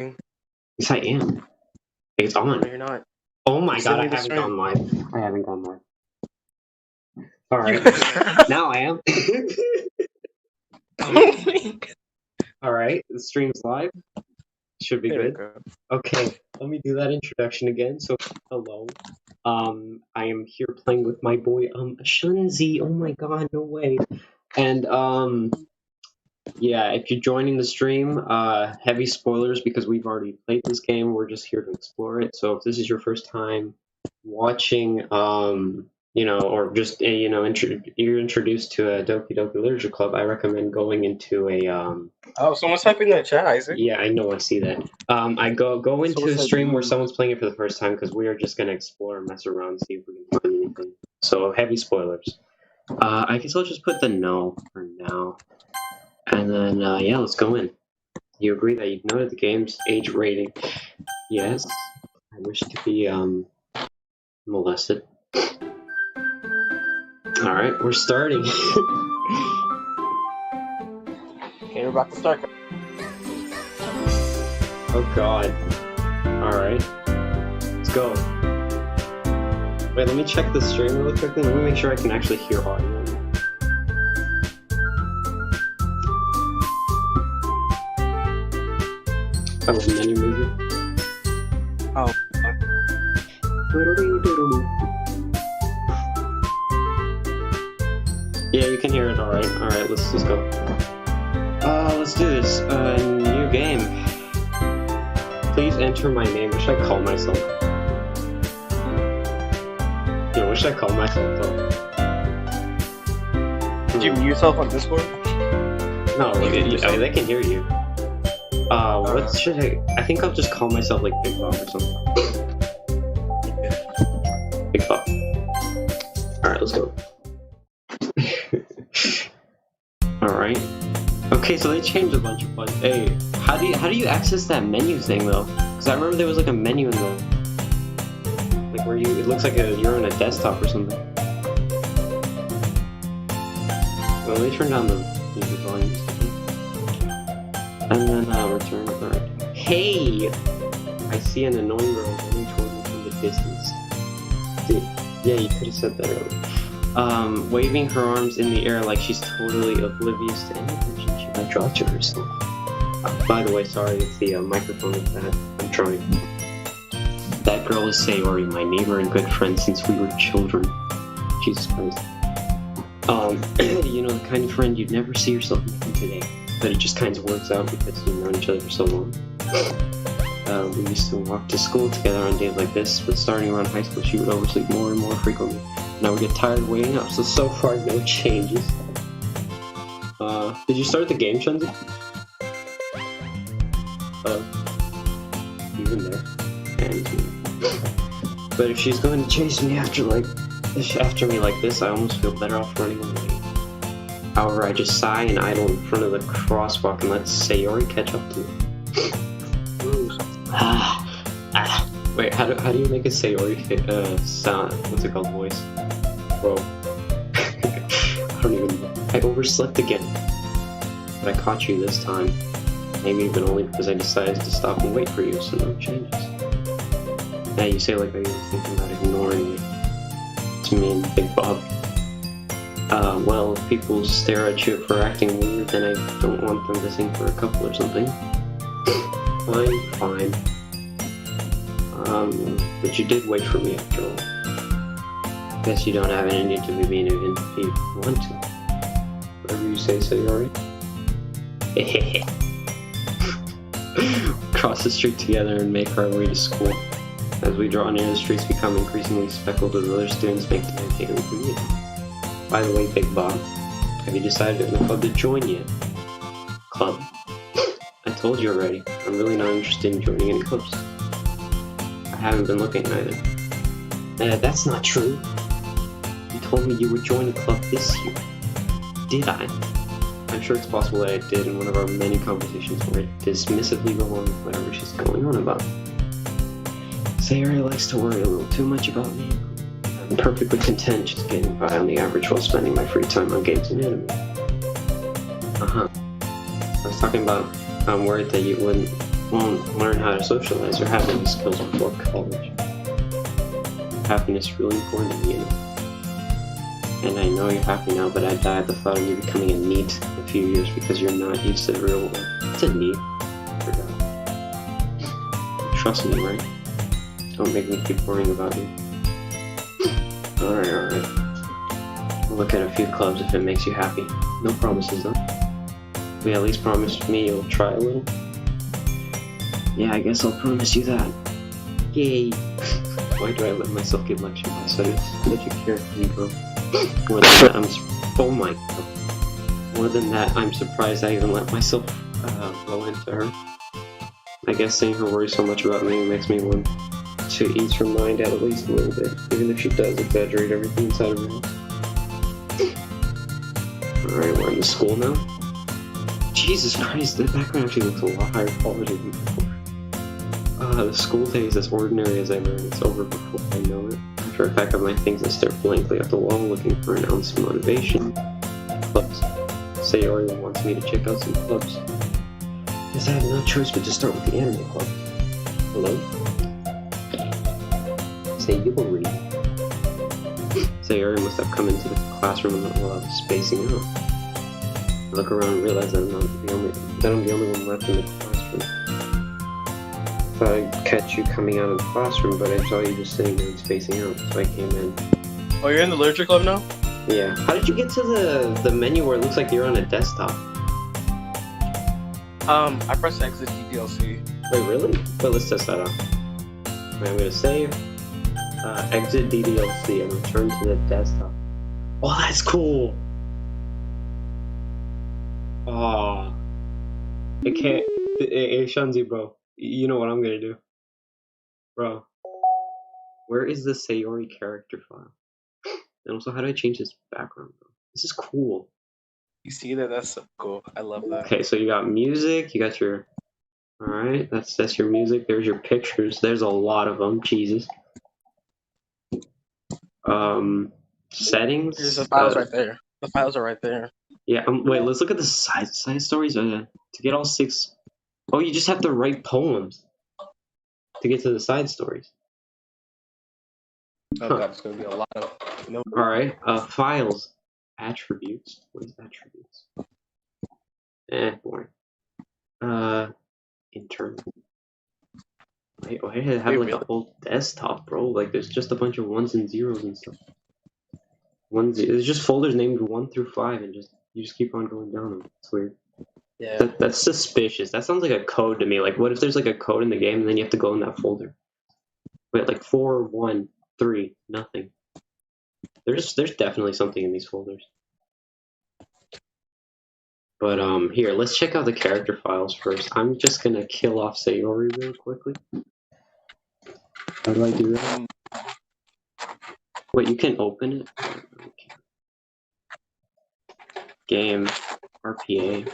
Yes, I am. It's on. No, you're not. Oh my god, I haven't gone live. I haven't gone live. Alright. Now I am. Alright, the stream's live. Should be good. Okay, let me do that introduction again. So, hello. I am here playing with my boy, shunzii. Oh my god, no way. And, yeah, if you're joining the stream, heavy spoilers because we've already played this game. We're just here to explore it. So if this is your first time watching, you know, or just, you know, you're introduced to a Doki Doki Literature Club, I recommend going into a, Oh, someone's typing in the chat, Isaac. Yeah, I know, I see that. I go into a stream where someone's playing it for the first time because we are just going to explore and mess around and see if we can find anything. So, heavy spoilers. I guess I'll just put the no for now. And then, yeah, let's go in. You agree that you've noted the game's age rating? Yes. I wish to be, molested. Alright, we're starting. Okay, we're about to start. Oh god. Alright. Let's go. Wait, let me check the stream really quickly. Let me make sure I can actually hear audio. I love menu music. Oh. Yeah, you can hear it alright. Alright, let's just go. Let's do this. New game. Please enter my name. What should I call myself? Yeah, what should I call myself though? Did you mute yourself on Discord? No, they can hear you. What should I think I'll just call myself like Big Bob or something. Big Bob. Alright, let's go. Alright. Okay, so they changed a bunch of buttons. Hey, how do you access that menu thing though? Because I remember there was like a menu in the like where it looks like you're on a desktop or something. Well, let me turn down the music volume. And then return card. Hey! I see an annoying girl running toward me from the distance. Dude, yeah, you could have said that earlier. Waving her arms in the air like she's totally oblivious to any attention she might draw to herself. By the way, sorry if the microphone is bad. I'm trying. That girl is Sayori, my neighbor and good friend since we were children. Jesus Christ. You know, the kind of friend you'd never see yourself making today. But it just kind of works out because you've known each other for so long. We used to walk to school together on days like this, but starting around high school she would oversleep more and more frequently. And I would get tired of waiting up, so far no changes. Did you start the game, Shunzii? Even there. And, but if she's going to chase me after me like this, I almost feel better off running away. However, I just sigh and idle in front of the crosswalk and let Sayori catch up to me. Wait, how do you make a Sayori sound? What's it called? Voice? Bro. I don't even know. I overslept again. But I caught you this time. Maybe even only because I decided to stop and wait for you, so no changes. Yeah, you say like I was thinking about ignoring me. To me and Big Bob. Well, if people stare at you for acting weird, then I don't want them to think we're a couple or something. Fine. But you did wait for me after all. Guess you don't have any need to be mean even if you want to. Whatever you say, Sayori. Hehehe. Cross the street together and make our way to school. As we draw near, the streets become increasingly speckled as other students make their daily commute. By the way, Big Bob, have you decided on a club to join yet? Club? I told you already, I'm really not interested in joining any clubs. I haven't been looking either. That's not true. You told me you would join a club this year. Did I? I'm sure it's possible that I did in one of our many conversations where I dismissively go on with whatever she's going on about. Sayori likes to worry a little too much about me. I'm perfectly content just getting by on the average while spending my free time on games and anime. I was talking about I'm worried that you wouldn't won't learn how to socialize or have any skills before college. Happiness is really important to me, you know. And I know you're happy now, but I die at the thought of you becoming a NEET in a few years because you're not used to the real world. It's a NEET. I forgot. Trust me, right? Don't make me keep worrying about you. Alright. We'll look at a few clubs if it makes you happy. No promises, though. But at least promise me you'll try a little. Yeah, I guess I'll promise you that. Yay! Why do I let myself get lectured by such a care for me, bro? More than that, oh my god. More than that, I'm surprised I even let myself go into her. I guess seeing her worry so much about me makes me want to ease her mind out at least a little bit, even if she does exaggerate everything inside of her head. Alright, we're in the school now. Jesus Christ, the background actually looks a lot higher quality than before. The school day is as ordinary as ever, and it's over before I know it. After I pack up my things, I stare blankly at the wall, looking for an ounce of motivation. Clubs. Sayori wants me to check out some clubs. Guess I have no choice but to start with the anime club. Hello? Sayori. Sayori must have come into the classroom while I was spacing out. I look around and realize that I'm the only one left in the classroom. I thought I'd catch you coming out of the classroom, but I saw you just sitting there and spacing out, so I came in. Oh, you're in the literature club now? Yeah. How did you get to the menu where it looks like you're on a desktop? I pressed exit DDLC. Wait, really? Wait, let's test that out. Wait, I'm gonna save, exit DDLC and return to the desktop. Oh, that's cool! Oh. It can't. Hey, shunzii, bro. You know what I'm gonna do. Bro. Where is the Sayori character file? And also, how do I change this background, bro? This is cool. You see that? That's so cool. I love that. Okay, so you got music, you got your... Alright, that's your music. There's your pictures. There's a lot of them. Jesus. Settings. There's the files right there. The files are right there. Yeah, wait, let's look at the side stories. To get all 6... Oh, you just have to write poems to get to the side stories. Oh, that's gonna be a lot of... No. Alright, files. Attributes. What is attributes? Boring. Internal. Wait, why did I have like a whole desktop, bro? Like, there's just a bunch of ones and zeros and stuff. There's just folders named 1 through 5, and you just keep on going down them. It's weird. Yeah. That's suspicious. That sounds like a code to me. Like, what if there's like a code in the game and then you have to go in that folder? Wait, like 4, 1, 3, nothing. There's definitely something in these folders. But here, let's check out the character files first. I'm just gonna kill off Sayori real quickly. How do I do that? Wait, you can open it? Okay. Game, RPA.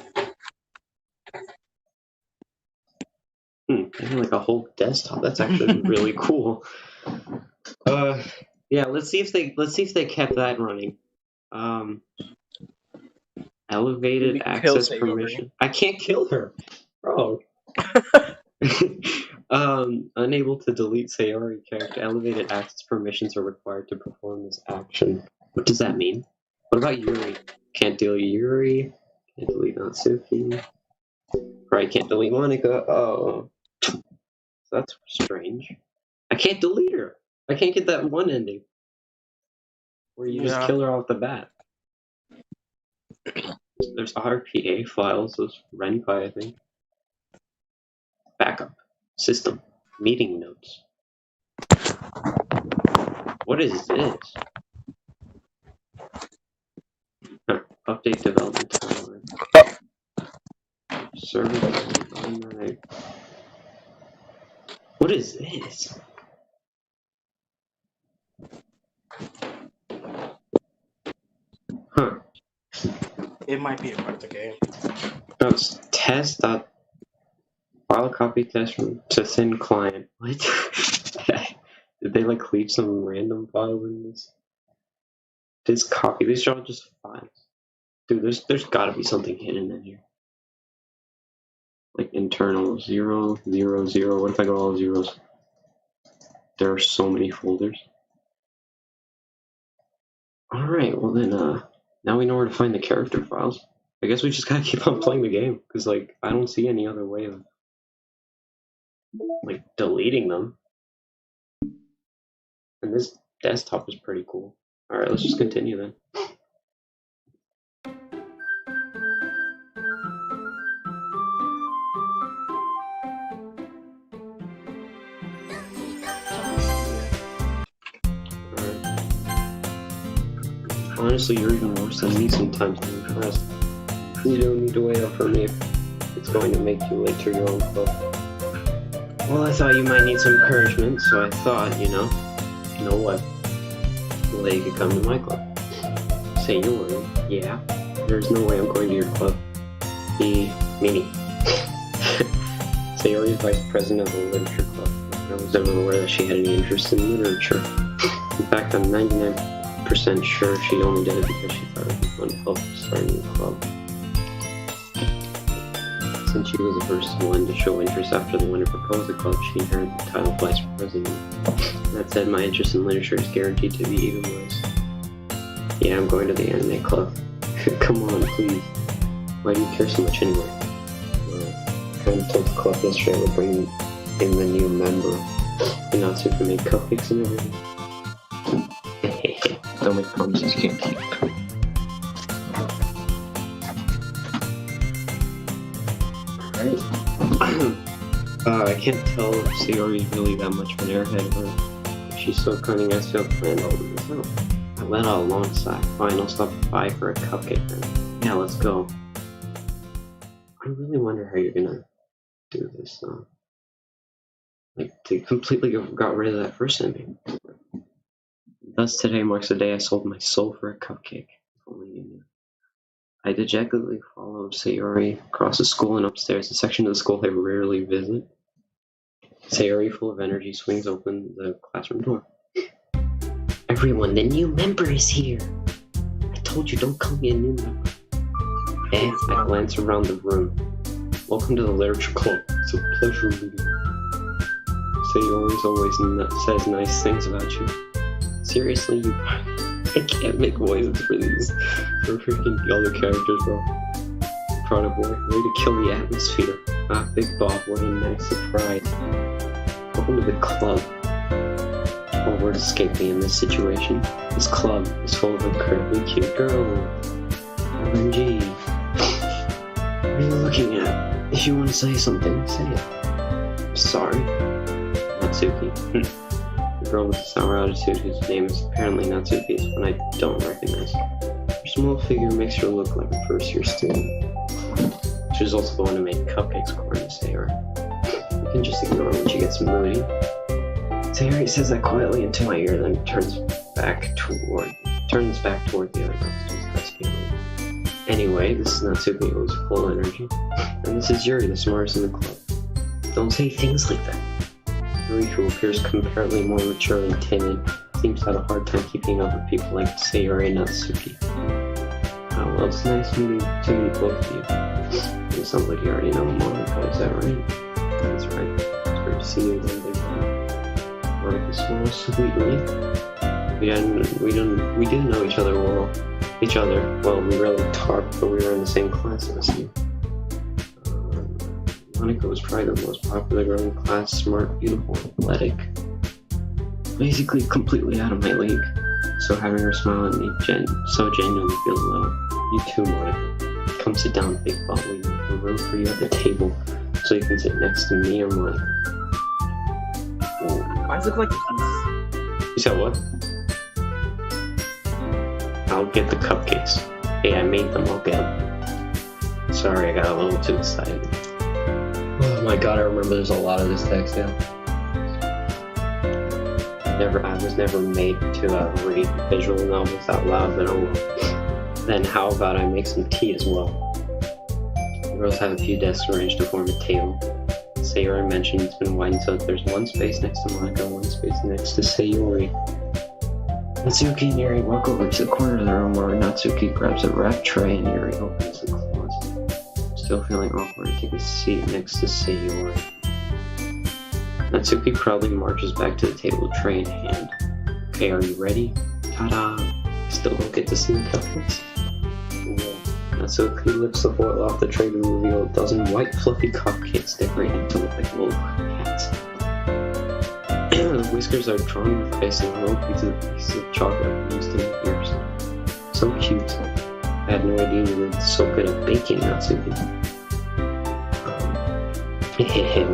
They have like a whole desktop. That's actually really cool. Yeah, let's see if they kept that running. Elevated access permission. I can't kill her, bro. Unable to delete Sayori character. Elevated access permissions are required to perform this action. What does that mean? What about Yuri? Can't delete Yuri. Can't delete Natsuki. Right, can't delete Monica. Oh. That's strange. I can't delete her. I can't get that one ending where you just kill her off the bat. There's RPA files. Those Renpai, I think. Backup. System. Meeting notes. What is this? Huh. Update development timeline. Server. What is this? Huh. It might be a part of the game. No, it's test. File copy test from to thin client. What? Did they like leave some random files in this? This copy. These are all just files. Dude, there's gotta be something hidden in here. like internal 0, 0, 0. What if I go all zeros? There are so many folders. Alright, well then, now we know where to find the character files. I guess we just gotta keep on playing the game, because, like, I don't see any other way of, like, deleting them. And this desktop is pretty cool. Alright, let's just continue then. Honestly, you're even worse than me sometimes. I'm impressed. You don't need to wait up for me if it's going to make you late to your own club. Well, I thought you might need some encouragement, so I thought, you know what? Well, that you could come to my club. Sayonara, yeah. There's no way I'm going to your club. Meanie. Sayori is vice president of the literature club. I was never aware that she had any interest in literature. In fact, I'm 99% sure she only did it because she thought it would be fun to help start a new club. Since she was the first one to show interest after the winner proposed the club, she inherited the title of vice president. That said, my interest in literature is guaranteed to be even worse. Yeah, I'm going to the anime club. Come on, please. Why do you care so much anyway? Well, I kind of told the club yesterday we're bringing in the new member. And Natsuka made cupcakes and everything. Don't make promises you can't keep. Alright. I can't tell if Sayori is really that much of an airhead or if she's so cunning as to have planned all of this out. I let out a long sigh. Fine, I'll stop by for a cupcake then. Yeah, let's go. I really wonder how you're gonna do this, like, they completely got rid of that first ending. Thus, today marks the day I sold my soul for a cupcake. If only you knew. I dejectedly followed Sayori across the school and upstairs, a section of the school I rarely visit. Sayori, full of energy, swings open the classroom door. Everyone, the new member is here! I told you, don't call me a new member. I glance around the room. Welcome to the literature club. It's a pleasure meeting you. Sayori always says nice things about you. Seriously, I can't make voices for these freaking other characters, bro. Prada boy, way to kill the atmosphere. Ah, Big Bob, what a nice surprise. Welcome to the club. All words escape me in this situation. This club is full of incredibly cute girls. OMG. What are you looking at? If you want to say something, say it. I'm sorry. Natsuki. The girl with the sour attitude whose name is apparently Natsuki is one I don't recognize. Her small figure makes her look like a first-year student. She was also the one who made cupcakes, according to Sayori. You can just ignore her when she gets moody. Sayori says that quietly into my ear, then turns back toward the other girls to discuss feelings. Anyway, this is Natsuki, who is full of energy. And this is Yuri, the smartest in the club. Don't say things like that. Yuri, who appears comparatively more mature and timid, seems to have a hard time keeping up with people like Sayori and Natsuki. Well, it's nice to meet both of you. It sounds like you already know Monica, is that right? That's right. It's great to see you again, Big Boy. Monica smiles sweetly. We didn't know each other well. Well, we rarely talked, but we were in the same class as you. Monica was probably the most popular girl in class, smart, beautiful, athletic. Basically completely out of my league. So having her smile at me so genuinely feels low. You too, Monica. Come sit down, Big Bob. We make a room for you at the table so you can sit next to me or Monica. Why does it look like this? You said what? I'll get the cupcakes. Hey, I made them, I'll get them. Sorry, I got a little too excited. Oh my god, I remember there's a lot of this text now. I was never made to read visual novels out loud, but oh well. Then how about I make some tea as well? The girls have a few desks arranged to form a table. Sayori mentioned it's been widened so that there's one space next to Monica, one space next to Sayori. Natsuki and Yuri walk over to the corner of the room where Natsuki grabs a wrap tray and Yuri opens the closet. Still feeling awkward, I take a seat next to Sayori. Natsuki proudly marches back to the table, tray in hand. Okay, are you ready? Ta-da! Still don't get to see the cupcakes. Natsuki lifts the foil off the tray to reveal a dozen white fluffy cupcakes decorated to look like little cats. The whiskers are drawn with icing on all pieces of chocolate used in the ears. So cute. I had no idea you were so good at baking, Natsuki.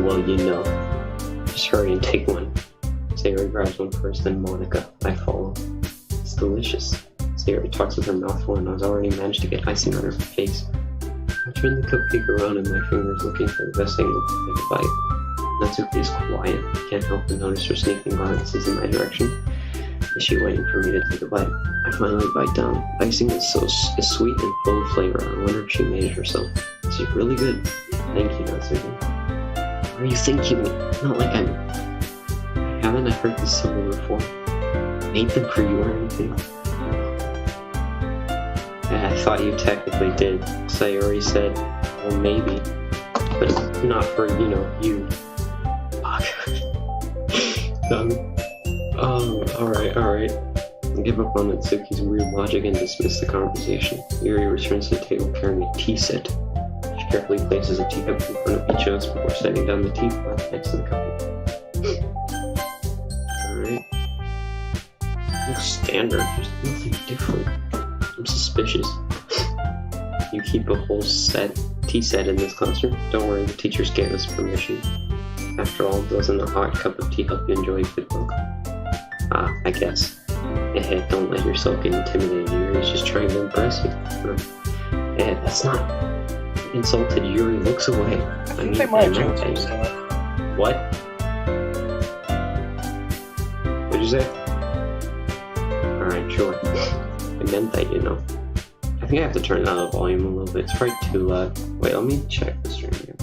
Well, you know. Just hurry and take one. Sayori grabs one first, then Monica. I follow. It's delicious. Sayori talks with her mouth full, and I've already managed to get icing on her face. I turn the cupcake around in my fingers, looking for the best angle to take a bite. Natsuki is quiet. I can't help but notice her sneaking glances in my direction. Is she waiting for me to take a bite? I finally bite down. Icing is sweet and full of flavor. I wonder if she made it herself. This is really good. Thank you, Natsuki. Why are you thanking me? Not like haven't I heard this somewhere before? Made them for you or anything? I thought you technically did. Sayori said, well, maybe. But not for, you. Alright. Give up on Natsuki's weird logic and dismiss the conversation. Yuri returns to the table carrying a tea set. She carefully places a teacup in front of each of us before setting down the teapot next to the cup. Alright. Looks standard, there's nothing different. I'm suspicious. You keep a whole tea set in this classroom? Don't worry, the teachers gave us permission. After all, doesn't a hot cup of tea help you enjoy a good book? I guess. Don't let yourself get intimidated. Yuri's just trying to impress you. That's not insulted. Yuri looks away. I mean, they might change some stuff. What? What'd you say? Alright, sure. I meant that, I think I have to turn down the volume a little bit. It's probably too loud. Wait, let me check the stream here.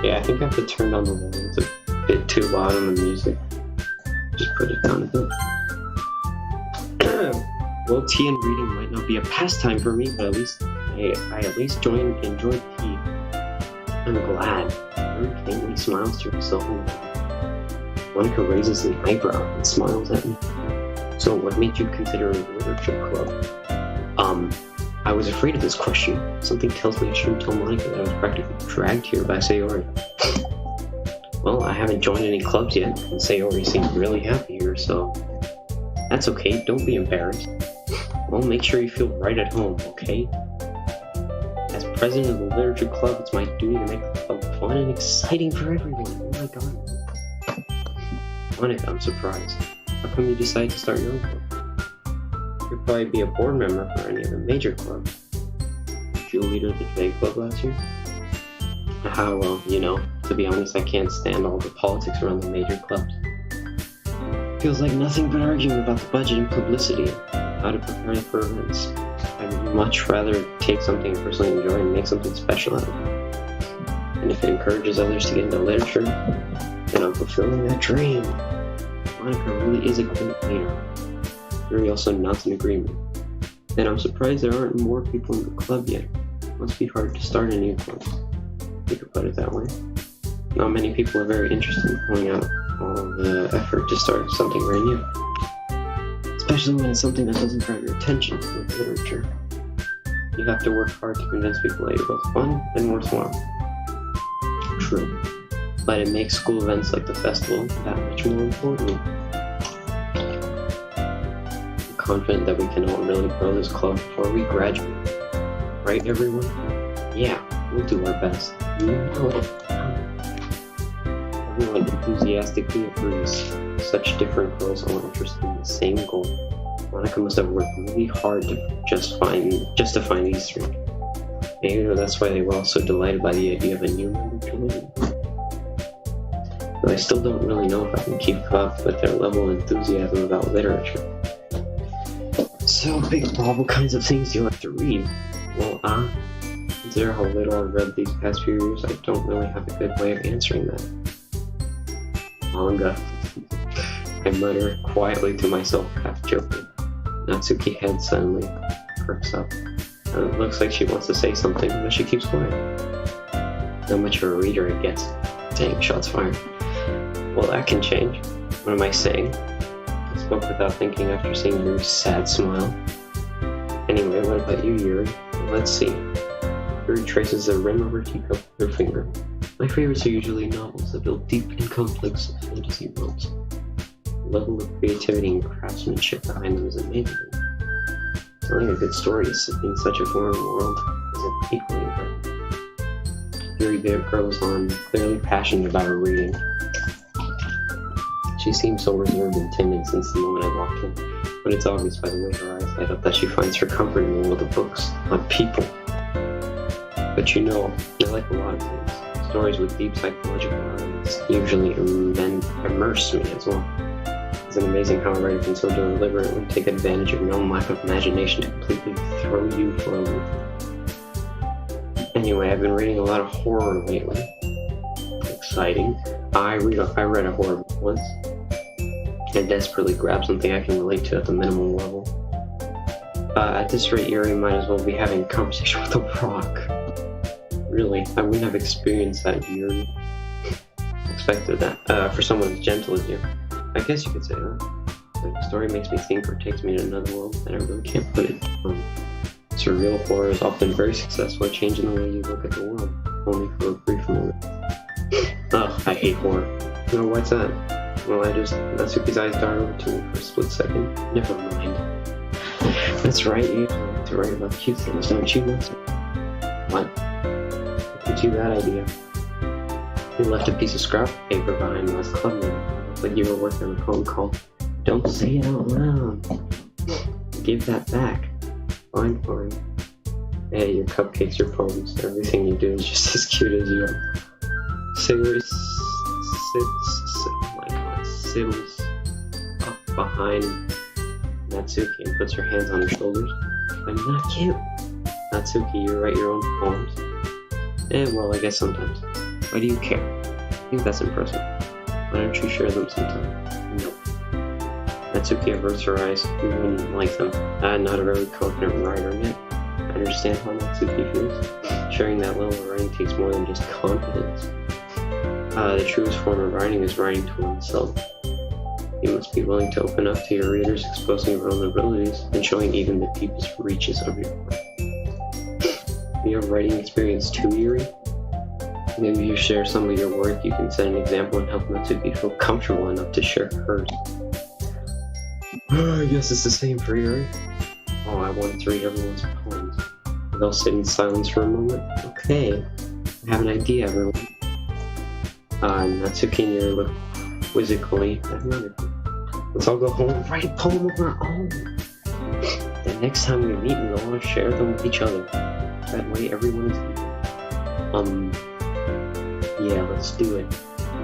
Yeah, I think I have to turn down the volume. It's a bit too loud on the music. Just put it down a bit. Well, tea and reading might not be a pastime for me, but at least I at least enjoyed tea. I'm glad. Yuri faintly smiles to herself and Monica raises an eyebrow and smiles at me. So, what made you consider a literature club? I was afraid of this question. Something tells me I shouldn't tell Monica that I was practically dragged here by Sayori. Well, I haven't joined any clubs yet, and Sayori seems really happy here, so that's okay, don't be embarrassed. Well, make sure you feel right at home, okay? As president of the literature club, it's my duty to make the club fun and exciting for everyone. Oh my god. Monica, I'm surprised. How come you decided to start your own club? You'd probably be a board member for any of the major clubs. Were you a leader of the J Club last year? Well, to be honest, I can't stand all the politics around the major clubs. Feels like nothing but arguing about the budget and publicity, how to prepare for events. I'd much rather take something I personally enjoy and make something special out of it. And if it encourages others to get into literature, then I'm fulfilling that dream. Monica really is a great leader. Yuri also nods in agreement. And I'm surprised there aren't more people in the club yet. Must be hard to start a new club. You could put it that way. Not many people are very interested in pulling out all the effort to start something brand new. Especially when it's something that doesn't grab your attention, like literature. You have to work hard to convince people that you're both fun and worthwhile. True. But it makes school events like the festival that much more important. I'm confident that we can all really grow this club before we graduate. Right, everyone? Yeah, we'll do our best. Everyone enthusiastically agrees. Such different girls all interested in the same goal. Monica must have worked really hard to just to find these three. Maybe that's why they were all so delighted by the idea of a new member joining. But I still don't really know if I can keep up with their level of enthusiasm about literature. So, Big Bob, what kinds of things do you like to read? Well, consider how little I've read these past few years, I don't really have a good way of answering that. Manga. I mutter quietly to myself, half joking. Natsuki's head suddenly perks up. It looks like she wants to say something, but she keeps quiet. Not much of a reader it gets. Dang, shots fired. Well, that can change. What am I saying? I spoke without thinking after seeing Yuri's sad smile. Anyway, what about you, Yuri? Let's see. Yuri traces the rim of her teacup with her finger. My favorites are usually novels that build deep and complex fantasy worlds. The level of creativity and craftsmanship behind them is amazing. Telling a good story in such a foreign world is equally incredible. Yuri goes on, clearly passionate about her reading. She seems so reserved and timid since the moment I walked in, but it's obvious by the way her eyes light up that she finds her comfort in the world of books, not people. But you know, I like a lot of things. Stories with deep psychological elements usually immerse me as well. It's amazing how a writer can so deliberately take advantage of your own lack of imagination to completely throw you for a loop. Anyway, I've been reading a lot of horror lately. Exciting. I read a horror book once. I desperately grab something I can relate to at the minimum level. At this rate, Yuri might as well be having a conversation with a rock. Really, I wouldn't have experienced that, Yuri. Expected that, for someone as gentle as you. I guess you could say that. Like, the story makes me think or takes me to another world, and I really can't put it down. Surreal horror is often very successful at changing the way you look at the world, only for a brief moment. Ugh, I hate horror. No, what's that? Well, Natsuki's eyes dart over to me for a split second. Never mind. That's right, you usually like to write about cute things, don't you, Natsuki? What? What gives you that idea? You left a piece of scrap paper behind last club meeting. It looked like you were working on a poem called Don't Say It Out Loud. Give that back. Fine. Hey, your cupcakes, your poems, everything you do is just as cute as you are. Sits up behind Natsuki and puts her hands on her shoulders. I'm not cute. Natsuki, you write your own poems? Well, I guess sometimes. Why do you care? I think that's impressive. Why don't you share them sometime? Nope. Natsuki averts her eyes. You wouldn't like them. I'm not a very confident writer yet. I understand how Natsuki feels. Sharing that level of writing takes more than just confidence. The truest form of writing is writing to oneself. You must be willing to open up to your readers, exposing your vulnerabilities, and showing even the deepest reaches of your heart. You have writing experience too, Yuri? Maybe you share some of your work, you can set an example and help Natsuki feel comfortable enough to share hers. I guess it's the same for Yuri. Oh, I wanted to read everyone's poems. They'll sit in silence for a moment. Okay, I have an idea, everyone. Natsuki and Yuri look quizzically at Monica. Let's all go home and write a poem of our own. The next time we meet, we'll all share them with each other. That way everyone is equal. Yeah, let's do it.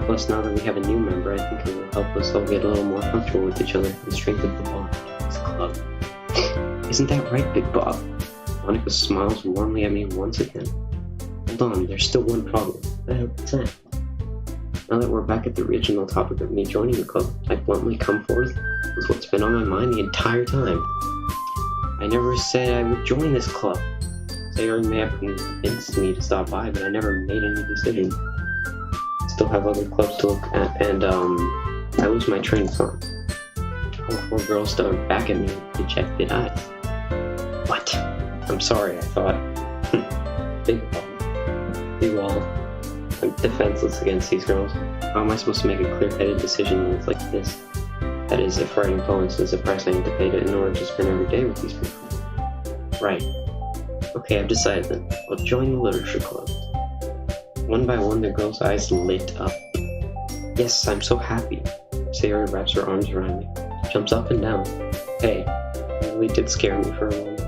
Plus, now that we have a new member, I think it will help us all get a little more comfortable with each other and strengthen the bond of this club. Isn't that right, Big Bob? Monica smiles warmly at me once again. Hold on, there's still one problem. What's that? Now that we're back at the original topic of me joining the club, I bluntly come forth with what's been on my mind the entire time. I never said I would join this club. Sayonara may have convinced me to stop by, but I never made any decision. Still have other clubs to look at, and I lose my train of thought. All four girls stare back at me with dejected eyes. What? I'm sorry, I thought. Big wall. I'm defenseless against these girls. How am I supposed to make a clear-headed decision when it's like this? That is, if writing poems is the price I need to pay in order to spend every day with these people. Right. Okay, I've decided then. I'll join the literature club. One by one, the girl's eyes lit up. Yes, I'm so happy. Sayori wraps her arms around me, jumps up and down. Hey, you really did scare me for a moment.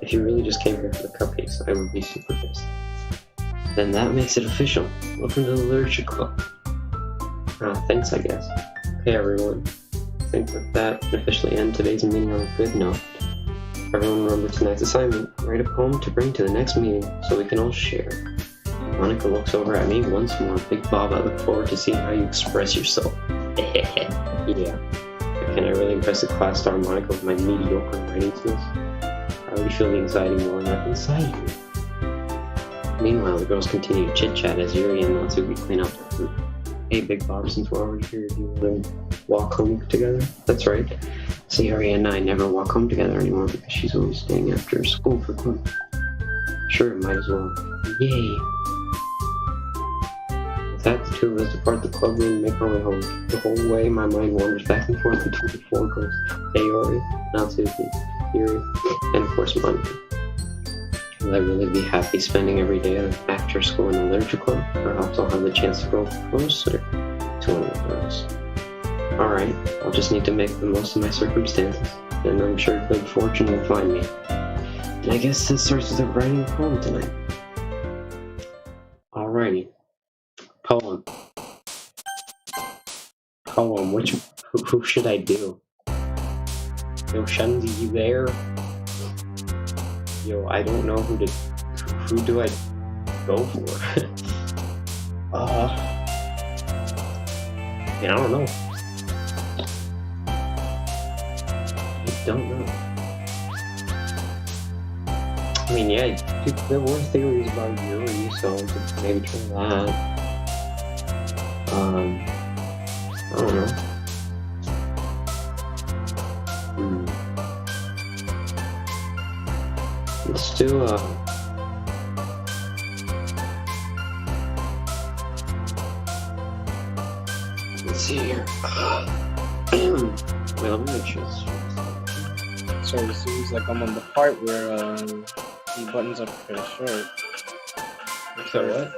If you really just came here for the cupcakes, I would be super pissed. Then that makes it official. Welcome to the literature club. Thanks, I guess. Okay, everyone. I think with that, we officially end today's meeting on a good note. Everyone remember tonight's assignment. Write a poem to bring to the next meeting so we can all share. Monica looks over at me once more. Big Bob, I look forward to seeing how you express yourself. Yeah. Can I really impress a class star Monica with my mediocre writing skills? I already feel the anxiety welling up inside you. Meanwhile, the girls continue to chit-chat as Yuri and Natsuki clean up their food. Hey, Big Bob, since we're already here, do you want to walk home together? That's right. Sayori and I never walk home together anymore because she's always staying after school for club. Sure, might as well. Yay! With that, the two of us depart the club room and make our way home. The whole way, my mind wanders back and forth between the four girls. Sayori, Natsuki, Yuri, and of course Monica. Will I really be happy spending every day after school in the literature club? Perhaps I'll have the chance to go closer to one of the girls. Alright, I'll just need to make the most of my circumstances, and I'm sure good fortune will find me. And I guess this starts with a writing poem tonight. Alrighty. Poem. Who should I do? Yo, shunzii, you there? Yo, I don't know who do I go for? I don't know. I don't know. I mean, yeah, there were theories about Yuri, so we could maybe try that. I don't know. Let's do, let's see here. Wait, let me make sure this. So it seems like I'm on the part where he buttons up his shirt. So what?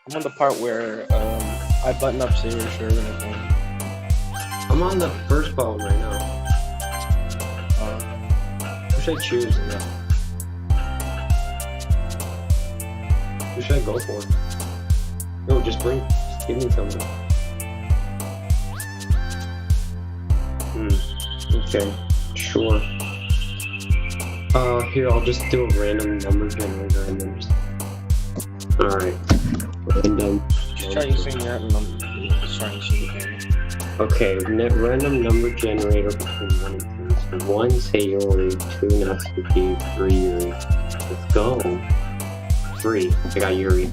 I'm on the part where I button up Sayori's shirt and everything. I'm on the first poem right now. Who should I choose? Who should I go for? No, just give me someone. Okay, sure. Here, I'll just do a random number generator and then just... Alright. Random. Just try using your number. Just try using the game. Okay, random number generator between 1 and 3. So 1 Sayori, 2 Natsuki, 3 Yuri. Let's go. 3. I got Yuri.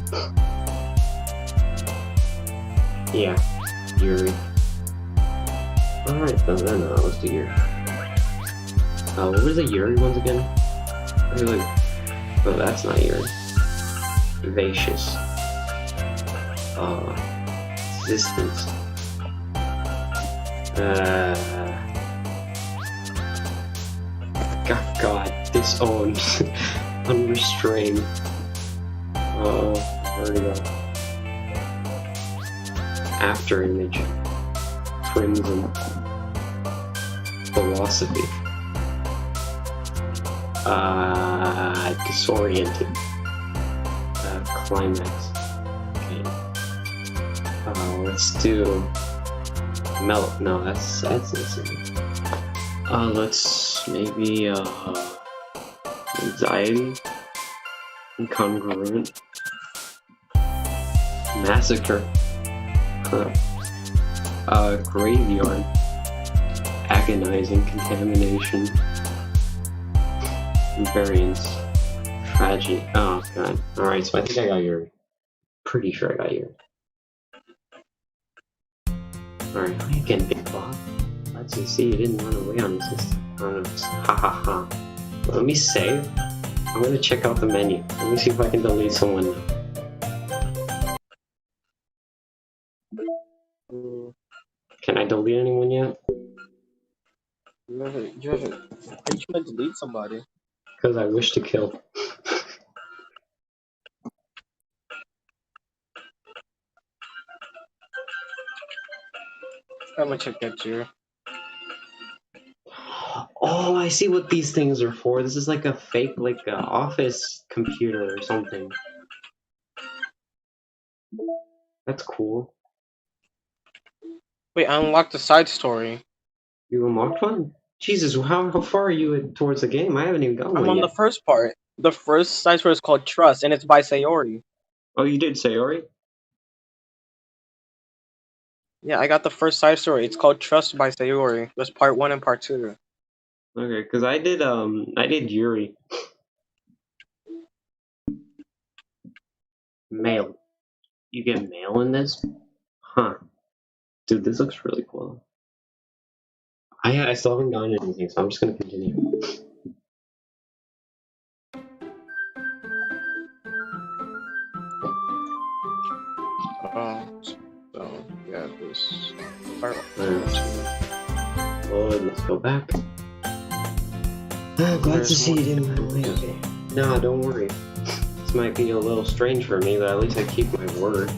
Yeah, Yuri. Alright, then let's do Yuri. What was the Yuri ones again? Really? Oh, that's not Yuri. Vivacious. Existence. God, disowned. Unrestrained. Where we go? After image. Crimson. Philosophy. Disoriented. Climax. Okay. Let's do melt. No, that's insane. Let's maybe anxiety. Incongruent. Massacre. Graveyard. Agonizing. Contamination. Variance. Tragedy. Oh god. Alright, so I think I got your... Pretty sure I got your... Alright, how you getting, Big Bob? Let's see, you didn't run away on this. Ha ha ha. Let me save. I'm gonna check out the menu. Let me see if I can delete someone now. Can I delete anyone yet? You haven't. Are you trying to delete somebody? Because I wish to kill. I'm gonna check that too. Oh, I see what these things are for. This is like a fake, like, office computer or something. That's cool. Wait, I unlocked the side story. You unlocked one? Jesus, how far are you towards the game? I haven't even got one I'm on yet. the first part. The first side story is called Trust, and it's by Sayori. Oh, you did, Sayori? Yeah, I got the first side story. It's called Trust by Sayori. There's part 1 and part 2. Okay, because I did Yuri. Mail. You get mail in this? Huh. Dude, this looks really cool. I still haven't gotten anything, so I'm just gonna continue. So yeah, this part Lord, let's go back. Glad to see you didn't mind me. Okay. Nah, don't worry. This might be a little strange for me, but at least I keep my word.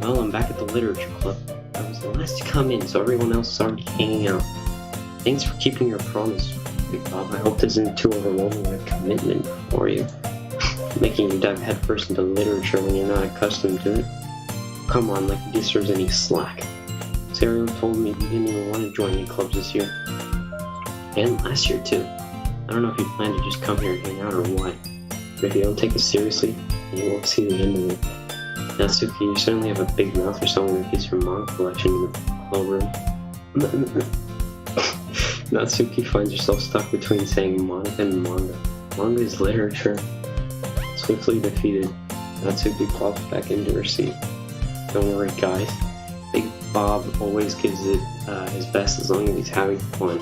Well, I'm back at the literature club. I was the last to come in, so everyone else is already hanging out. Thanks for keeping your promise, Big Bob. I hope this isn't too overwhelming a commitment for you. Making you dive headfirst into literature when you're not accustomed to it. Come on, like it deserves any slack. Sario told me you didn't even want to join any clubs this year. And last year, too. I don't know if you plan to just come here and hang out or what. But if you don't take it seriously, then you won't see the end of it. Natsuki, you certainly have a big mouth for someone who keeps your manga collection in the club room. Natsuki finds herself stuck between saying manga and manga. Manga is literature. Swiftly defeated, Natsuki plops back into her seat. Don't worry, guys. Big Bob always gives it his best as long as he's having fun.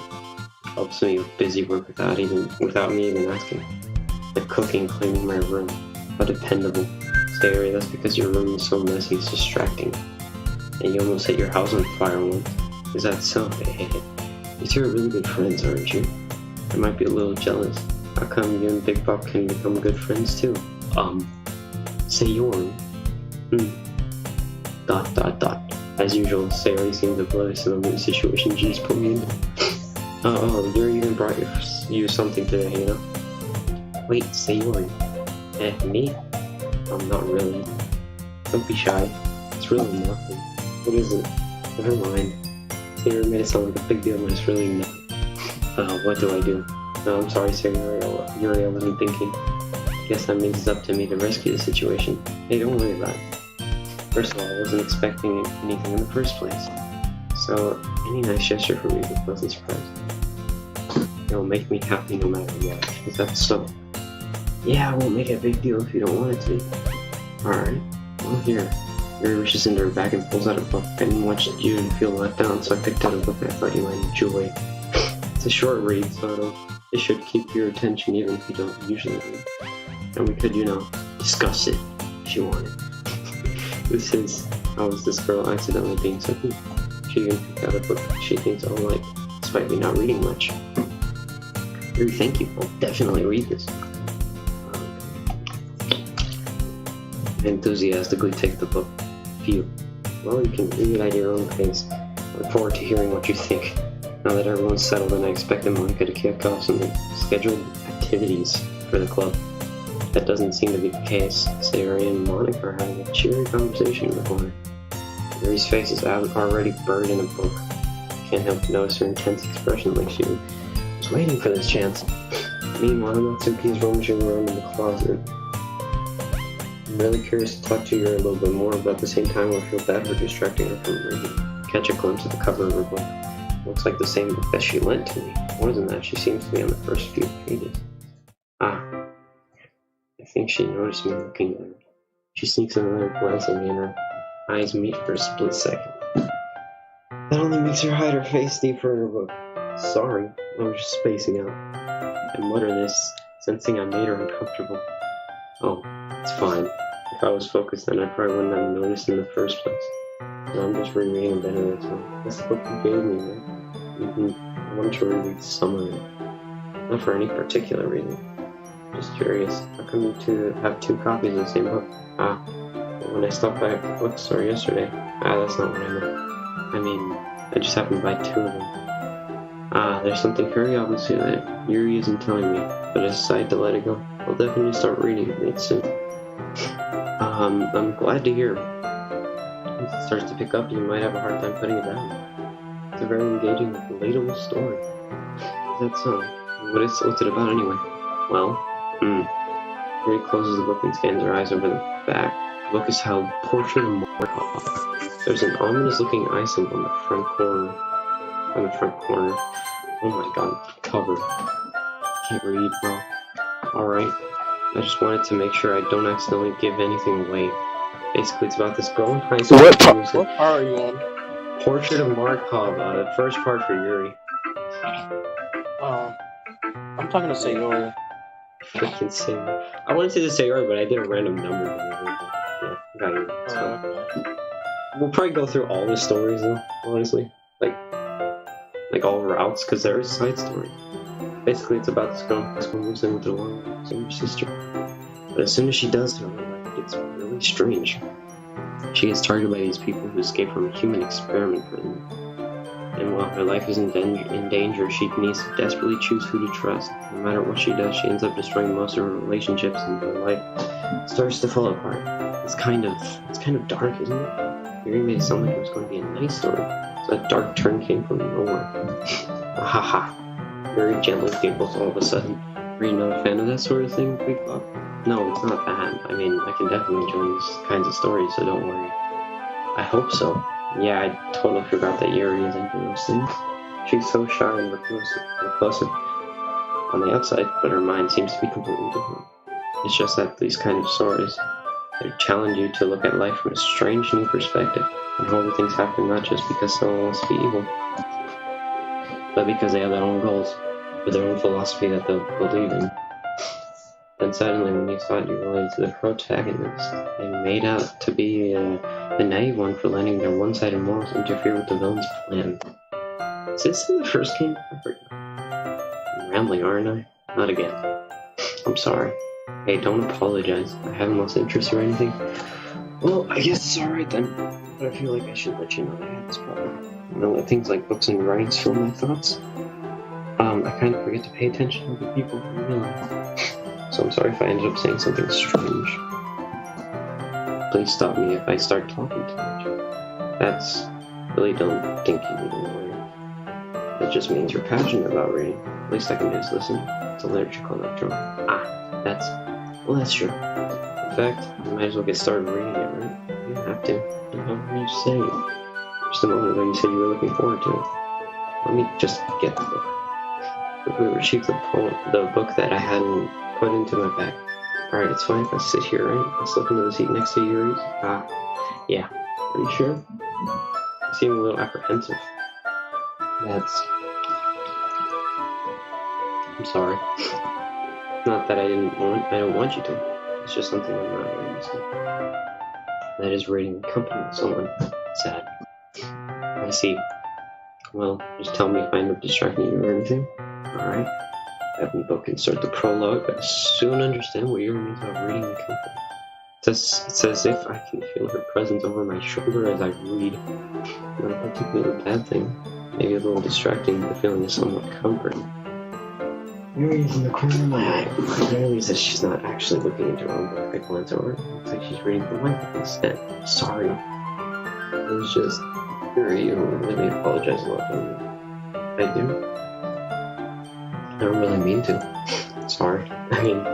Helps me with busy work without me even asking. Like cooking, cleaning my room. How dependable. Sayori, that's because your room is so messy, it's distracting. And you almost set your house on fire once. Is that so? You two are really good friends, aren't you? I might be a little jealous. How come you and Big Bob can become good friends too? Sayori. As usual, Sayori seems oblivious of the situation she just put me in. Yuri even brought you something today, you know? Wait, Sayori. Me? Not really. Don't be shy. It's really nothing. What is it? Never mind. Sayori made it sound like a big deal when it's really nothing. What do I do? No, I'm sorry, Sayori. Yuri, I wasn't thinking. Guess that means it's up to me to rescue the situation. Hey, don't worry about it. First of all, I wasn't expecting anything in the first place. So, any nice gesture for me is a pleasant surprise. It'll make me happy no matter what. Is that so? Yeah, I won't make it a big deal if you don't want it to be. Alright. Well, here. Yuri reaches into her bag and pulls out a book. I didn't want you to feel let down, so I picked out a book I thought you might enjoy. It's a short read, so it should keep your attention even if you don't usually read. And we could, discuss it if you wanted. This is how is this girl accidentally being so cool? She even picked out a book she thinks I'll like, despite me not reading much. Really, thank you. I'll definitely read this. I enthusiastically take the book. Phew. Well, you can read it at your own pace. I look forward to hearing what you think. Now that everyone's settled, and I expected Monica to kick off some scheduled activities for the club. That doesn't seem to be the case. Sayori and Monica are having a cheery conversation in the corner. Yuri's face is already buried in a book. Can't help but notice her intense expression like she was waiting for this chance. Meanwhile, Natsuki's rummaging around in the closet. I'm really curious to talk to Yuri a little bit more, but at the same time I feel bad for distracting her from reading. Catch a glimpse of the cover of her book. Looks like the same book that she lent to me. More than that, she seems to be on the first few pages. I think she noticed me looking at her. She sneaks another glance at me and her eyes meet for a split second. That only makes her hide her face deeper in her book. Sorry, I was just spacing out. I mutter this, sensing I made her uncomfortable. Oh, it's fine. If I was focused then I probably wouldn't have noticed in the first place. So I'm just rereading a bit of it, so that's the book you gave me, right? I wanted to reread some of it. Not for any particular reason. Just curious, how come you two have two copies of the same book? Well, when I stopped by a bookstore yesterday. That's not what I meant. I mean, I just happened to buy two of them. There's something very obvious here that Yuri isn't telling me, but I decided to let it go. I'll definitely start reading it soon. I'm glad to hear. Once it starts to pick up, you might have a hard time putting it down. It's a very engaging, relatable story. That's what's it about anyway? Well, Yuri closes the book and scans her eyes over the back. The book is titled Portrait of Markov. There's an ominous-looking eye symbol in the front corner. Oh my god, cover. Can't read, bro. Alright. I just wanted to make sure I don't accidentally give anything away. Basically, it's about this girl in high school. What part are you on? Portrait of Markov, the first part for Yuri. I'm talking to Sayonara. Freaking Sayonara. I wanted to just Sayonara, but I did a random number. Yeah, got it. Okay. We'll probably go through all the stories, though, honestly. Like all routes, because there is side story. Basically, it's about this girl who moves in with her older sister. But as soon as she does, her life gets really strange. She gets targeted by these people who escape from a human experiment for them. And while her life is in danger, she needs to desperately choose who to trust. No matter what she does, she ends up destroying most of her relationships, and her life starts to fall apart. It's kind of dark, isn't it? Yuri made it sound like it was going to be a nice story, so that dark turn came from nowhere. Haha. Yuri gently giggles all of a sudden. Are you not a fan of that sort of thing, Big Bob? No, it's not bad. I mean, I can definitely enjoy these kinds of stories, so don't worry. I hope so. Yeah, I totally forgot that Yuri is into those things. She's so shy and reclusive on the outside, but her mind seems to be completely different. It's just that these kind of stories, they challenge you to look at life from a strange new perspective, and all the things happen not just because someone wants to be evil, but because they have their own goals, with their own philosophy that they believe in. Then suddenly, when you thought you related to the protagonist, they made out to be the naive one for letting their one-sided morals interfere with the villain's plan. Is this in the first game? I forgot. I'm rambling, aren't I? Not again. I'm sorry. Hey, don't apologize. I haven't lost interest or anything. Well, I guess it's alright then. But I feel like I should let you know that I have this problem. You know, let things like books and writings fill my thoughts. I kind of forget to pay attention to the people in real life. So I'm sorry if I ended up saying something strange. Please stop me if I start talking too much. That's... really don't think you need to worry. It just means you're passionate about reading. At least I can just listen. It's a literature club after all. That's true. In fact, you might as well get started reading it, right? You don't have to. How were you saying? Just a moment ago you said you were looking forward to it. Let me just get the book. Quickly retrieve the book that I hadn't put into my bag. Alright, it's fine if I sit here, right? Let's look into the seat next to Yuri's. Yeah. Are you sure? You seem a little apprehensive. I'm sorry. Not that I don't want you to. It's just something I'm not very used to. That is reading the company with someone. Sad. I see. Well, just tell me if I end up distracting you or anything. Alright. Have the book insert the prologue, but I soon understand what Yuri means about reading the company. It's as if I can feel her presence over my shoulder as I read. Not a particularly bad thing. Maybe a little distracting, but the feeling is somewhat comforting. Yuri's in the corner of my eye. I realize that she's not actually looking into her own book. I glance over. It looks like she's reading from my book instead. Sorry. It was just... Yuri, you really apologize a lot, don't you? I do? I don't really mean to. Sorry. I mean...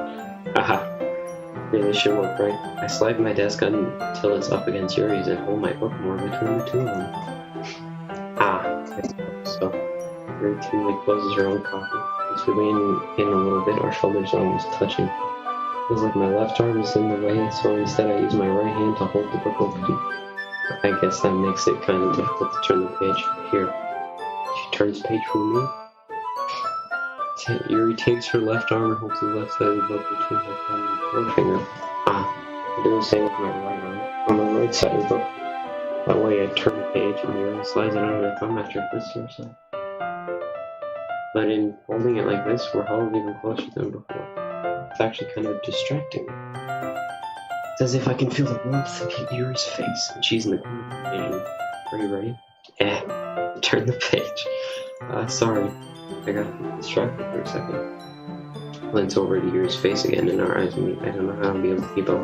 Really should work, right? I slide my desk until it's up against Yuri's and hold my book more between the two of them. So. Yuri timidly closes her own copy. As we lean in a little bit, our shoulders are almost touching. Feels like my left arm is in the way, so instead I use my right hand to hold the book open. I guess that makes it kind of difficult to turn the page. Here. She turns the page for me. Yuri takes her left arm and holds the left side of the book between her thumb and forefinger. I do the same with my right arm. On the right side of the book. That way I turn the page and Yuri slides it under her thumb after it fits to her side. But in holding it like this, we're held even closer than before. It's actually kind of distracting. It's as if I can feel the warmth of Yuri's face, and she's in the corner of my vision. Are you ready? Turn the page. Sorry. I got distracted for a second. Glance over to Yuri's face again, and our eyes meet. I don't know how I'll be able to keep up.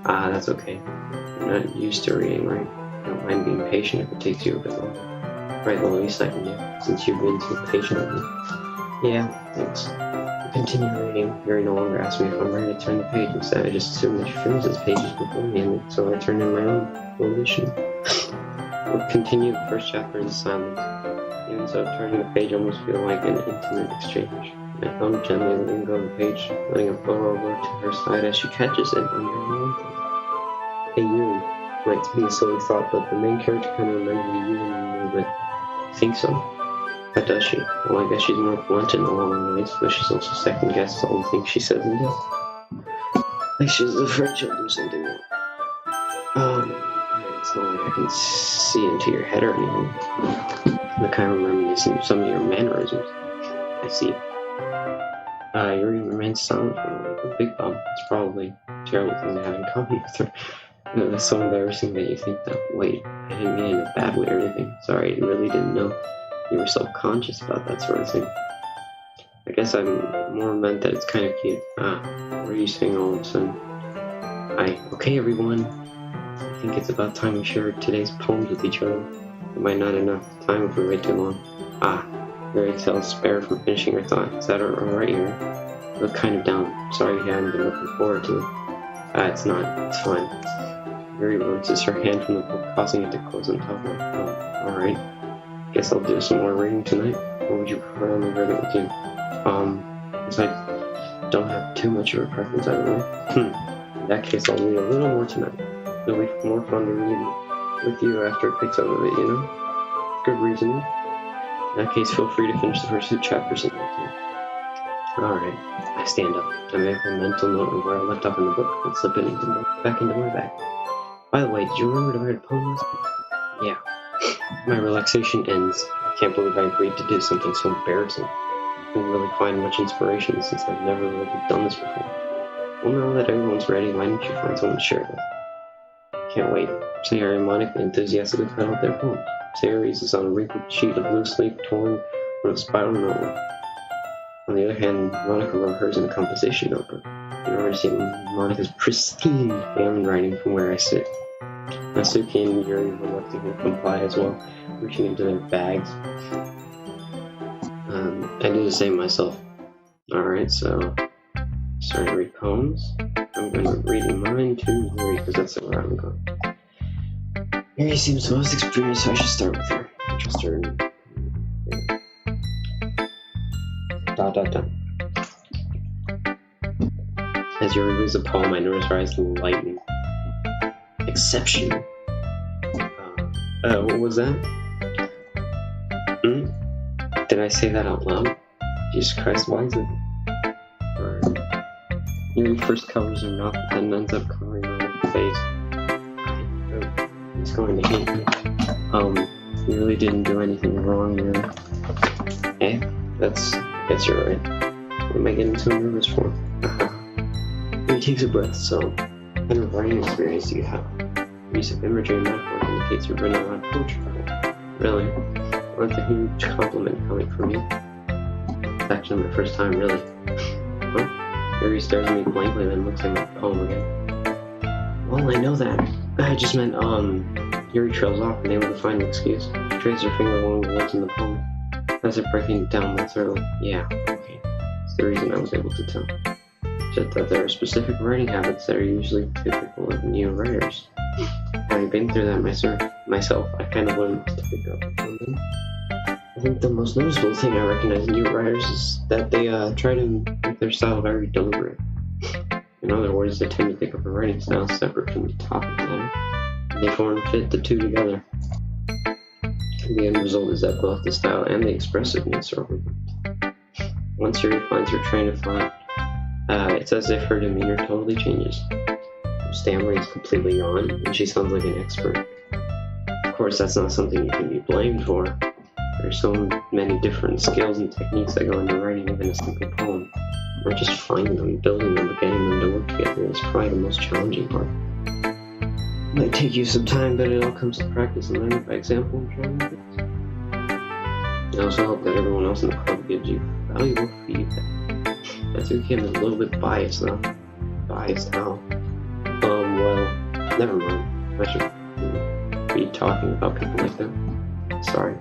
That's okay. You're not used to reading, right? I don't mind being patient if it takes you a bit longer. Right, the least I can do, since you've been so patient with me. Yeah, thanks. Continue reading. Yuri no longer asked me if I'm ready to turn the page. Instead, I just assumed that she finishes pages before me, and so I turned in my own volition. We'll continue the first chapter in silence. Even so, turning the page almost feel like an intimate exchange. My thumb gently letting go of the page, letting it blow over to her side as she catches it under her own thumb. Hey Yuri, might be a silly thought, but the main character kind of reminds me of you in a little bit. Think so? How does she? Well, I guess she's more blunt in a lot of ways, but she's also second-guessed all the things she says and does. Like she's afraid she'll do something wrong. It's not like I can see into your head or anything. The kind of reminiscent of some of your mannerisms. I see. Yuri remains silent for a moment. The Big Bob, it's probably a terrible thing to have in common with her. That's so embarrassing that you think that. Wait, I didn't mean it in a bad way or anything. Sorry, I really didn't know you were self-conscious about that sort of thing. I guess I'm more meant that it's kind of cute. What are you saying all of a sudden? Okay everyone. I think it's about time we shared today's poems with each other. It might not enough time if we wait too long. Yuri exhales spare from finishing her thought. Is that alright, Yuri? You look kind of down. Sorry you haven't been looking forward to it. It's not. It's fine. Yuri releases her hand from the book, causing it to close on top of her. Alright. Guess I'll do some more reading tonight. Or would you prefer I only read it with you? Because I don't have too much of a preference either way. In that case, I'll read a little more tonight. It'll be more fun to read with you after it picks up a bit, you know? Good reasoning. In that case, feel free to finish the first 2 chapters in that time. Alright, I stand up. I make a mental note of where I left off in the book and slip it back into my bag. By the way, did you remember to write a poem last week? Yeah. My relaxation ends. I can't believe I agreed to do something so embarrassing. I didn't really find much inspiration since I've never really done this before. Well, now that everyone's ready, why don't you find someone to share it with? Can't wait. Sayonara and Monica enthusiastically cut out their poems. Sayonara reads on a wrinkled sheet of loose leaf torn from a spiral notebook. On the other hand, Monica wrote hers in a composition notebook. In order to see Monica's pristine handwriting from where I sit. Nasuki and Yuri reluctantly complied as well, reaching into their bags. I do the same myself. Alright, so starting to read poems. I'm going to read mine to Yuri because that's where I'm going. Yuri seems the most experienced, so I should start with her. I trust her. As Yuri reads the poem, I notice her eyes lighten. Exceptional. What was that? Did I say that out loud? Jesus Christ, why is it? Yuri first covers her mouth, but then ends up covering her face. He's going to hate me. You really didn't do anything wrong, Yuri. I guess you're right. What am I getting so nervous for? Yuri takes a breath. So, what kind of writing experience do you have? Use of imagery and metaphor indicates you've written a lot of poetry. Really? Well, that's a huge compliment coming from you. It's actually my first time, really. Huh? Yuri stares at me blankly, then looks at my poem again. Well, I know that. I just meant, Yuri trails off, unable to find an excuse. She traces her finger along the words in the poem. As if breaking it down more thoroughly. Yeah, okay. That's the reason I was able to tell. Just that there are specific writing habits that are usually typical of new writers. Having been through that myself, I kind of learned to pick up on them. I think the most noticeable thing I recognize in new writers is that they try to make their style very deliberate. In other words, they tend to pick up a writing style separate from the topic matter, and they form and fit the two together. The end result is that both the style and the expressiveness are overlapped. Once Yuri finds her train of thought, it's as if her demeanor totally changes. Her stammering is completely gone, and she sounds like an expert. Of course, that's not something you can be blamed for. There are so many different skills and techniques that go into writing even a simple poem. Not just finding them, building them, but getting them to work together is probably the most challenging part. It might take you some time, but it all comes to practice and learning by example and trying things. I also hope that everyone else in the club gives you valuable feedback. I think him is a little bit biased though. Biased how? Well, never mind. I should be talking about people like that. Sorry.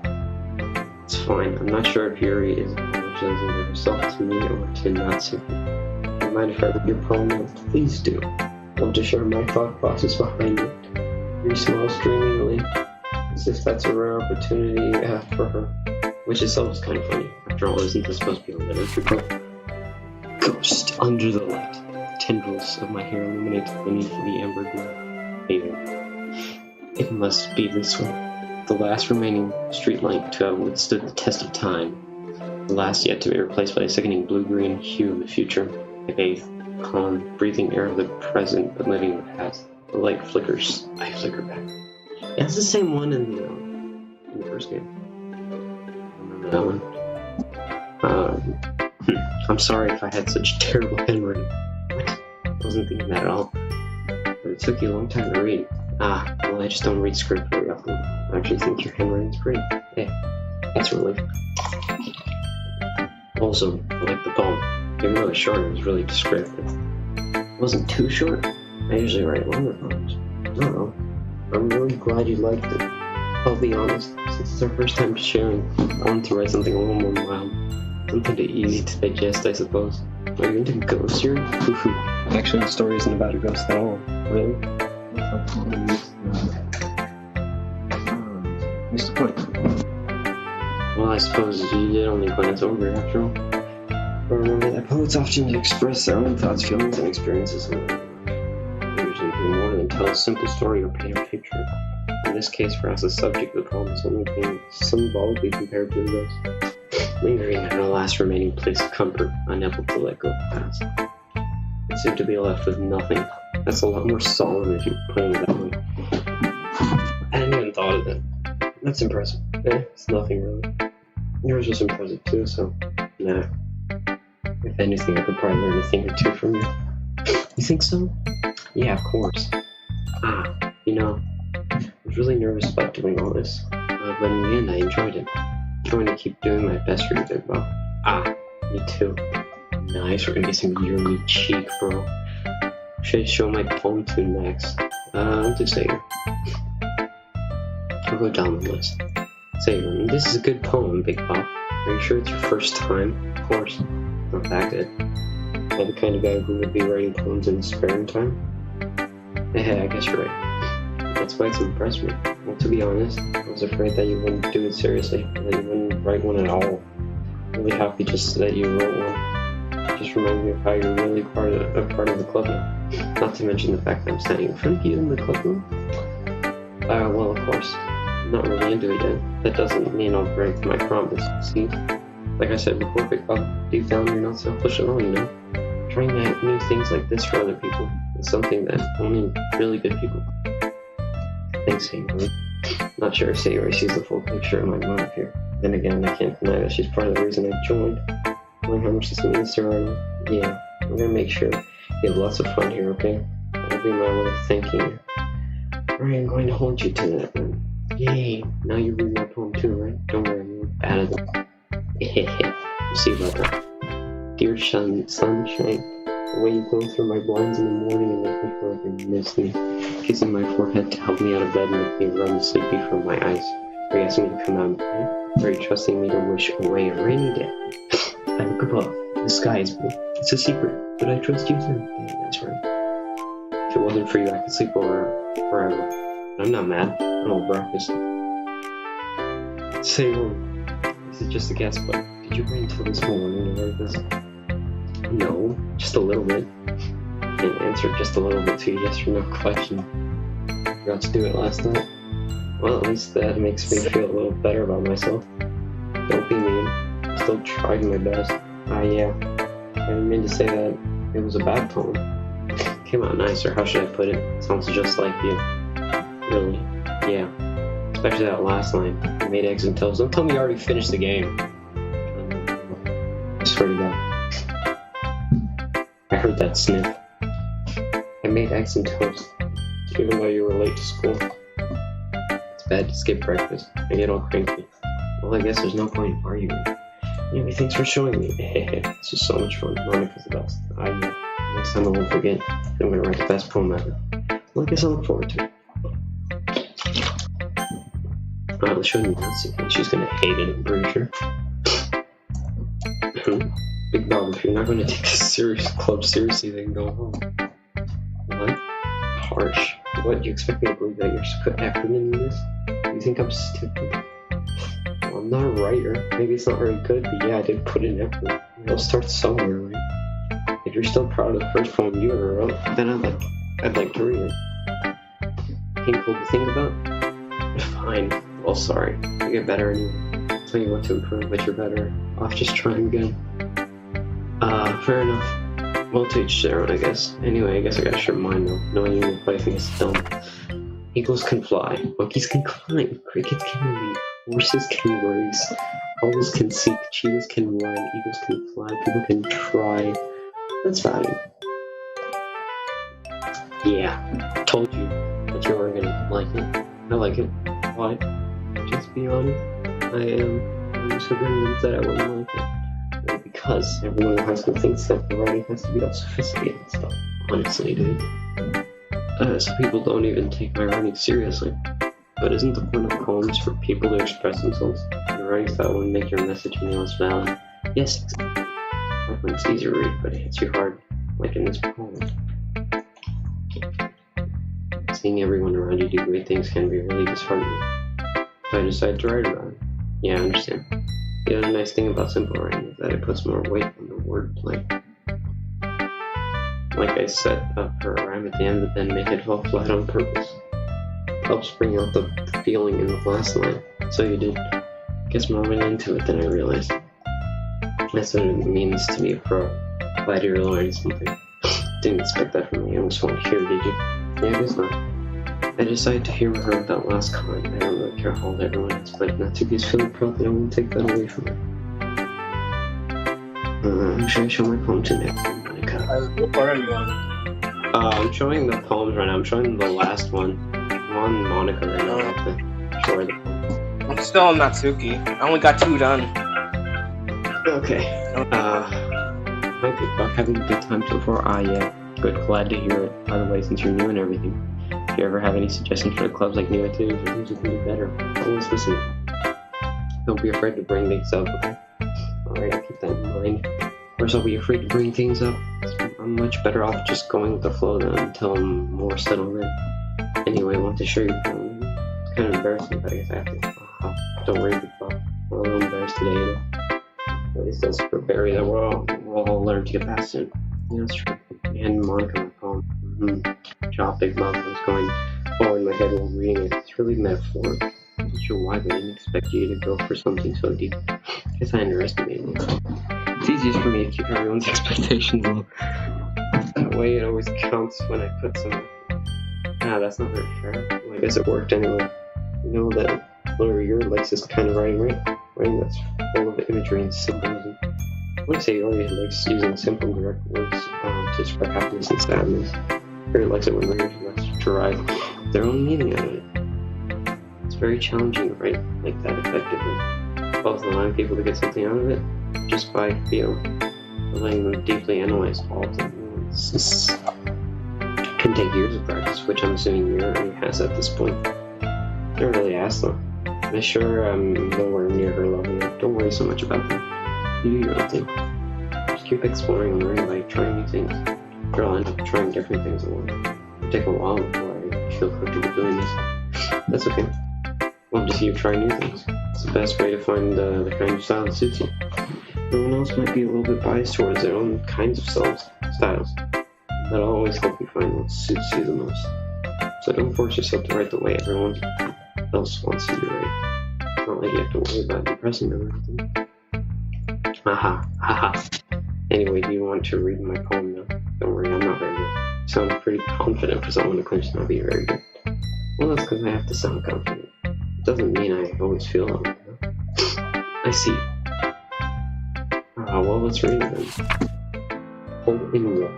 It's fine. I'm not sure if Yuri is represents either herself to me or to Natsu. Do you mind if I read your poem? Please do. I want to share my thought process behind it. He smiles dreamingly, as if that's a rare opportunity for her. Which itself is kind of funny. After all, isn't this supposed to be a literature book? Ghost under the light. Tendrils of my hair illuminate beneath the amber glow. Fading. It must be this one. The last remaining street light to have withstood the test of time. The last yet to be replaced by a sickening blue-green hue of the future. I bathe, calm, breathing air of the present, but living in the past. The light flickers. I flicker back. Yeah, it's the same one in the first game. I remember that one. I'm sorry if I had such terrible handwriting. What? I wasn't thinking that at all. But it took you a long time to read. Well, I just don't read script very often. I actually think your handwriting's pretty. Hey, that's a relief. Also, I like the poem. Even though it's short, it was really descriptive. It wasn't too short. I usually write longer poems. I don't know. I'm really glad you liked it. I'll be honest, since it's our first time sharing, I want to write something a little more mild. Something easy to digest, I suppose. Are you into ghosts here? Actually, the story isn't about a ghost at all. Really? What's the point? Well, I suppose you did only glance over it after all. But remember that poets often express their own thoughts, feelings, and experiences. They usually do more than tell a simple story or paint a picture. In this case, perhaps the subject of the poem is only being symbolically compared to a ghost. Lingering in a last remaining place of comfort, unable to let go of the past. It seemed to be left with nothing. That's a lot more solemn if you put it that way. I hadn't even thought of that. That's impressive. It's nothing really. Yours was impressive too, so nah. If anything, I could probably learn a thing or two from you. You think so? Yeah, of course. You know, I was really nervous about doing all this, but in the end I enjoyed it. I'm going to keep doing my best for you, Big Bob. Me too. Nice, we're gonna get some yearly cheek, bro. Should I show my poem to next? I'll do Sager. I'll go down the list. Sager, this is a good poem, Big Bob. Are you sure it's your first time? Of course. Not that good. I'm the kind of guy who would be writing poems in his spare time. Hey, I guess you're right. That's why it's impressed me. Well, to be honest, I was afraid that you wouldn't do it seriously, that you wouldn't write one at all. I'm really happy just that you wrote one. It just reminds me of how you're really part of the club now. Not to mention the fact that I'm standing in front of you in the club room. Well, of course, I'm not really into it yet. That doesn't mean I'll break my promise, see? Like I said before, Big Bob, deep down you're not selfish at all, you know? Trying new things like this for other people is something that only really good people. Thanks, Sayori. Not sure if Sayori sees the full picture of my motive here. Then again, I can't deny that she's part of the reason I joined. Knowing how much this means to her, yeah, I'm gonna make sure you have lots of fun here, okay? That'll be my way of thanking you. Alright, I'm going to hold you to that then. Yay! Now you read my poem too, right? Don't worry, I'm not bad at it. We'll see about that. Dear sunshine, the way you glow through my blinds in the morning and make me feel like you miss me. Kissing my forehead to help me out of bed and make me run sleepy from my eyes. Are you asking me to come out and play? Are you trusting me to wish away a rainy day? I look above. The sky is blue. It's a secret, but I trust you too. Yeah, that's right. If it wasn't for you, I could sleep over forever. I'm not mad. I'm all breakfast. Say, this is just a guess, but did you wait until this morning to write this? No, just a little bit. I can't answer just a little bit to a yes or no question. Forgot to do it last night. Well, at least that makes me feel a little better about myself. Don't be mean. I still tried my best. Yeah. I didn't mean to say that it was a bad poem. It came out nice, or how should I put it? It sounds just like you. Really. Yeah. Especially that last line. I made eggs and toast. Don't tell me you already finished the game. I swear to God. I heard that sniff. I made eggs and toast, even though you were late to school. It's bad to skip breakfast. I get all cranky. Well, I guess there's no point in arguing. Anyway, thanks for showing me. This was so much fun. Monica's the best. Next time I won't forget. I'm gonna write the best poem ever. Well, I guess I look forward to it. I'll show you Nancy. She's gonna hate it, I'm pretty sure. Big Bob, if you're not going to take this club seriously, then go home. What? Harsh. What, do you expect me to believe that you're put effort into this? You think I'm stupid? Well, I'm not a writer. Maybe it's not very good, but yeah, I did put in effort. It'll start somewhere, right? If you're still proud of the first poem you ever wrote, then I'd like to read it. Painful to think about? Fine. Well, sorry. You get better anyway. I'll tell you what to improve, but you're better off just trying again. Fair enough. Well, to each their own, I guess. Anyway, I guess I gotta share mine though. Knowing you what I think is dumb. Eagles can fly. Monkeys can climb. Crickets can leap. Horses can race. Owls can seek. Cheetahs can run. Eagles can fly. People can try. That's value. Yeah. Told you that you weren't gonna like it. I like it. Why? Just be honest. I'm so convinced that I wouldn't like it. Because everyone in high school thinks that the writing has to be all sophisticated and stuff. Honestly, dude. So people don't even take my writing seriously. But isn't the point of poems for people to express themselves? Your writing style will make your message less valid. Yes, exactly. Like when it's easy to read, but it hits you hard, like in this poem. Seeing everyone around you do great things can be really disheartening. So I decided to write about it. Yeah, I understand. The other nice thing about simple writing is that it puts more weight on the wordplay. Like I set up for a rhyme at the end, but then make it fall flat on purpose. Helps bring out the feeling in the last line. So you did. Guess more went into it than I realized. That's what it means to be a pro. Glad you're learning something. Didn't expect that from me. I almost won't hear, did you? Yeah, I guess not. I decided to humor her with that last comment. I don't really care how old everyone is, but Natsuki's feeling proud that I won't take that away from her. Should I show my poem to next time, Monica? What part are you on? I'm showing the poems right now. I'm showing the last one. I'm on Monica right now. I have to show her the poem. I'm still on Natsuki. I only got 2 done. Okay. Hi, Big Buck. Having a good time so far? Yeah. Good. Glad to hear it. By the way, since you're new and everything. If you ever have any suggestions for the clubs like new activities or things you can do better, always listen. Don't be afraid to bring things up, okay? Alright, I'll keep that in mind. Of course, I'll be afraid to bring things up. I'm much better off just going with the flow then until I'm more settled in. Anyway, I want to show you. It's kind of embarrassing, but I guess I have to. Don't worry, Big Bob. I'm a little embarrassed today, you know? At least that's for Barry that we'll all learn to get past soon. Yeah, that's true. And Monica, my poem. Job, Big Bob. I was going forward in my head while reading it. It's really metaphoric. I'm not sure why, but I didn't expect you to go for something so deep. I guess I underestimated it. It's easiest for me to keep everyone's expectations low. That way it always counts when I put some. That's not very fair. Well, I guess it worked anyway. You know that Lawyer Yuri likes this kind of writing, right? Writing that's full of imagery and symbolism. I wouldn't say Yuri likes using simple direct words to describe happiness and sadness. Yuri likes it when readers must derive their own meaning out of it. It's very challenging to write like that effectively. Both allowing people to get something out of it just by feel, or letting them deeply analyze all of them. This can take years of practice, which I'm assuming Yuri already has at this point. I don't really ask though. I'm sure I'm nowhere near her level yet. Don't worry so much about that. You do your own thing. Just keep exploring and learning by trying new things. Sure, I'll end up trying different things at once. It'll take a while before I feel comfortable doing this. That's okay. Love to see you try new things. It's the best way to find the kind of style that suits you. Everyone else might be a little bit biased towards their own kinds of styles. That'll always help you find what suits you the most. So don't force yourself to write the way everyone else wants you to write. It's not like you have to worry about impressing them or anything. Haha. Anyway, do you want to read my poem now? Don't worry, I'm not very good. You sound pretty confident for someone to claim to not be very good. Well, that's because I have to sound confident. It doesn't mean I always feel that way, you know? I see. Well, let's read it then. Hole in wall.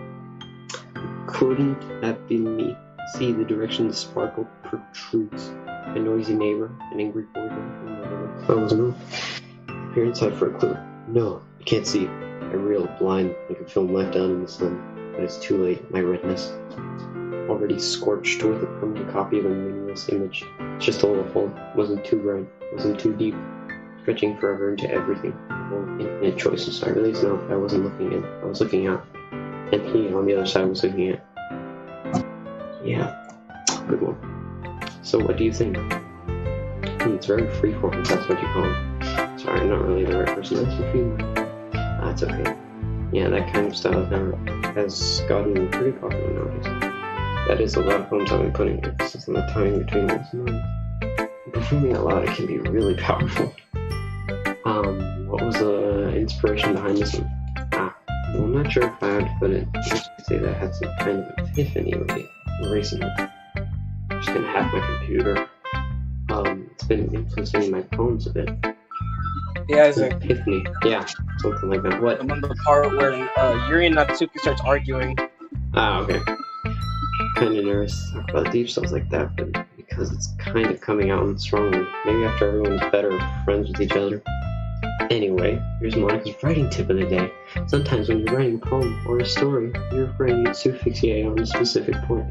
Couldn't have been me. See the direction the sparkle protrudes. A noisy neighbor, an angry boyfriend. Oh, no. Peer inside for a clue. No, I can't see. I reel blind like a film left out in the sun. But it's too late. My redness already scorched with a permanent copy of a meaningless image. It's just a little hole. Wasn't too bright. Wasn't too deep. stretching forever into everything. Infinite choices. I really don't know if I wasn't looking in. I was looking out. And he on the other side was looking at. Yeah. Good one. So what do you think? It's very freeform, if that's what you call it. Sorry, I'm not really the right person. That's your feeling. That's okay. Yeah, that kind of style has gotten pretty popular nowadays. That is a lot of poems I've been putting emphasis on the timing between those lines. Performing out loud, it can be really powerful. What was the inspiration behind this one? Well, I'm not sure if I would put it. Let's say that I had some kind of epiphany recently. Just gonna hack my computer. It's been influencing my poems a bit. Yeah, Isaac. Epiphany. Yeah, something like that. What? I'm on the part where Yuri and Natsuki starts arguing. Okay. Kind of nervous to talk about deep stuff like that, but because it's kind of coming out strongly. Maybe after everyone's better friends with each other. Anyway, here's Monica's writing tip of the day. Sometimes when you're writing a poem or a story, your brain gets too fixated on a specific point.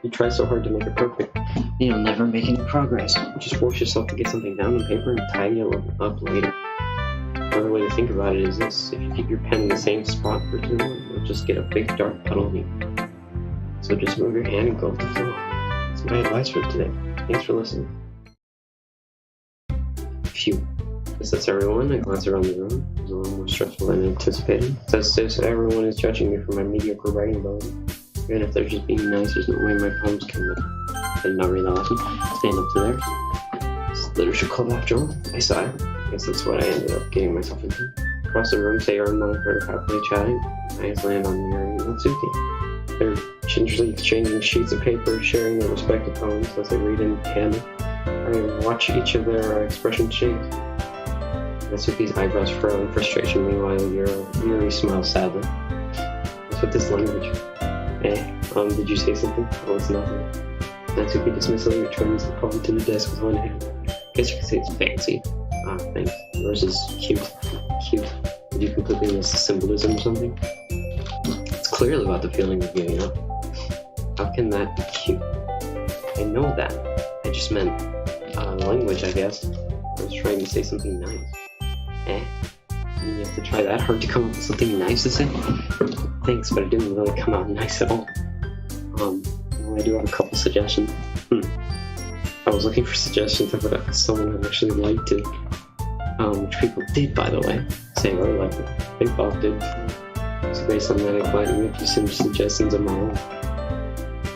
You try so hard to make it perfect, you'll never make any progress. Just force yourself to get something down on paper and tidy it up later. Another way to think about it is this: if you keep your pen in the same spot for too long, you'll just get a big dark puddle of ink. So just move your hand and go with the flow. That's my advice for today. Thanks for listening. Phew. That's everyone. I glance around the room. It was a little more stressful than anticipated. Since everyone is judging me for my mediocre writing ability. Even if they're just being nice, there's no way my poems can and not read that lesson. Stand up to theirs. It's literature club after all. I sigh. I guess that's what I ended up getting myself into. Across the room, Sayonara and Monica are happily chatting. Eyes land on Yuri and Natsuki. They're gingerly exchanging sheets of paper, sharing their respective poems as they read in tandem. I watch each of their expressions change. Natsuki's eyebrows furrow in frustration, meanwhile Yuri smiles sadly. What's with this language? Did you say something? Oh, it's nothing. Natsuki dismissively returns the poem to the desk with one hand. Guess you could say it's fancy. Thanks. Yours is cute. Cute. Did you completely miss the symbolism or something? It's clearly about the feeling of giving up. How can that be cute? I know that. I just meant, language, I guess. I was trying to say something nice. You have to try that hard to come up with something nice to say? Thanks, but it didn't really come out nice at all. Well, I do have a couple suggestions. I was looking for suggestions of what someone would actually liked it. Which people did, by the way. Sayonara liked it. Big Bob did. So based on that, I thought I'd make you some suggestions of my own.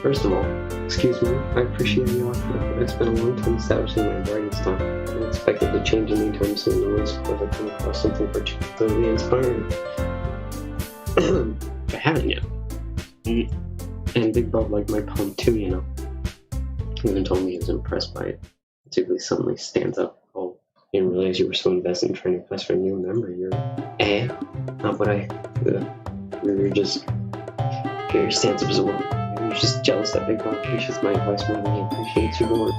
First of all, excuse me, I appreciate the offer. It's been a long time establishing my writing style. I expected to change anytime soon unless of course I come across something particularly inspiring. I haven't yet. And Big Bob liked my poem too, you know. He even told me he was impressed by it. Particularly suddenly stands up. Oh, you didn't realize you were so invested in trying to impress for a new member. You're not what I. You're just. Your stands up as well. You're just jealous that Big Bob appreciates my advice more than he appreciates your words.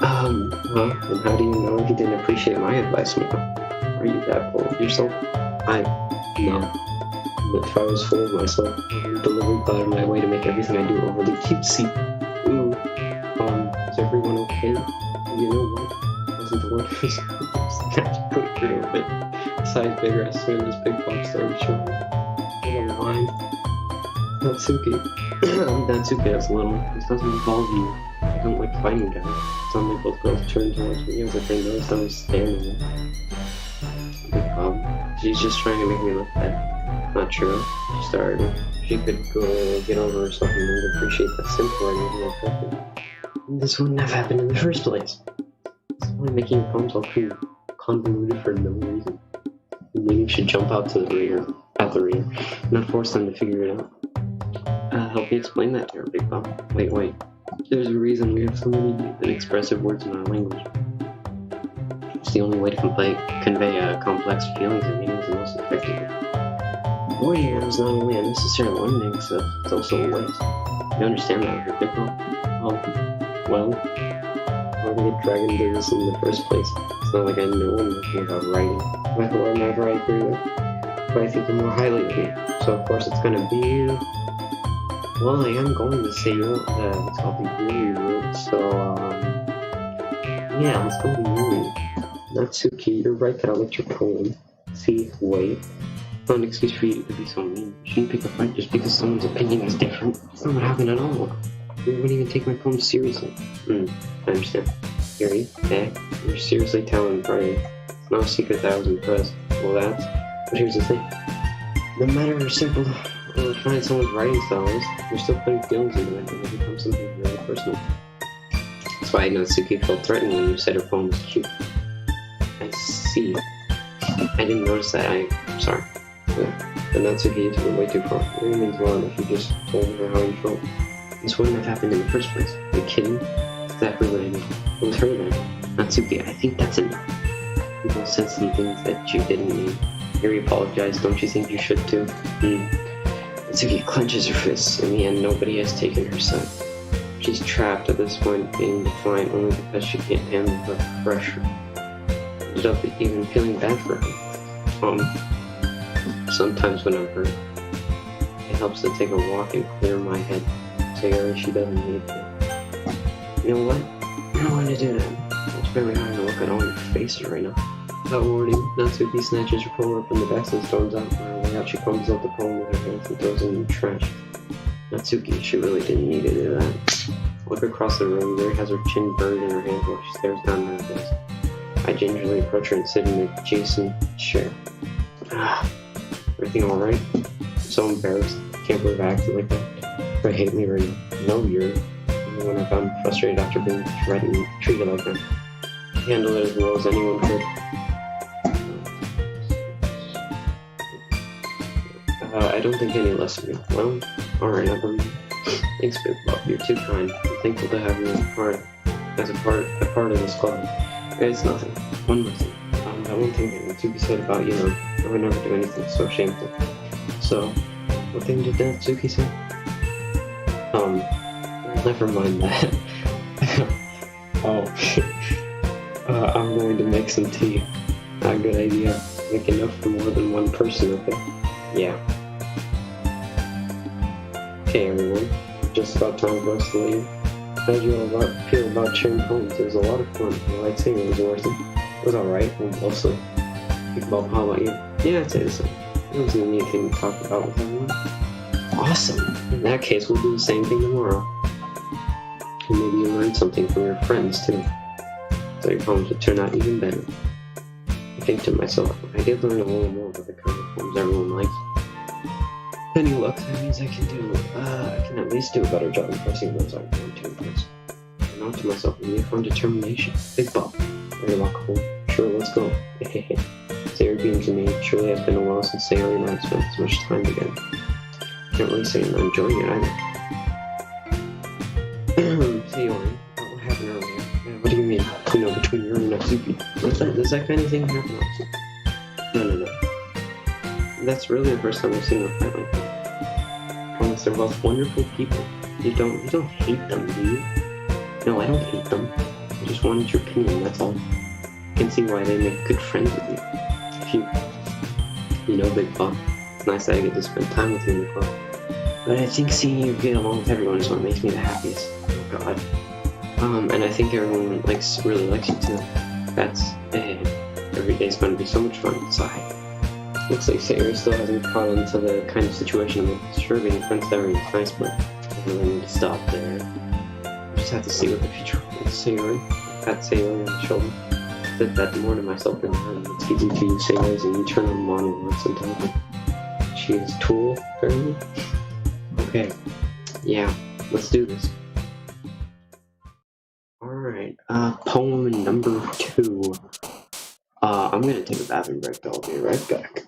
And how do you know he didn't appreciate my advice more? Are you that full of yourself? No. If I was full of myself, I would deliberately go out of my way to make everything I do overly cutesy. Ooh. Is everyone okay? You know what? I wasn't the one who snapped through a bit. Size bigger as soon as Big Bob started showing. What a line. Natsuki. Natsuki, that's little. This doesn't involve you. I don't like fighting guys. Suddenly both girls turned towards me as if they noticed I was standing there. Big Bob. She's just trying to make me look bad. Not true. She started. She could go get over herself and really appreciate that simple and even more effective. This wouldn't have happened in the first place. It's only making poems all convoluted for no reason. The meaning should jump out to the reader, not force them to figure it out. Help me explain that to her, Big Bob. Wait. There's a reason we have so many deep and expressive words in our language. It's the only way to convey complex feelings and meanings the most effectively. Warrior is not only unnecessary learning, so it's also a waste. You understand that, right, Big Bob? Well, how did I get dragged into this in the first place? It's not like I know anything about writing. Whoever I agree with, but I think more highly of you. So of course it's gonna be you. Well, I am going to say it's called the Yuri route, so yeah, let's go to Yuri. Natsuki. Natsuki, you're right that I liked your poem. See, wait. It's not an excuse for you to be so mean. You shouldn't pick a fight just because someone's opinion is different. It's not what happened at all. You wouldn't even take my poem seriously. I understand. Yuri, you're seriously talented, right? It's not a secret that I was impressed. Well, that's... But here's the thing. No matter how simple or refined someone's writing style is, you're still putting feelings into it and it becomes something really personal. That's why Natsuki felt threatened when you said her poem was cute. I see. I didn't notice that. I'm sorry. But Natsuki, you took it way too far. It really means a lot if you just told her how you felt. This wouldn't have happened in the first place. Are you kidding? Exactly what I did. It was her then. Natsuki, I think that's enough. People said some things that you didn't mean. Yuri apologized. Don't you think you should too? Natsuki clenches her fists. In the end, nobody has taken her side. She's trapped at this point, being defiant only because she can't handle the pressure. Ended up even feeling bad for her. Sometimes when I'm hurt, it helps to take a walk and clear my head. So she doesn't need to. You know what? I don't want to do that. It's very hard to look at all your faces right now. Without warning, Natsuki snatches her poem up from the desk and storms out. On her way out, she crumbles up the poem with her hands and throws it in the trash. Natsuki, she really didn't need to do that. Look across the room. Yuri has her chin buried in her hands while she stares down at her desk. I gingerly approach her and sit in the adjacent chair. Everything alright? I'm so embarrassed. I can't believe I acted like that. I hate me right now. No, Yuri. Even when I found frustrated after being threatened and treated like that. I handled it as well as anyone could. I don't think any less of you. Well, alright, I believe you. Thanks, Big Bob. You're too kind. I'm thankful to have you as a part of this club. It's nothing. One more thing. That one thing that Natsuki said about you, I would never do anything so shameful. So, what thing did Natsuki say? Never mind that. I'm going to make some tea. Not a good idea. Make enough for more than one person, okay? Yeah. Okay, everyone. Just about time for us to leave. How did you all feel about sharing poems? It was a lot of fun. The lightsaber was worth it. It was alright, mostly. Bob, how about you? Yeah, I'd say the same. It was a neat thing to talk about with everyone. Awesome! In that case, we'll do the same thing tomorrow. And maybe you'll learn something from your friends, too. So your poems would turn out even better. I think to myself, I did learn a little more about the kind of poems everyone likes. Any luck, that means I can at least do a better job impressing those I want to impress. And on to myself, and be fun determination. Big Bob, very lockable. Sure, let's go. Sayori beams to me. Surely it's been a while since Sayori and I have spent as much time together. Can't really say I'm not enjoying it either. Sayori, what happened earlier? What do you mean? Between Yuri and Natsuki? Does that kind of thing happen often? No. That's really the first time I've seen them fight like that. Promise they're both wonderful people. You don't hate them, do you? No, I don't hate them. I just wanted your opinion, that's all. I can see why they make good friends with you. Big Bob, it's nice that I get to spend time with you in the club. But I think seeing you get along with everyone is what makes me the happiest. Oh God. And I think everyone really likes you too. That's every day's going to be so much fun. Sigh. Looks like Sayori still hasn't caught on to the kind of situation with sure being friends with everyone is nice, but I really need to stop there. I just have to see what the future holds. Sayori, pat Sayori on the shoulder. I said that more to myself than her. It's easy to use Sayori as an eternal monologue sometimes. She is tool, apparently. Okay, yeah, let's do this. Alright, poem number 2. I'm gonna take a bathroom break, I'll be right back.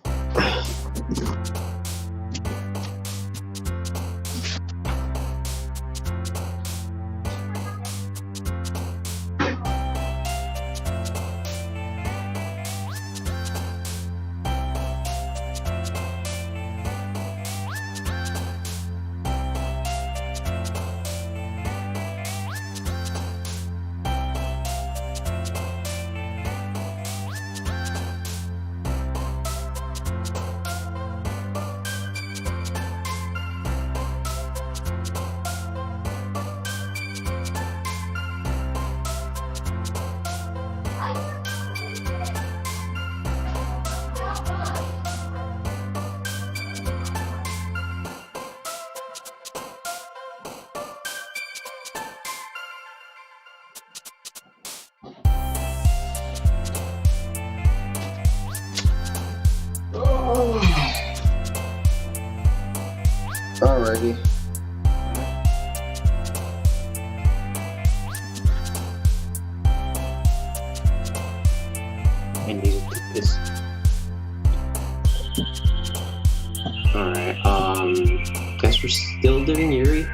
We're still doing Yuri?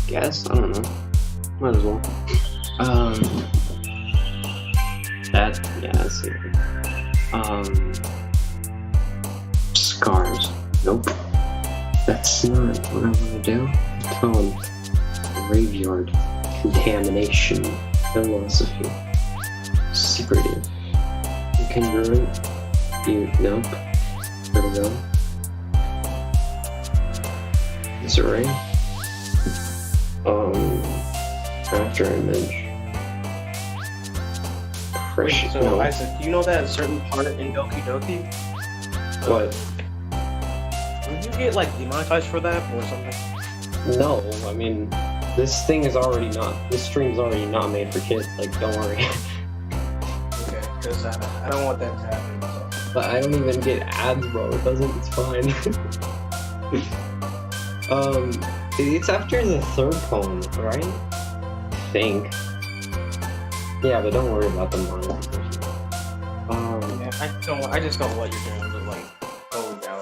Guess? I don't know. Might as well. That's it. Scars. Nope. That's not what I want to do. Tone. Graveyard. Contamination. Philosophy. Secretive. Incongruent. You. Nope. Where to go? Is it right? After image. Fresh. Wait, so no. Isaac, do you know that certain part in Doki Doki? What? Did you get like demonetized for that or something? No, I mean, this stream's already not made for kids, like, don't worry. Okay, because I don't want that to happen. So. But I don't even get ads, bro, it's fine. It's after the third poem, right? I think. Yeah, but don't worry about the monetization. Yeah, I just don't know what you're doing, but like, going down.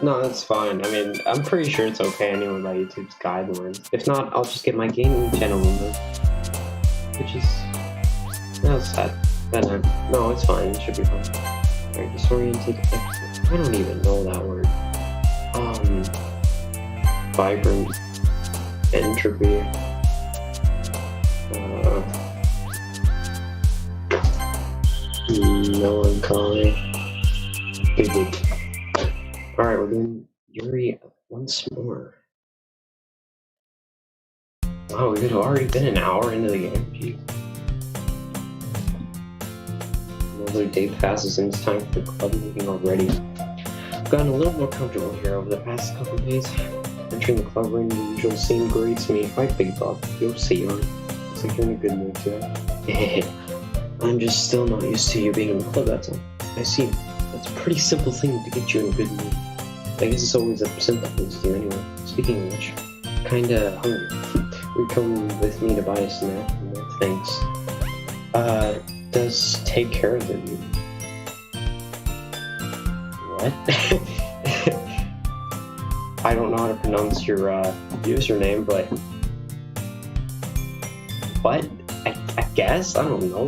No, that's fine. I mean, I'm pretty sure it's okay anyway by YouTube's guidelines. If not, I'll just get my gaming channel removed. Which is... that's sad. No, it's fine. It should be fine. Alright, disoriented... I don't even know that word. Vibrant... Entropy... melancholy... Vivid... Alright, we're doing Yuri once more. Wow, we've already been an hour into the game. Jeez. Another day passes and it's time for the club meeting already. I've gotten a little more comfortable here over the past couple days. Entering the club room, the usual scene greets me. Hi, Big Bob. Yo, Sayonara. Looks like you're in a good mood today. I'm just still not used to you being in the club, that's all. I see. That's a pretty simple thing to get you in a good mood. I guess it's always a simple thing to do anyway. Speaking of which, kinda hungry. Would come with me to buy a snack? No thanks. Does take care of it. What? I don't know how to pronounce your username, but what? I guess? I don't know.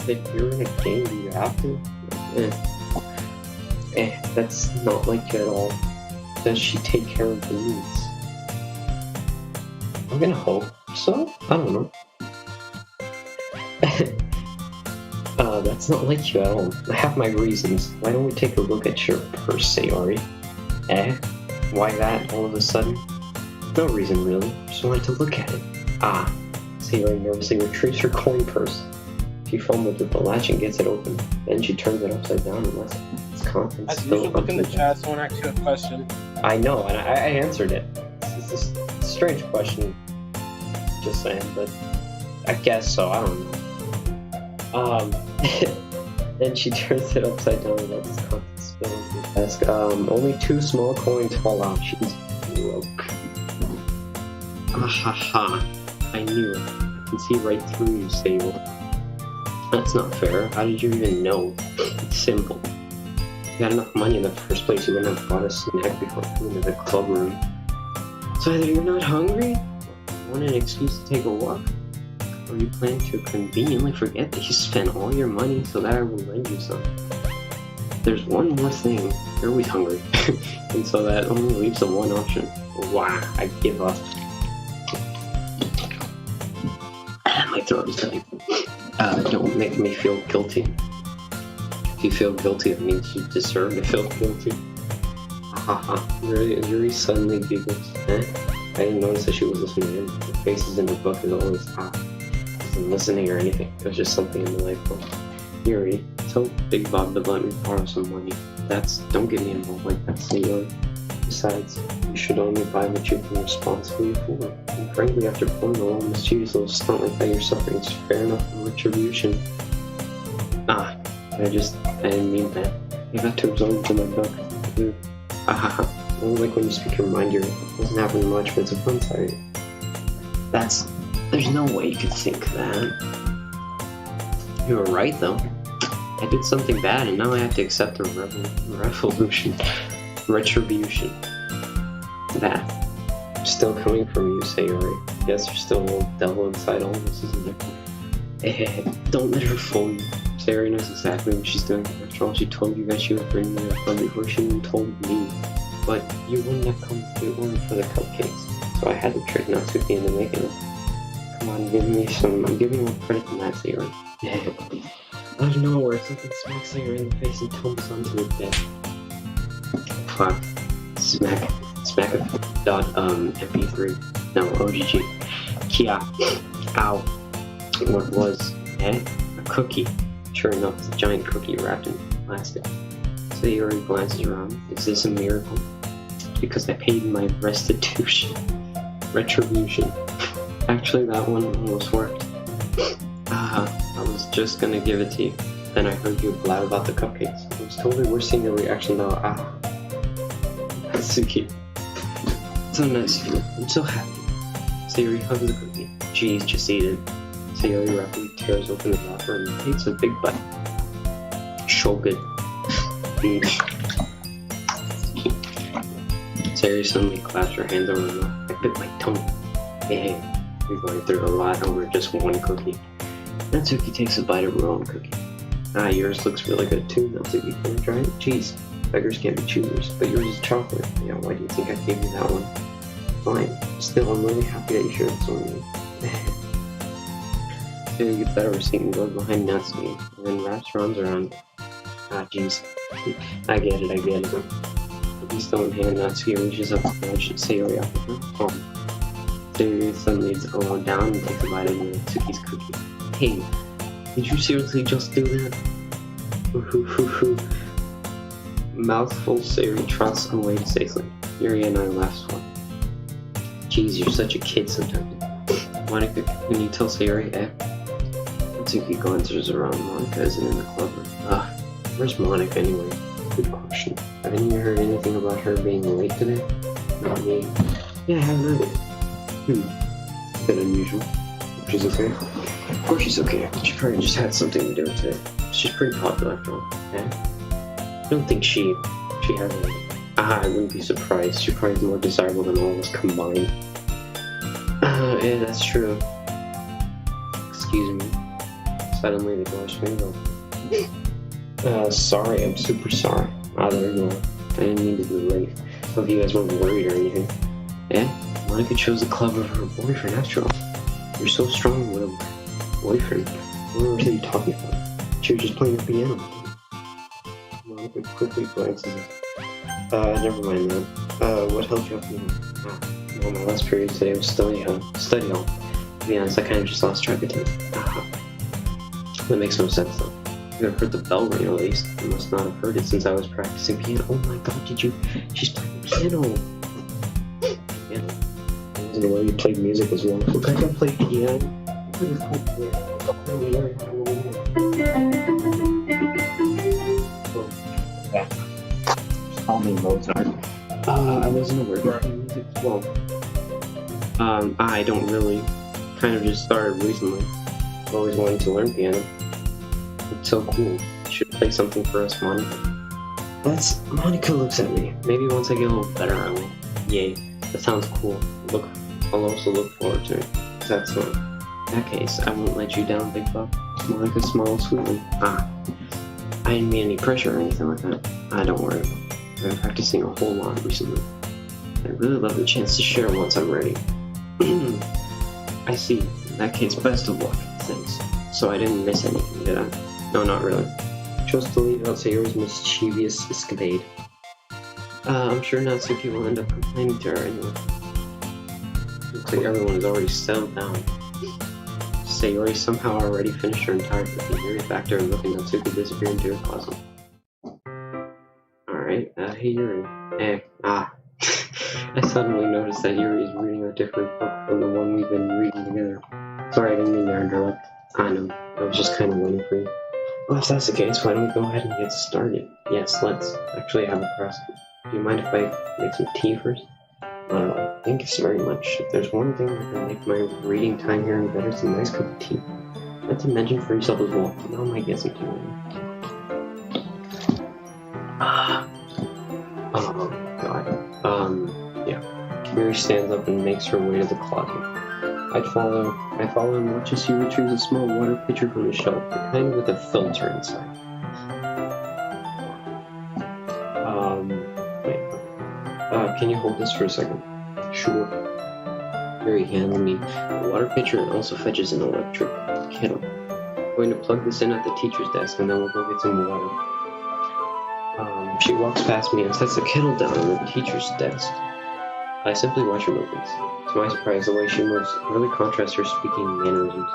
If you're in a game, do you have to? That's not like you at all. Does she take care of the needs? I'm gonna hope so? I don't know. That's not like you at all. I have my reasons. Why don't we take a look at your purse, Sayori? Why that all of a sudden? No reason really. Just wanted to look at it. Sayori nervously retrieves her coin purse. She fumbles with the latch and gets it open. Then she turns it upside down and lets its contents spill. You should look in the chat, someone asked you a question. I know, and I answered it. It's a strange question. Just saying, but I guess so, I don't know. Then she turns it upside down and lets its contents spill into the desk. Only 2 small coins fall out. She's broke. Ha. I knew it. I can see right through you, Sable. That's not fair. How did you even know? It's simple. If you had enough money in the first place, you wouldn't have bought a snack before coming to the club room. So either you're not hungry, you want an excuse to take a walk, or you plan to conveniently forget that you spent all your money so that I will lend you some. There's one more thing. You're always hungry. And so that only leaves the one option. Wow, I give up. My throat is dying. Don't make me feel guilty. If you feel guilty, it means you deserve to feel guilty. Haha. Yuri suddenly giggles. I didn't notice that she was listening to him. The faces in the book is always wasn't listening or anything. It was just something in the life book. Yuri, tell Big Bob to let me borrow some money. Don't get me involved like that, Sayori. Besides, you should only buy what you can responsibly afford. And frankly, after pulling a little mischievous little stunt like that, your suffering is fair enough for retribution. I didn't mean that. You got to absorb into my book. I don't like when you speak your mind, it doesn't happen much, but it's a fun side. There's no way you could think that. You were right, though. I did something bad, and now I have to accept a retribution. That. Still coming from you, Sayori. Yes, there's still a little devil inside all of us, isn't there? Don't let her fool you. Sayori knows exactly what she's doing. After all, she told you that she was bringing you up before she even told me. But you wouldn't have come if it weren't for the cupcakes. So I had to trick Natsuki into making them. Come on, give me some. I'm giving you more credit than that, Sayori. Out of nowhere, something smacks Sayori in the face and tumbles onto the bed. Fuck. Smack dot MP3. No, OGG. Kia. Ow. What was? A cookie. Sure enough, it's a giant cookie wrapped in plastic. Sayori glances around. Is this a miracle? Because I paid my restitution. Retribution. Actually, that one almost worked. I was just gonna give it to you. Then I heard you blab about the cupcakes. It was totally worth seeing your reaction though. That's so cute. So nice of you. I'm so happy. Sayori hugs the cookie. Jeez, just eat it. Sayori rapidly tears open the wrapper and takes a big bite. So good. Sayori suddenly claps her hands over her mouth. I bit my tongue. Hey, you're going through a lot over just one cookie. Natsuki takes a bite of her own cookie. Yours looks really good too, Natsuki. Can I try it? Jeez, beggars can't be choosers, but yours is chocolate. Yeah, why do you think I gave you that one? Fine. Still, I'm really happy that you shared this one with me. Sayori gets out of her seat and goes behind Natsuki, and then wraps her arms around. Jeez. I get it. Cookie still in hand, Natsuki reaches up to nudge Sayori off of her palm. Sayori suddenly lays alone down and takes a bite of Natsuki's cookie. Hey, did you seriously just do that? Mouthful, Sayori trots away safely. Yuri and I laugh slow. Jeez, you're such a kid sometimes. Monica, can you tell Sayori, Natsuki glances around. Monica isn't in the club room. Where's Monica anyway? Good question. Haven't you heard anything about her being late today? Not me. Yeah, I haven't either. It's a bit unusual. She's okay? Of course she's okay. She probably just had something to do with it. She's pretty popular after all. Yeah? I don't think she has any. I wouldn't be surprised. She probably is more desirable than all of us combined. Yeah, that's true. Excuse me. Suddenly the door swings open. Sorry, I'm super sorry. There you are. I didn't mean to be late. Hope you guys weren't worried or anything. Yeah? Monica chose the club over her boyfriend after all. You're so strong with a boyfriend. What were you talking about? She was just playing the piano. Monica quickly glances at never mind that. What held you up in well, my last period today was study hall. To be honest, I kind of just lost track of time. That makes no sense though. You have heard the bell ring at least. I must not have heard it since I was practicing piano. Oh my god, she's playing piano. Piano. That wasn't the way you played music as well. Look, I can play piano. Call me Mozart. I wasn't aware of playing music as well. I don't really. Kind of just started recently. I've always wanted to learn piano. It's so cool. You should play something for us, Monica. Monica looks at me. Maybe once I get a little better, I will. Yay. That sounds cool. I'll also look forward to it. That's fine. In that case, I won't let you down, Big Buck. Monica smiled sweetly. I didn't mean any pressure or anything like that. Don't worry about it. I've been practicing a whole lot recently. I'd really love the chance to share once I'm ready. I see. In that case, best of luck. Thanks. So I didn't miss anything, did I? No, not really. Chose to leave out Sayori's mischievous escapade. I'm sure Natsuki will end up complaining to her anyway. Looks like everyone has already settled down. Sayori somehow already finished her entire cookie. Yuri's back there and looking at Natsuki disappear into her closet. Alright, hey Yuri. I suddenly noticed that Yuri is reading a different book from the one we've been reading together. Sorry, I didn't mean to interrupt. I know, I was just kind of waiting for you. Well, if that's the case, why don't we go ahead and get started? Yes, let's. Actually, I have a press. Do you mind if I make some tea first? Not at all. Thank you so very much. If there's one thing that can make my reading time here better, it's a nice cup of tea. Not to mention for yourself as well. Now am I guessing too many? Oh, God. Yeah. Yuri stands up and makes her way to the closet. I follow and watch as she retrieves a small water pitcher from the shelf, the kind with a filter inside. Can you hold this for a second? Sure. Yuri hands me the water pitcher and also fetches an electric kettle. I'm going to plug this in at the teacher's desk and then we'll go get some water. She walks past me and sets the kettle down on the teacher's desk. I simply watch her movements. To my surprise, the way she moves really contrasts her speaking mannerisms,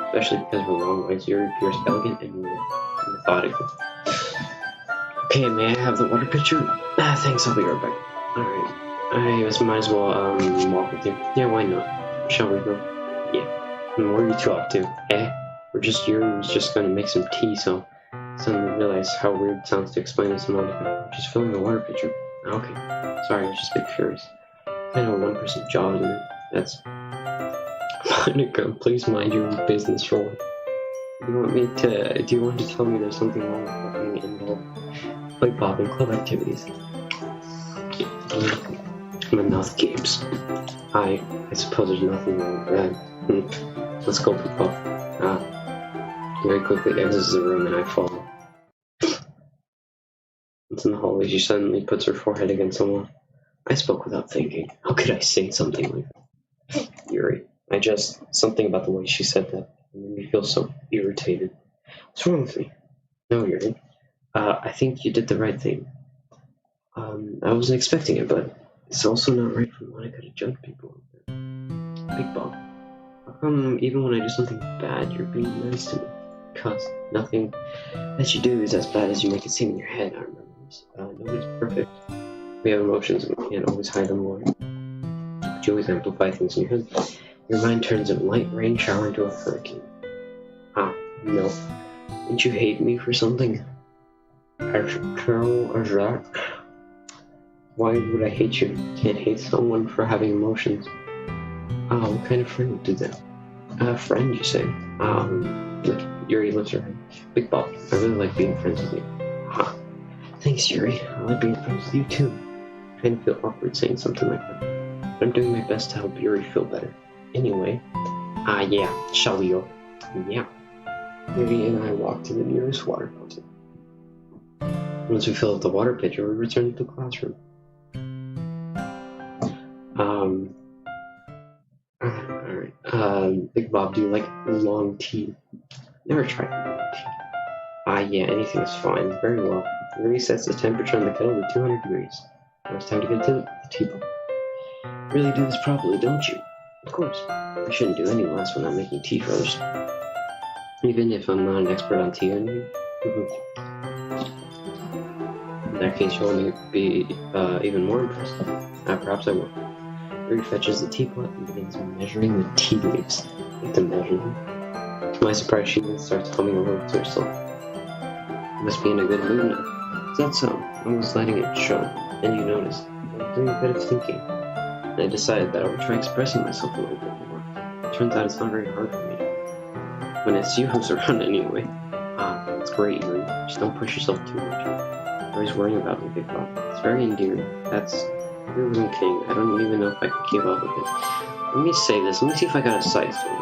especially because her long white ear appears elegant and methodical. Okay, may I have the water pitcher? Thanks, I'll be right back. Alright, I might as well walk with you. Yeah, why not? Shall we go? Yeah. And where are you two off to? Yuri was just going to make some tea, so suddenly realized how weird it sounds to explain this to Monica. Just filling the water pitcher. Okay. Sorry, I was just a bit curious. Kind of a one-person job, isn't it? That's... Monica, please mind your own business for one. Do you want to tell me there's something wrong with being involved? Like Bob and club activities. My mouth gapes. I suppose there's nothing wrong with that. Let's go, people. Very quickly exits the room and I follow. Once in the hallway, she suddenly puts her forehead against someone. I spoke without thinking. How could I say something like that? Yuri. Something about the way she said that made me feel so irritated. What's wrong with me? No, Yuri. I think you did the right thing. I wasn't expecting it, but it's also not right for Monica to judge people like that. Big Bob, how come even when I do something bad, you're being nice to me? Because nothing that you do is as bad as you make it seem in your head, I remember this. Nobody's perfect. We have emotions and we can't always hide them away. But you always amplify things in your head. Your mind turns a light rain shower into a hurricane. No. Didn't you hate me for something? As terrible as that? Why would I hate you? Can't hate someone for having emotions. What kind of friend would do that? Friend, you say? Yuri lifts her head. Big Bob, I really like being friends with you. Thanks, Yuri. I like being friends with you too. I kind of feel awkward saying something like that. But I'm doing my best to help Yuri feel better. Anyway, yeah, shall we go? Yeah. Yuri and I walk to the nearest water fountain. Once we fill up the water pitcher, we return to the classroom. Alright. Big Bob, do you like long tea? Never tried long tea. Yeah, anything is fine. Very well. Yuri sets the temperature on the kettle to 200 degrees. Now it's time to get to the teapot. Really do this properly, don't you? Of course. I shouldn't do any less when I'm making tea for others. Even if I'm not an expert on tea or anything. In that case, you'll only be even more impressed. Perhaps I will. Yuri fetches the teapot and begins measuring the tea leaves. With the measurement. To my surprise, she even starts humming a little to herself. I must be in a good mood now. Is that so? I was letting it show. Then you noticed. I was doing a bit of thinking. And I decided that I would try expressing myself a little bit more. It turns out it's not very hard for me. When it's you who's around anyway. That's great, Yuri. Just don't push yourself too much. You're always worrying about me, Big Bob. It's very endearing. You're really kidding. I don't even know if I can keep up with it. Let me say this. Let me see if I got a side story.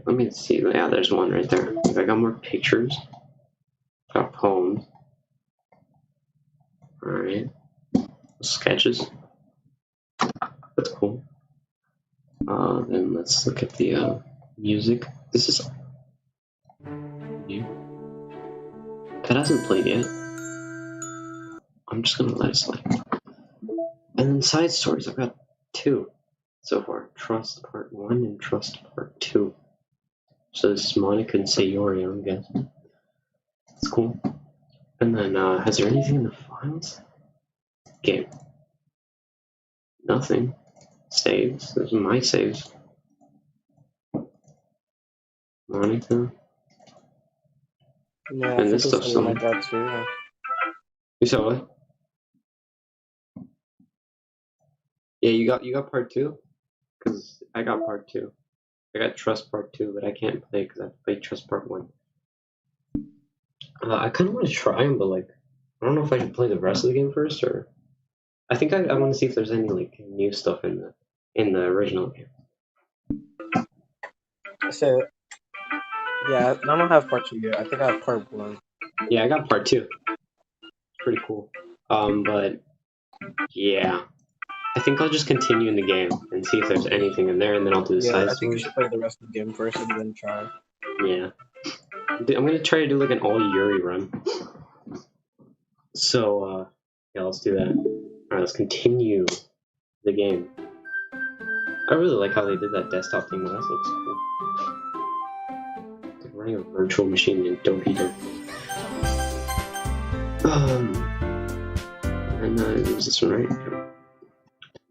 Let me see. Yeah, there's one right there. If I got more pictures. Got poems. Alright. Sketches. That's cool. Then let's look at the music. This is new. That hasn't played yet. I'm just gonna let it slide. And then side stories, I've got 2 so far. Trust Part 1 and Trust Part 2. So this is Monica and Sayonara, I'm guessing. That's cool. And then, has there anything in the files? Game. Nothing. Saves. Those are my saves. Monica. Yeah, And this stuff's like that too. Yeah. You saw what? Yeah, you got part 2? Because I got part 2. I got Trust Part 2, but I can't play because I played Trust Part 1. I kind of want to try them, but like, I don't know if I should play the rest of the game first or I think I want to see if there's any like new stuff in the original game. So, yeah, I don't have part 2 yet. I think I have part 1. Yeah, I got part 2. Pretty cool. But yeah, I think I'll just continue in the game and see if there's anything in there, and then I'll do the Yeah, side I think you story. should play the rest of the game first and then try. Yeah, I'm gonna try to do like an all Yuri run. So yeah, let's do that. All right, let's continue the game. I really like how they did that desktop thing. That looks cool. It's like running a virtual machine in Doki Doki. And it was this one, right? I don't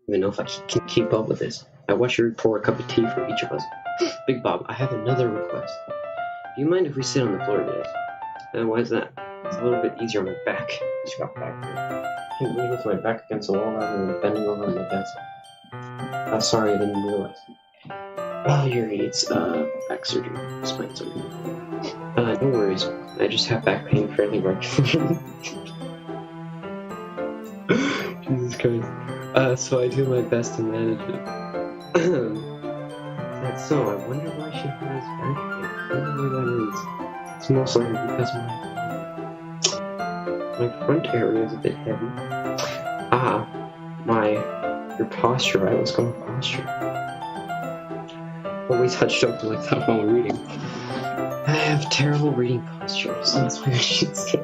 even know if I can keep up with this. I watched you pour a cup of tea for each of us. Big Bob, I have another request. Do you mind if we sit on the floor today? Why is that? It's a little bit easier on my back. Just got back there. I can't lean with my back against the wall rather than bending over on my desk. Sorry, I didn't realize. Oh, Yuri, it's back surgery, spine surgery. No worries. I just have back pain fairly regularly. Jesus Christ. So I do my best to manage it. That's so. I wonder why she has back pain. I wonder why that is. It's most likely because my front area is a bit heavy. Your posture, right? Let's go with posture. Always hunched over like that while reading. I have terrible reading posture, so that's why I should say.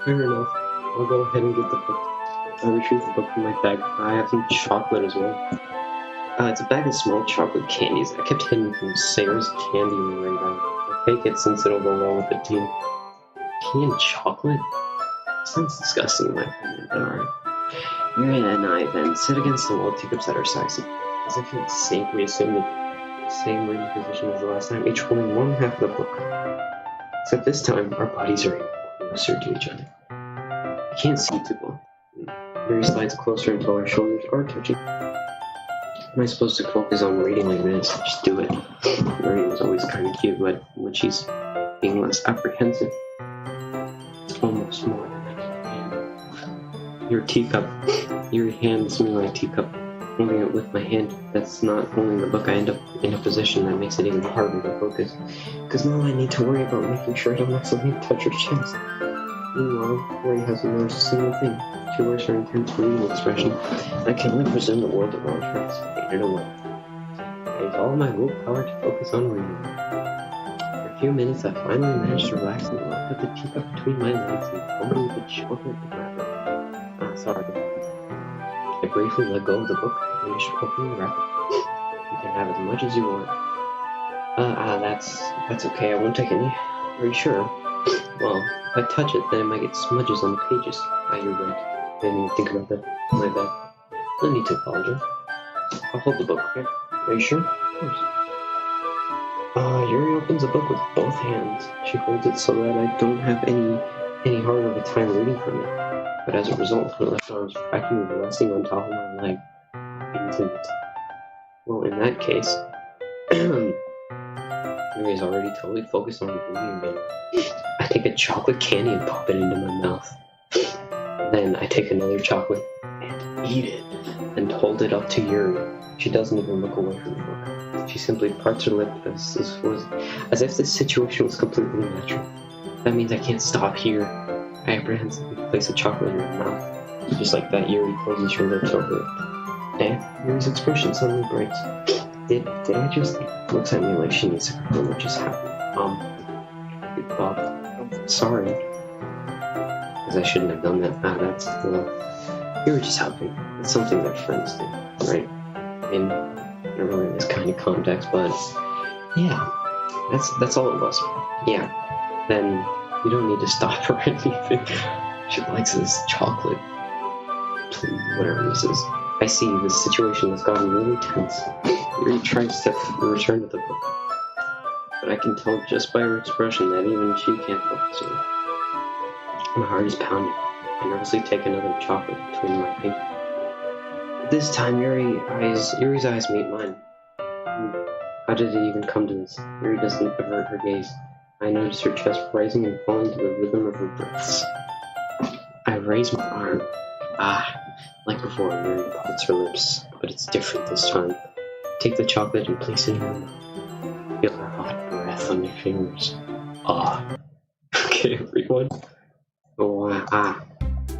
Fair enough. I'll go ahead and get the book. I retrieved the book from my bag. I have some chocolate as well. It's a bag of small chocolate candies I kept hidden from Sayonara's candy in the radar. I'll take it since it'll go well with the tea. Canned chocolate? Sounds disgusting in my opinion, but alright. Yuri and I then sit against the wall, teacups at our sides, as if in sync. We assume the same reading position as the last time, each holding one half of the book. Except this time, our bodies are closer to each other. I can't see too well. Yuri slides closer until our shoulders are touching. Am I supposed to focus on reading like this? Just do it. Yuri was always kind of cute, but when she's being less apprehensive, it's almost more than I can handle. Your teacup. Your hands me like a teacup. Holding it with my hand, that's not holding the book. I end up in a position that makes it even harder to focus. Because now I need to worry about making sure I don't accidentally touch her chest. Meanwhile, Yuri hasn't noticed a single thing. She wears her intense reading expression. I can only presume the world around her has faded away. I use all my willpower to focus on reading. For a few minutes, I finally managed to relax and put the teacup between my legs and fumble with the chocolate wrapper. Sorry. I briefly let go of the book and finished opening the wrapper. You can have as much as you want. That's okay. I won't take any. Are you sure? Well, if I touch it, then I might get smudges on the pages. You're right. I didn't even think about that. My bad. No need to apologize. I'll hold the book, okay? Are you sure? Of course. Yuri opens the book with both hands. She holds it so that I don't have any harder of a time reading from it. But as a result, her left arm is practically resting on top of my leg. Well, in that case, Yuri is already totally focused on reading again. I take a chocolate candy and pop it into my mouth. Then I take another chocolate and eat it and hold it up to Yuri. She doesn't even look away from the book. She simply parts her lip as if this situation was completely natural. That means I can't stop here. I apprehensively place a chocolate in her mouth. Just like that, Yuri closes her lips over it. Damn, Yuri's expression suddenly breaks. Did I just... Looks at me like she needs to confirm what just happened. Bob, I'm sorry. Because I shouldn't have done that. You were just helping. It's something that friends do, right? Not really in this kind of context, but yeah, that's all it was. Yeah, then you don't need to stop or anything. She likes this chocolate, whatever this is. I see this situation has gotten really tense. Yuri tries to return to the book, but I can tell just by her expression that even she can't focus on it. My heart is pounding. I nervously take another chocolate between my fingers. This time, Yuri's eyes meet mine. How did it even come to this? Yuri doesn't avert her gaze. I notice her chest rising and falling to the rhythm of her breaths. I raise my arm. Ah, like before, Mary puts her lips, but it's different this time. Take the chocolate and place it in her mouth. Feel her hot breath on your fingers. Ah. Okay, everyone.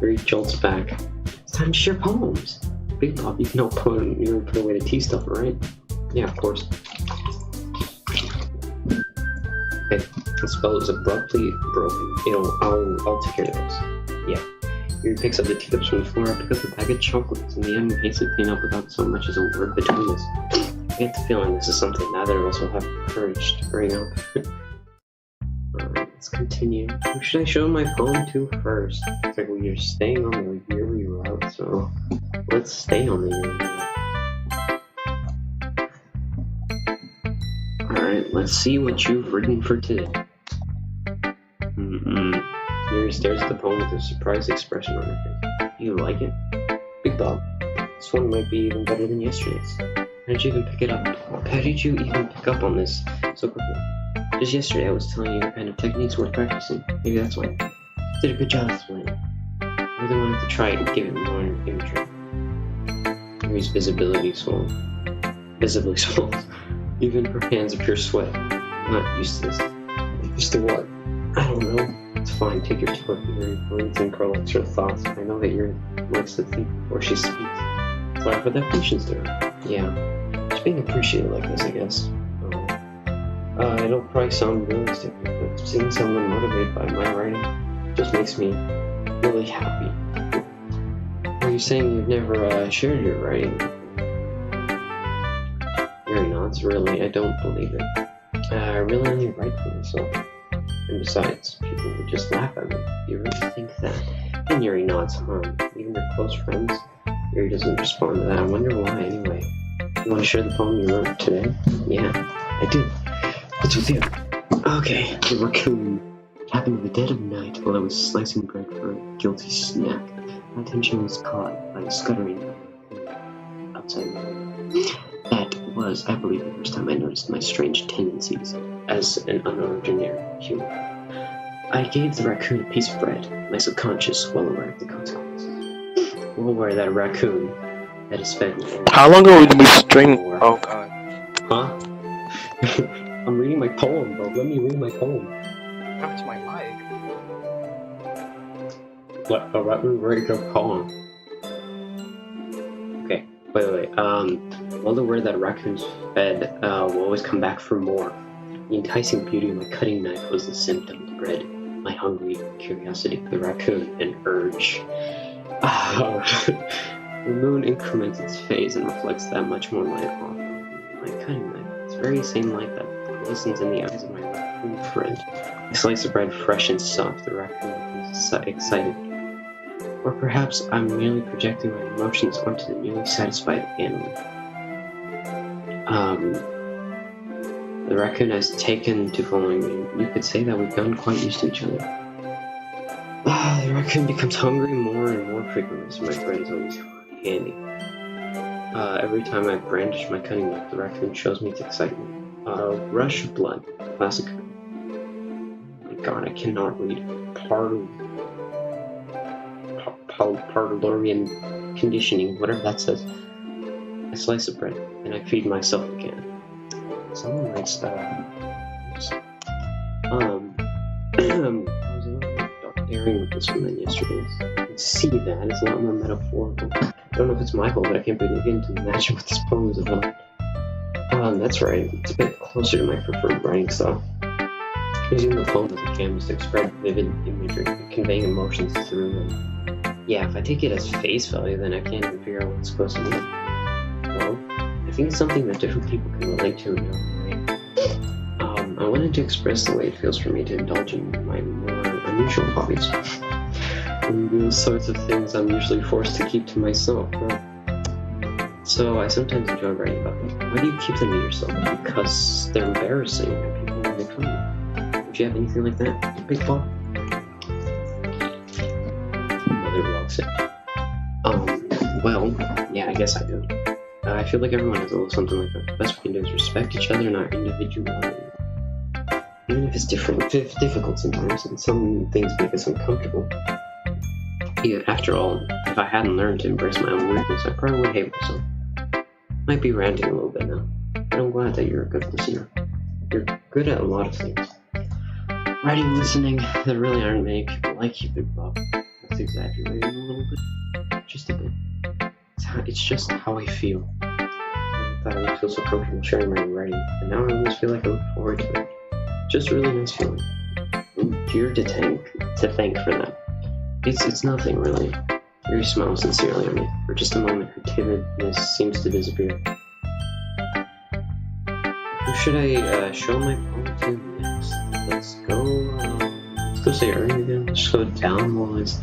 Mary jolts back. It's time to share poems. Big Bob, you can help put away the tea stuff, right? Yeah, of course. Okay, the spell is abruptly broken. I'll take care of this. Yeah. Yuri picks up the teacups from the floor. I pick up the bag of chocolates. In the end, we hastily clean up without so much as a word between us. I get the feeling this is something neither of us will have courage to bring up. Alright, let's continue. Who should I show my poem to first? It's like we are staying on the yearly route, so let's stay on the yearly route. Alright, let's see what you've written for today. Yuri stares at the poem with a surprised expression on her face. You like it? Big Bob, this one might be even better than yesterday's. How did you even pick it up? How did you even pick up on this so quickly? Just yesterday I was telling you the kind of techniques worth practicing. Maybe that's why. You did a good job explaining. I really wanted to try it and give it more imagery. Yuri's visibly swollen. Even her hands appear sweat. I'm not used to this. Used to what? I don't know. It's fine, take your time. Yuri breathes and collects her thoughts. I know that Yuri likes to think before she speaks. So I put that patience to her. Yeah, just being appreciated like this, I guess. It'll probably sound realistic, but seeing someone motivated by my writing just makes me really happy. Are you saying you've never shared your writing? Yuri nods. Really, I don't believe it. I really only write for myself. And besides, people would just laugh at me. You really think that? And Yuri nods. Even your close friends? Yuri doesn't respond to that. I wonder why, anyway. You want to share the poem you wrote today? Yeah, I do. What's with you? Okay, the raccoon. It happened in the dead of night while I was slicing bread for a guilty snack. My attention was caught by a scuttering outside my window. That was, I believe, the first time I noticed my strange tendencies as an unordinary human. I gave the raccoon a piece of bread, my subconscious well aware of the consequences. Well aware that a raccoon that is fed me. How long are we gonna be string? Oh god. Huh? I'm reading my poem, bro. Let me read my poem. Up to my mic. What? Oh, let me read your poem. Okay, wait. Well aware that raccoons fed will always come back for more. The enticing beauty of my cutting knife was the symptom, the bread, my hungry curiosity, the raccoon, an urge. The moon increments its phase and reflects that much more light off my cutting knife. It's the very same light that glistens in the eyes of my raccoon friend. I slice the bread fresh and soft, the raccoon becomes excited. Or perhaps I'm merely projecting my emotions onto the newly satisfied animal. The raccoon has taken to following me. You could say that we've gotten quite used to each other. The raccoon becomes hungry more and more frequently, so my bread is always handy. Every time I brandish my cutting knife, the raccoon shows me its excitement. A rush of blood. Classic. Oh my god, I cannot read. Pardolorian conditioning, whatever that says. I slice the bread, and I feed myself again. Someone likes that. I was a little daring with this one than yesterday's. You can see that it's a lot more metaphorical. I don't know if it's my fault, but I can't begin to imagine what this poem is about. That's right, it's a bit closer to my preferred writing style. Using the poem as a canvas to express vivid imagery, conveying emotions through them. Yeah, if I take it as face value, then I can't even figure out what it's supposed to mean. Well, I think it's something that different people can relate to in their own way. I wanted to express the way it feels for me to indulge in my more unusual hobbies. And those sorts of things I'm usually forced to keep to myself, right? So I sometimes enjoy writing about them. Why do you keep them to yourself? Because they're embarrassing and people will make fun of you. Do you have anything like that, Big Bob? Mother walks in. Well, yeah, I guess I do. I feel like everyone has a little something like that. The best we can do is respect each other and our individuality. Even if it's difficult sometimes, and some things make us uncomfortable. Yeah, after all, if I hadn't learned to embrace my own weirdness, I probably would hate myself. Might be ranting a little bit now, but I'm glad that you're a good listener. You're good at a lot of things. Writing and listening, there really aren't many people like you, Big Bob. That's exaggerating a little bit. Just a bit. It's just how I feel. I thought I would feel so comfortable sharing my writing, and now I almost feel like I look forward to it. Just a really nice feeling. You're to thank for that. It's nothing really. Yuri smiles sincerely at me. For just a moment, her timidness seems to disappear. Who should I show my poem to next? Let's go say Ernie again. Just go down the list.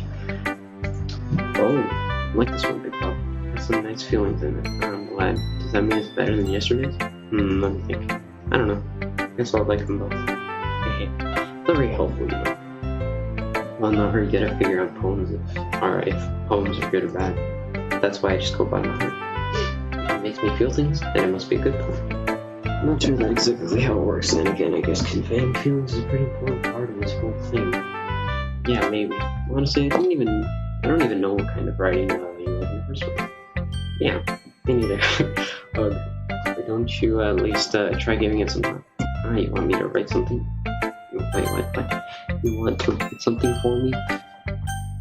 Oh, I like this one, Big Bob. Has some nice feelings in it. I'm glad. Does that mean it's better than yesterday's? Let me think. I don't know. I guess I'll like them both. They're very helpful, you know. Well, I'm not very good at figuring out poems if poems are good or bad. That's why I just go by my heart. If it makes me feel things, then it must be a good poem. I'm not sure that's exactly how it works, and again, I guess conveying feelings is a pretty important part of this whole thing. Yeah, maybe. Honestly, I don't even know what kind of writing you like in the first place. Yeah, me neither. But don't you at least try giving it some thought? You want me to write something? Wait, what? You want to write something for me?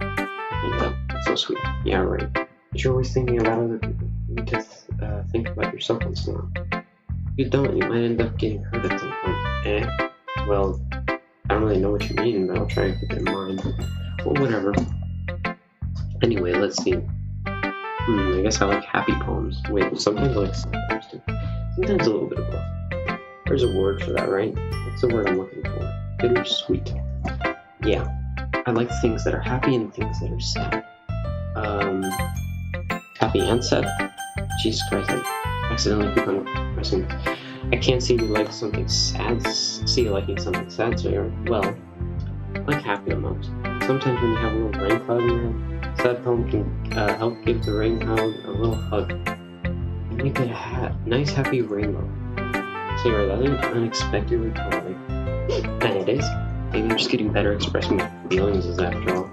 Yeah, that's so sweet. Yeah, right. But you're always thinking about other people. You need to think about yourself once in a while. If you don't, you might end up getting hurt at some point. Well, I don't really know what you mean, but I'll try to keep it in mind. Well, whatever. Anyway, let's see. I guess I like happy poems. Wait, sometimes I like sad poems too. Sometimes a little bit of both. There's a word for that, right? What's the word I'm looking for? Bittersweet. Yeah. I like things that are happy and things that are sad. Happy and sad? Jesus Christ, I accidentally clicked on pressing. I can't see you like something sad. See you liking something sad, so you're, well, I like happy the most. Sometimes when you have a little rain cloud in your head, sad poem can help give the rain cloud a little hug. And make it a nice happy rainbow. So you're that unexpectedly poetic. And it is. Maybe I'm just getting better at expressing my feelings as after all.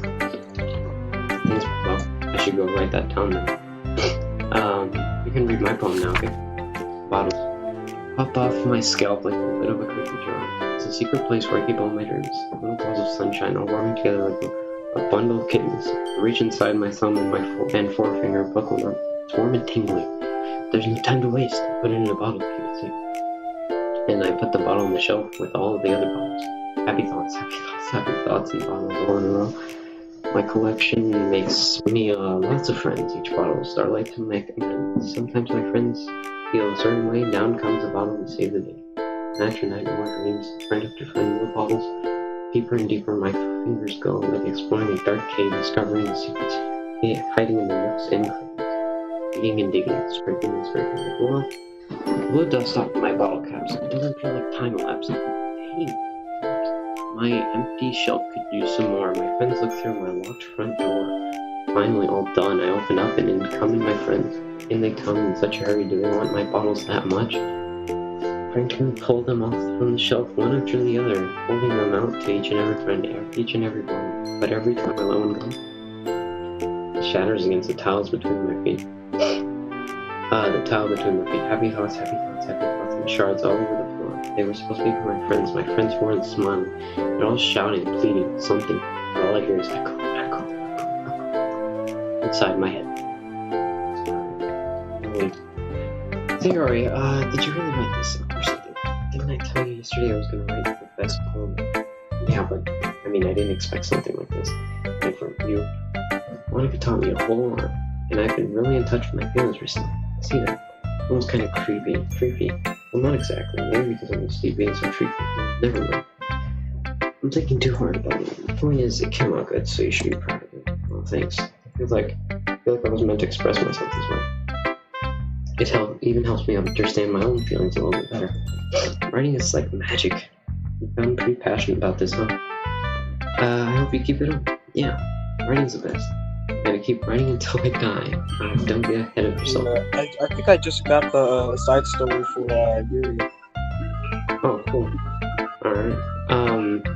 Thanks, well, I should go write that down then. You can read my poem now, okay? Bottles. Pop off my scalp like a bit of a cookie jar. It's a secret place where I keep all my dreams. Little balls of sunshine all warming together like a bundle of kittens. I reach inside my thumb and my forefinger buckled up. It's warm and tingly. There's no time to waste. I put it in a bottle to keep it safe. And I put the bottle on the shelf with all of the other bottles. Happy thoughts, and bottles all in a row. My collection makes me lots of friends. Each bottle will start light to make amends. Sometimes my friends feel a certain way. Down comes a bottle to save the day. Night after night, more dreams. Friend after friend, more bottles. Deeper and deeper my fingers go, like exploring a dark cave, discovering the secrets hiding in the nooks and crannies. Digging and digging, scraping and scraping. Well, blue dust off my bottle caps. It doesn't feel like time elapsing. Hey, my empty shelf could use some more. My friends look through my locked front door. Finally, all done. I open up and in come my friends. In they come in such a hurry. Do they want my bottles that much? Trying to pull them off from the shelf one after the other, holding them out to each and every friend, each and every one. But every time I let one go, it shatters against the tiles between my feet. The tile between my feet. Happy thoughts, and shards all over the floor. They were supposed to be for my friends. My friends weren't smiling. They're all shouting, pleading, something. But all I hear is echo, echo, echo, echo inside my head. Wait. Theory, did you really write this? Of course I did. Didn't I tell you yesterday I was going to write the best poem? Yeah, but, I mean, I didn't expect something like this. And from you, Monica taught me a whole lot, and I've been really in touch with my feelings recently. See that? Almost kind of creepy. Well, not exactly. Maybe because I'm used to being so creepy. Never mind. I'm thinking too hard about it. The point is, it came out good, so you should be proud of it. Well, thanks. I feel like I was meant to express myself this way. It even helps me understand my own feelings a little bit better. Writing is like magic. I'm pretty passionate about this, huh? I hope you keep it up. Yeah, writing's the best. Gotta keep writing until I die. Don't get ahead of yourself. I think I just got the side story for Yuri. Oh, cool. Alright.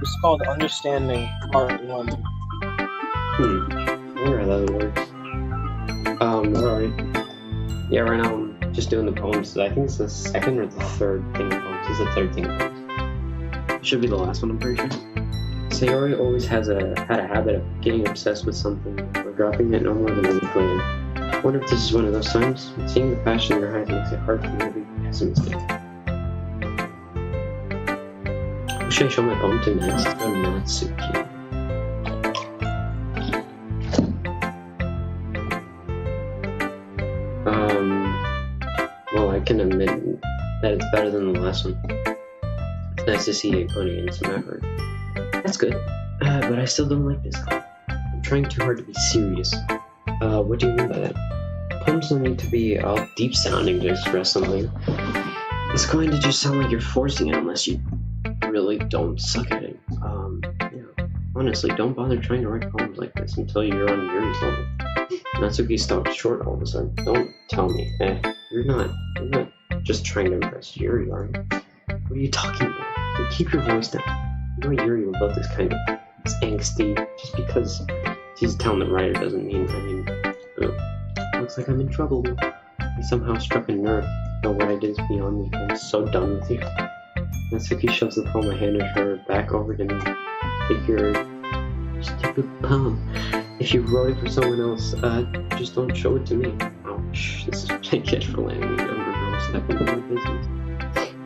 It's called Understanding Part 1. I wonder how that works. Where are we? Yeah, right now I'm just doing the poems. I think it's the second or the third thing of poems. It's the third thing of poems. It should be the last one, I'm pretty sure. Sayori always had a habit of getting obsessed with something or dropping it no more than a week later. I wonder if this is one of those times. Seeing the passion in your eyes makes it hard for me to be pessimistic. Should I show my poem to next? I'm not so cute. Well, I can admit that it's better than the last one. It's nice to see it putting in some effort. That's good, but I still don't like this color. I'm trying too hard to be serious. What do you mean by that? Poems don't need to be all deep sounding to express something. It's going to just sound like you're forcing it unless you really don't suck at it. Honestly, don't bother trying to write poems like this until you're on Yuri's level. Natsuki stopped short all of a sudden. Don't tell me. You're not just trying to impress Yuri, are you? What are you talking about? So keep your voice down. You know Yuri will love this kind of angsty. Just because she's a talented writer doesn't mean, looks like I'm in trouble. I somehow struck a nerve. Though what I did is beyond me. I'm so done with you. Natsuki shoves the poem I handed her back over to me. Take your stupid poem. If you wrote it for someone else, just don't show it to me. Ouch, this is what I get for letting a younger girl step into my business.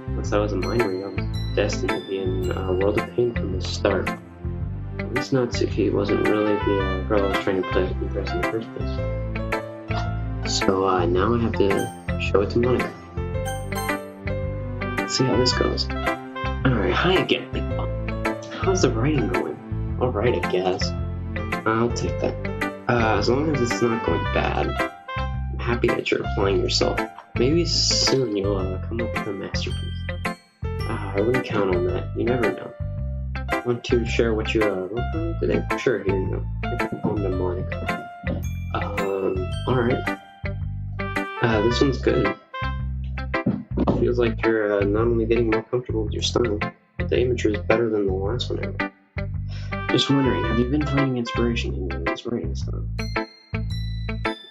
Once I was a minor, I was destined to be in a world of pain from the start. At least Natsuki wasn't really the girl I was trying to impress in the first place. So now I have to show it to Monica. Let's see how this goes. Alright, hi again, Big Bum. How's the writing going? Alright, I guess. I'll take that. As long as it's not going bad, I'm happy that you're applying yourself. Maybe soon you'll come up with a masterpiece. I wouldn't count on that. You never know. Want to share what you wrote for me today? Sure, here you go. Here's a poem to Monica. Alright. This one's good. Feels like you're not only getting more comfortable with your style, but the image is better than the last one ever. Just wondering, have you been finding inspiration in your writing style?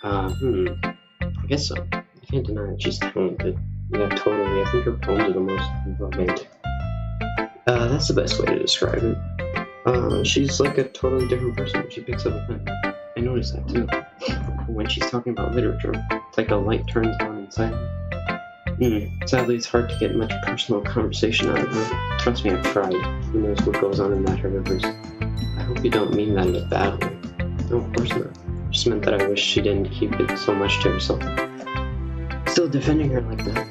I guess so. I can't deny that she's talented. Yeah, totally. I think her poems are the most romantic. That's the best way to describe it. She's like a totally different person when she picks up a pen. I noticed that too. When she's talking about literature, it's like a light turns on inside her. Sadly, it's hard to get much personal conversation out of her. Trust me, I've tried. Who knows what goes on in that universe. I hope you don't mean that in a bad way. No, of course not. It just meant that I wish she didn't keep it so much to herself. Still defending her like that.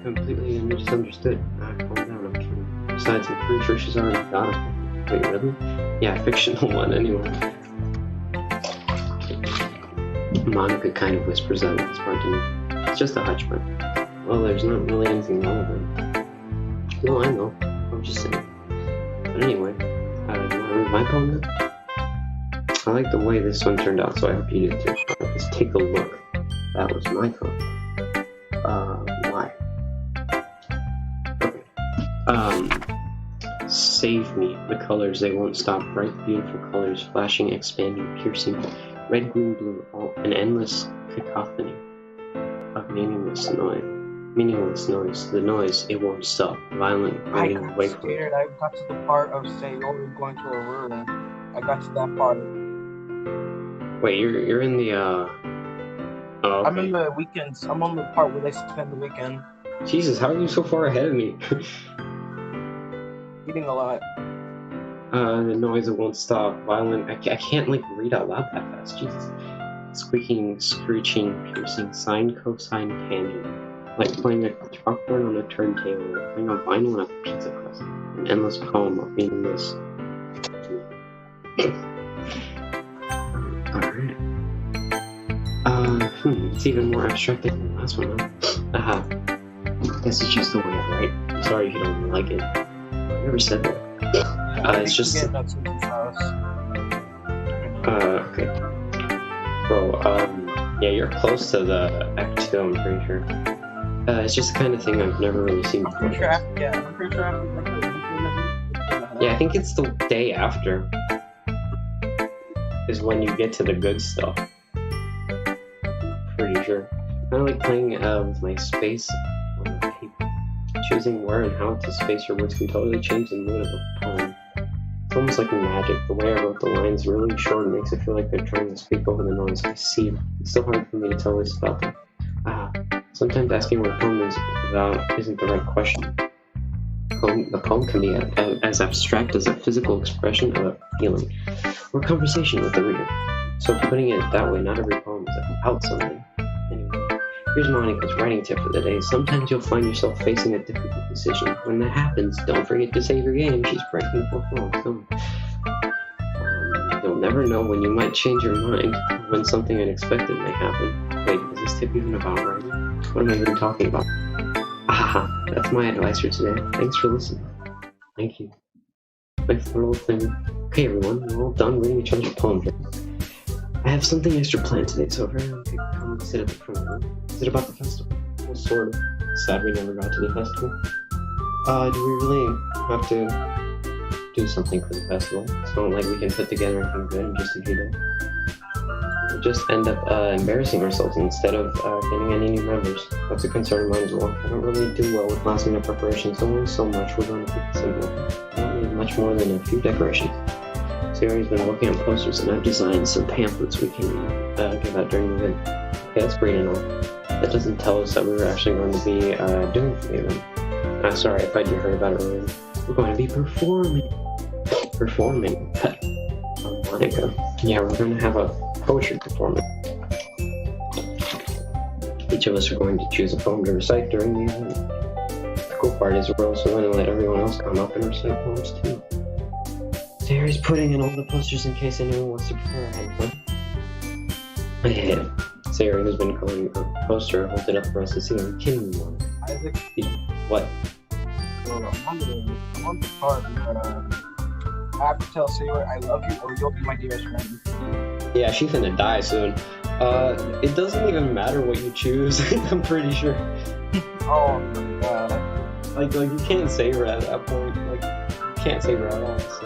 Completely misunderstood. Calm down, I'm kidding. Besides, I'm pretty sure she's already got it. Wait, really? Yeah, fictional one, anyway. Monica kind of whispers out at this part to me. It's just a hunch, but well, there's not really anything wrong with it. No, I know. I'm just saying. But anyway, you want to read my poem now? I like the way this one turned out, so I hope you do too. Just take a look. That was my poem. Why? Okay. Save me. The colors, they won't stop. Bright, beautiful colors, flashing, expanding, piercing. Red, green, blue, all an endless cacophony of meaningless noise. The noise, it won't stop. Violent, waiting, wakeful. I got to the part of Sayonara going to Aurora. I got to that part. Wait, you're in the Oh, okay. I'm in the weekends. I'm on the part where they spend the weekend. Jesus, how are you so far ahead of me? Eating a lot. The noise, it won't stop. Violent, I can't like read out loud that fast. Jesus. Squeaking, screeching, piercing, sine, cosine, tangent. Like playing a chalkboard on a turntable, playing a vinyl on a pizza crust. An endless poem of meaningless. Alright. It's even more abstract than the last one, huh? Guess it's just the way I write. Sorry if you don't like it. I never said that. It's just... okay. Bro, yeah, you're close to the Act 2, I'm pretty sure. It's just the kind of thing I've never really seen before. I'm pretty sure after Yeah, I think it's the day after. is when you get to the good stuff. Pretty sure. Kind of like playing with my space on the paper. Choosing where and how to space your words can totally change the mood of a poem. It's almost like magic. The way I wrote the lines really short makes it feel like they're trying to speak over the noise. I see. It's still hard for me to tell this about them. Sometimes asking what a poem is about isn't the right question. The poem can be as abstract as a physical expression of a feeling or conversation with the reader. So putting it that way, not every poem is about something. Anyway, here's Monica's writing tip for the day. Sometimes you'll find yourself facing a difficult decision. When that happens, don't forget to save your game. She's breaking the fourth wall. You'll never know when you might change your mind, when something unexpected may happen. Wait, is this tip even about writing? What am I even talking about? That's my advice for today. Thanks for listening. Thank you. Thanks for the little thing. Okay, everyone, we're all done reading each other's poems. I have something extra planned today, so if everyone could come and sit at the front of the room. Is it about the festival? Well, sort of. Sad we never got to the festival. Do we really have to do something for the festival? It's not like we can put together anything good in just a few days. We'll just end up embarrassing ourselves instead of getting any new members. That's a concern of mine as well. I don't really do well with last minute preparations, so only so much. We're going to keep it simple. I don't need much more than a few decorations. Sayori's been working on posters, and I've designed some pamphlets we can give out during the event. Okay, that's great and all. That doesn't tell us that we were actually going to be doing for the event. Sorry, I thought you heard about it earlier. We're going to be performing. Monica. Yeah, we're going to have a poetry performance. Each of us are going to choose a poem to recite during the event. The cool part is we're also going to let everyone else come up and recite poems too. Sayori's putting in all the posters in case anyone wants to prepare ahead. Sayori has been calling a poster, hold it up for us to see. I'm kidding you, Monica. Isaac? What? I'm on the part where I have to tell Sayori I love you or you'll be my dearest friend. Yeah, she's gonna die soon. It doesn't even matter what you choose, I'm pretty sure. Oh my god. Like you can't save her at that point. Like, you can't save her at all, so.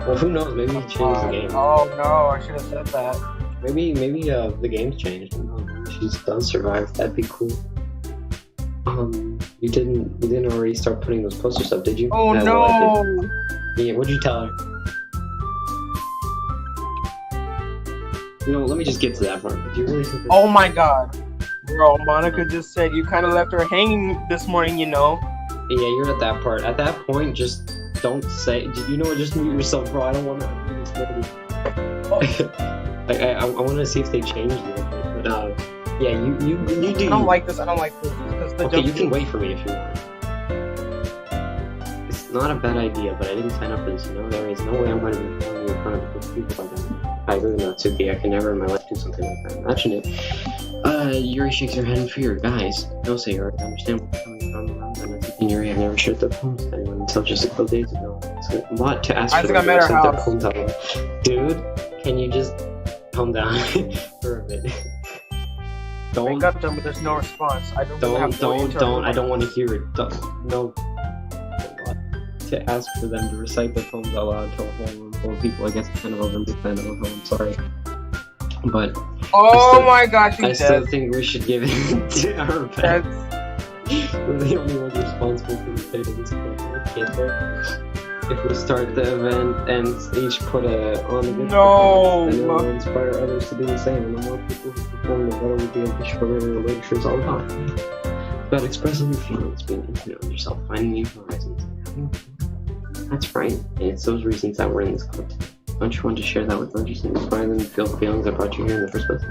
Well, who knows, maybe he changed the game. Oh no, I should have said that. Maybe the game's changed. Maybe she does survive, that'd be cool. You didn't already start putting those posters up, did you? Oh no! Yeah, what'd you tell her? You know, let me just get to that part. Do you really think that... Oh my god. Bro, Monica just said you kind of left her hanging this morning, you know? Yeah, you're at that part. At that point, just don't say... You know what? Just mute yourself, bro. I don't want to... I want to see if they changed it. But, yeah, you do... I don't like this. Okay, you can wait for me if you want. It's not a bad idea, but I didn't sign up for this, you know? There is no way I'm going to be filming in front of a group of people like that. I agree with Natsuki. I can never in my life do something like that. Imagine it. Yuri shakes her head in fear. Guys, don't say Yuri. I understand where you're coming from. But Natsuki and Yuri have never shared their poems to anyone until just a couple days ago. It's a lot to ask for them to send their poems out. Dude, can you just calm down for a bit? Don't got them, but there's no response. I don't want to hear it. No. To ask for them to recite their poems out loud to a whole room full of people, I guess it's kind of overblown. I'm sorry. But my gosh, I still think we should give it to our pets. We're the only ones responsible for the fate of this kid. If we start the event and each put on a good performance, then it will inspire others to do the same. And the more people who perform, the better we'll be able to show everyone what literature is all about. About expressing your feelings, being infinite with yourself, finding new horizons, and having fun. That's right, and it's those reasons that we're in this club. Don't you want to share that with others and inspire them to feel the feelings that brought you here in the first place?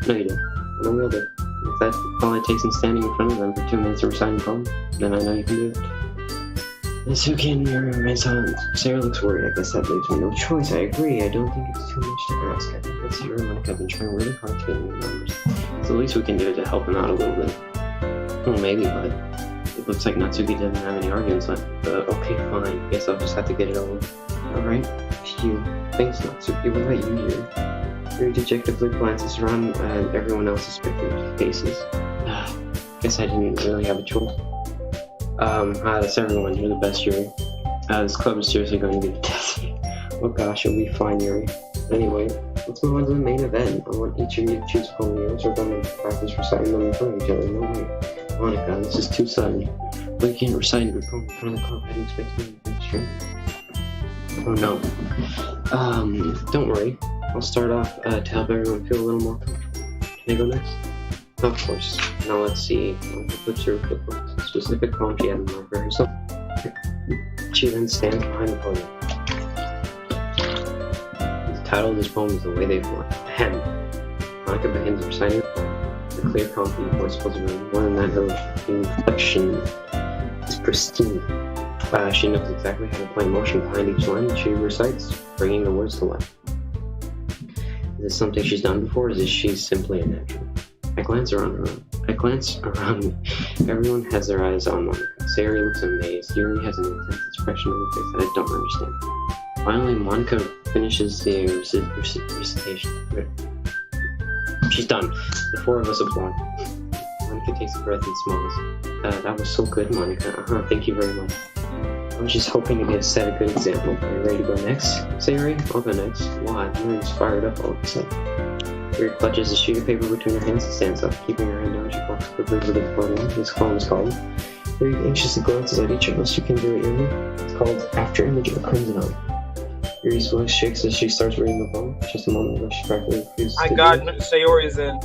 No, you do. I know we'll do. If that's all it takes in standing in front of them for 2 minutes and reciting a poem, then I know you can do it. Natsuki and Yuri remain silent. Sarah looks worried. I guess that leaves me no choice. I agree. I don't think it's too much to ask. I think that's Yuri and Monica have been trying really hard to get new members. It's the least we can do to help them out a little bit. Well, maybe, but it looks like Natsuki doesn't have any arguments left. Okay, fine. Guess I'll just have to get it over. Alright. You. Thanks, Natsuki. What about you, Yuri? Yuri dejectedly glances around at everyone else's spectacular faces. Guess I didn't really have a choice. Hi, that's everyone. You're the best, Yuri. This club is seriously going to be a test. Oh gosh, it'll be fine, Yuri. Anyway, let's move on to the main event. I want each of you to choose poem lyrics. We're going to practice reciting them in front of each other. No way. Monica, this is too sudden. But you can't recite your poem in front of the club. I didn't expect you to be sure. Oh no. Don't worry. I'll start off to help everyone feel a little more comfortable. Can I go next? Of course. Now let's see. Monica flips her flipbook to a specific poem she had in mind for herself. She then stands behind the podium. The title of this poem is The Way They Fly. Ahem. Monica begins reciting the poem. The clear, confident voice fills the room. More than that, her inflection is pristine. She knows exactly how to play emotion behind each line that she recites, bringing the words to life. Is this something she's done before, or is she simply a natural? I glance around. Everyone has their eyes on Monica. Sayori looks amazed. Yuri has an intense expression on her face that I don't understand. Finally, Monica finishes the recitation. She's done. The four of us applaud. Monica takes a breath and smiles. That was so good, Monica. Thank you very much. I was just hoping to set a good example. Are you ready to go next? Sayori? I'll go next. Why? Yuri's fired up all of a sudden. Yuri clutches a sheet of paper between her hands and stands up. Keeping her hand down, she walks quickly to the podium. This poem is called. Yuri anxiously glances at each of us. You can do it, Yuri. It's called After Image of a Crimson Eye. Yuri's voice shakes as she starts reading the poem. Just a moment ago, she practically refuses to God, Sayori is in.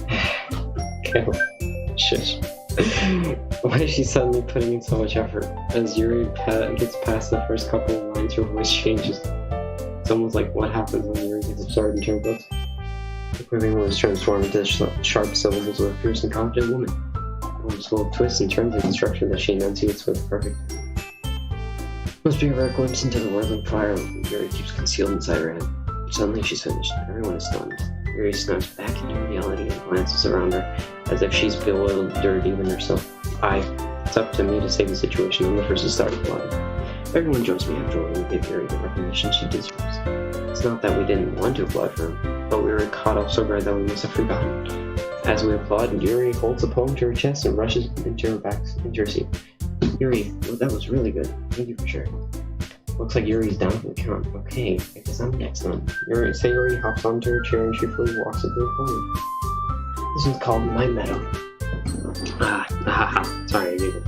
Okay. Shush. Why is she suddenly putting in so much effort? As Yuri gets past the first couple of lines, her voice changes. It's almost like what happens when Yuri gets absorbed in her books. The quivering words transform into sharp syllables of a fierce and confident woman. The poem's full of twists and turns and construction that she enunciates with perfect. Must be a rare glimpse into the whirling fire Yuri keeps concealed inside her head. Suddenly she's finished. Everyone is stunned. Yuri snaps back into reality and glances around her as if she's bewildered even herself. It's up to me to save the situation. I'm the first to start applauding. Everyone joins me after all and give Yuri the recognition she deserves. It's not that we didn't want to applaud for her, but we were caught off so guard that we must have forgotten. As we applaud, Yuri holds the poem to her chest and rushes into her seat. Yuri, well, that was really good. Thank you for sharing. Looks like Yuri's down for the count. Okay, I guess I'm next then. Sayori hops onto her chair and cheerfully walks up to the podium. This one's called My Meadow. Sorry, I gave it.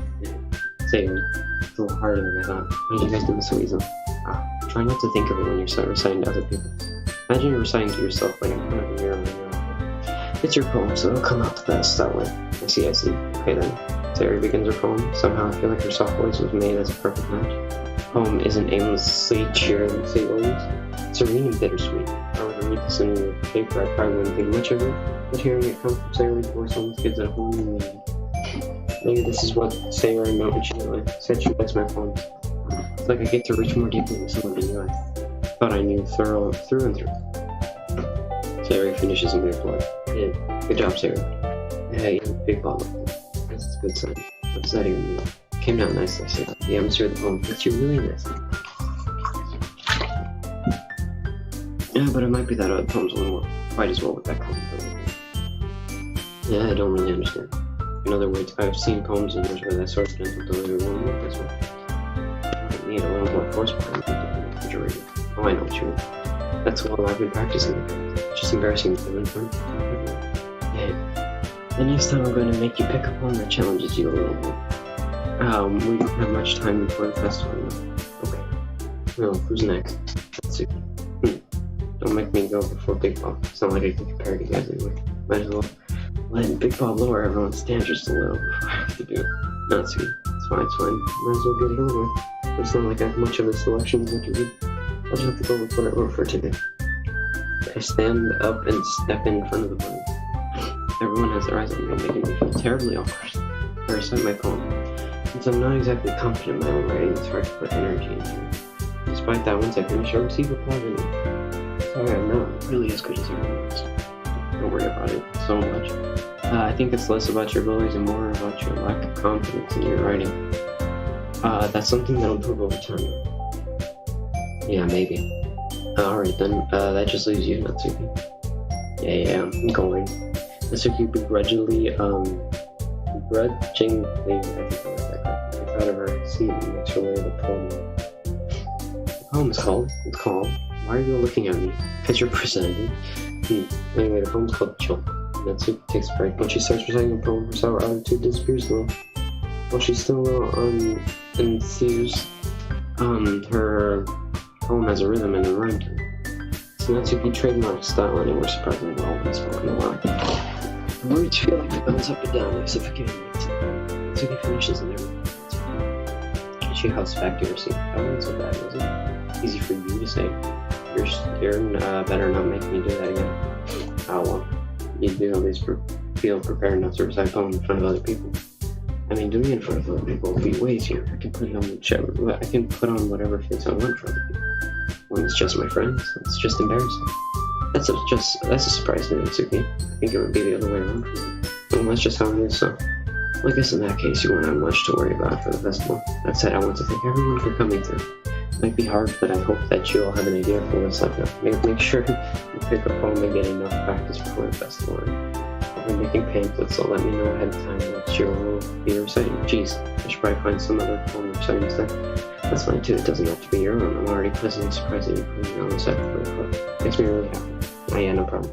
Sayori, it's a little harder than I thought. Why did you guys do this so easily? Try not to think of it when you're reciting to other people. Imagine you're reciting to yourself like in front of a mirror when you're on. It's your poem, so it'll come out the best that way. I see. Okay then. Sayori begins her poem. Somehow I feel like her soft voice was made as a perfect match. The poem isn't aimlessly cheerless, it's serene and bittersweet. If I were to read this in the paper, I probably wouldn't think much of it, but hearing it come from Sayori's voice almost gives it a whole new meaning. Maybe this is what Sayori meant when she said she likes my poems. It's like I get to reach more deeply into someone than you. I thought I knew through and through. Sayori finishes and we applaud. Yeah, good job, Sayori. Hey, big ball. That's a good sign. What does that even mean? Came down nicely, Sayori. The atmosphere of the poem fits you really nicely. Yeah, but it might be that other poems won't work quite as well with that comment. Yeah, I don't really understand. In other words, I've seen poems of yours where that sort of gentle delivery won't work as well. I need a little more force behind the majority. Oh, I know what you mean. That's what I've been practicing. It's just embarrassing to live in front. Yeah. The next time I'm going to make you pick a poem that challenges you a little more. We don't have much time before the festival. Okay. Well, who's next? Let's see. Don't make me go before Big Bob. It's not like I can compare to you guys anyway. Might as well let Big Bob lower everyone's standards just a little before I have to do it. No, it's good. It's fine. Might as well get it over with. It's not like I have much of a selection of what to read. I'll just have to go with what I wrote for today. I stand up and step in front of the podium. Everyone has their eyes on me, making me feel terribly awkward. I recite my poem. Since I'm not exactly confident in my own writing, it's hard to put energy into it. Despite that, once I finish, I receive applause anyway. Sorry, I'm not really as good as everyone else. Don't worry about it so much. I think it's less about your abilities and more about your lack of confidence in your writing. That's something that'll improve over time. Yeah, maybe. Alright then, that just leaves you, Natsuki. Yeah, I'm going. Natsuki begrudgingly, I think I read that correctly, gets out of her seat and makes her way to the poem. The poem is called Why are you all looking at me? Because you're presenting. Anyway, the poem's called Chill. Natsuki takes a break. When she starts reciting the poem, her sour attitude disappears a little. While she's still enthused, her poem has a rhythm and a rhyme to it. So Natsuki trademarks style anywhere surprisingly well when spoken aloud. The words feel like they bounce up and down like suffocating lights in the poem. Natsuki finishes and everyone she huffs back to her seat. That wasn't so bad, was it? Easy for you to say. You're better not make me do that again. Oh well. You do at least feel prepared not to recite poems in front of other people. I mean, doing it in front of other people would be way easier. I can put on whatever face I want for other people. When it's just my friends, it's just embarrassing. That's a surprise to Natsuki. I think it would be the other way around for me. Well, that's just how it is, so. Well, I guess in that case, you won't have much to worry about for the festival. That said, I want to thank everyone for coming through. It might be hard, but I hope that you all have an idea for what it's like now. Make sure you pick a poem and get enough practice before the festival. I'll be making pamphlets, so let me know ahead of time what you will be reciting. Jeez, I should probably find some other poem to recite instead. That's fine too, it doesn't have to be your own. I'm already pleasantly surprised that you're putting on the side for the club. Makes me really happy. Oh yeah, no problem.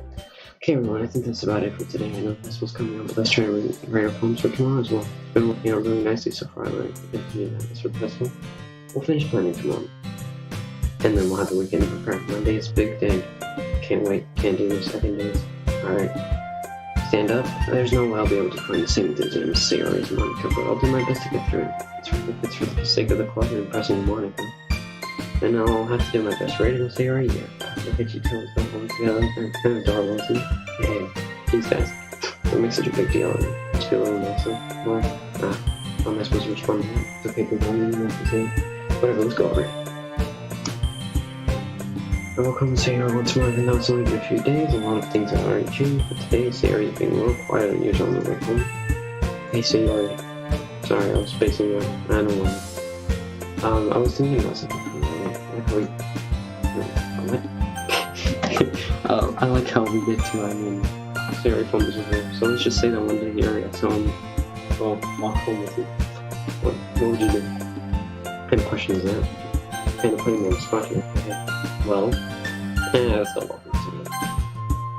Okay everyone, I think that's about it for today. I know the festival's coming up, but let's try to write our poems for tomorrow as well. It's been working out really nicely so far. I learned to continue that for the festival. We'll finish planning tomorrow. And then we'll have the weekend to prepare. Monday is a big day. Can't wait. Can't do the second days. Alright. Stand up. There's no way I'll be able to find the same enthusiasm as Sayonara as Monica, but I'll do my best to get through it. It's for the sake of the club and impressing Monica. And I'll have to do my best. Ready to Sayonara? Yeah. Look at you two go home together. It's kind of adorable, isn't it? Hey, these guys. Don't make such a big deal of it. Just feel a little nicer. Well, how am I supposed to respond to that? It's okay for one, you have to say. Whatever, let's go over it. I will come and say once more, even though it's only been a few days, a lot of things have already changed, but today Sayori is being a little quieter than usual on the way home. Hey Sayori. Sorry, I was spacing you out. I don't know. I was thinking about something from I like how we get to, Sayori fumbles with her, so let's just say that one day here I saw him, walk home with you. What would you do? What kind of question is that? Kind of putting me on the spot here. Okay. Well, that's not welcome to me.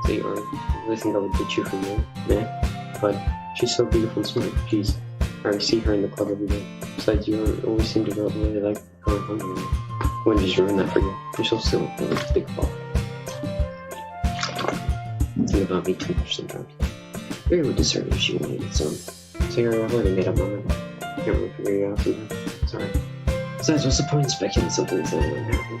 Sayori, I really think I would ditch you from there. Nah, but she's so beautiful and smart. Jeez, I already see her in the club every day. Besides, you always seem to really like going home with me. I wouldn't just ruin that for you. You're so silly. It's a big fault. Think about me too much sometimes. Maybe would discern if she wanted it, so. Sayori, I've already made up my mind. I can't really figure you out sometimes. Sorry. Besides, what's the point in speculating something that's not going to happen?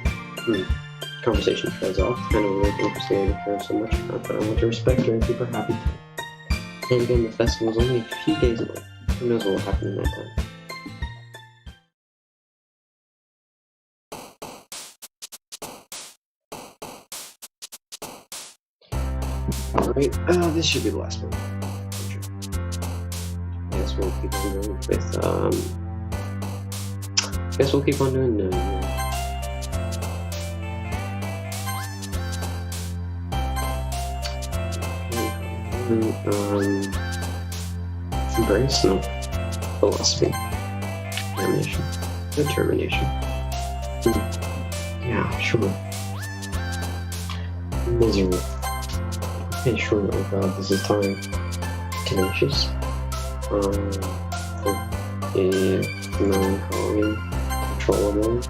Conversation trails off. It's kind of weird and frustrating to care so much about, but I want to respect her and keep her happy too. And again, the festival is only a few days away. Who knows what will happen in that time? Alright, this should be the last one. Guess we'll keep on doing with, guess we'll keep on doing, embrace? No. Philosophy. Determination. Yeah, sure. Misery. Okay, sure. Oh god, this is time. Tenacious. Melancholy. Controllable.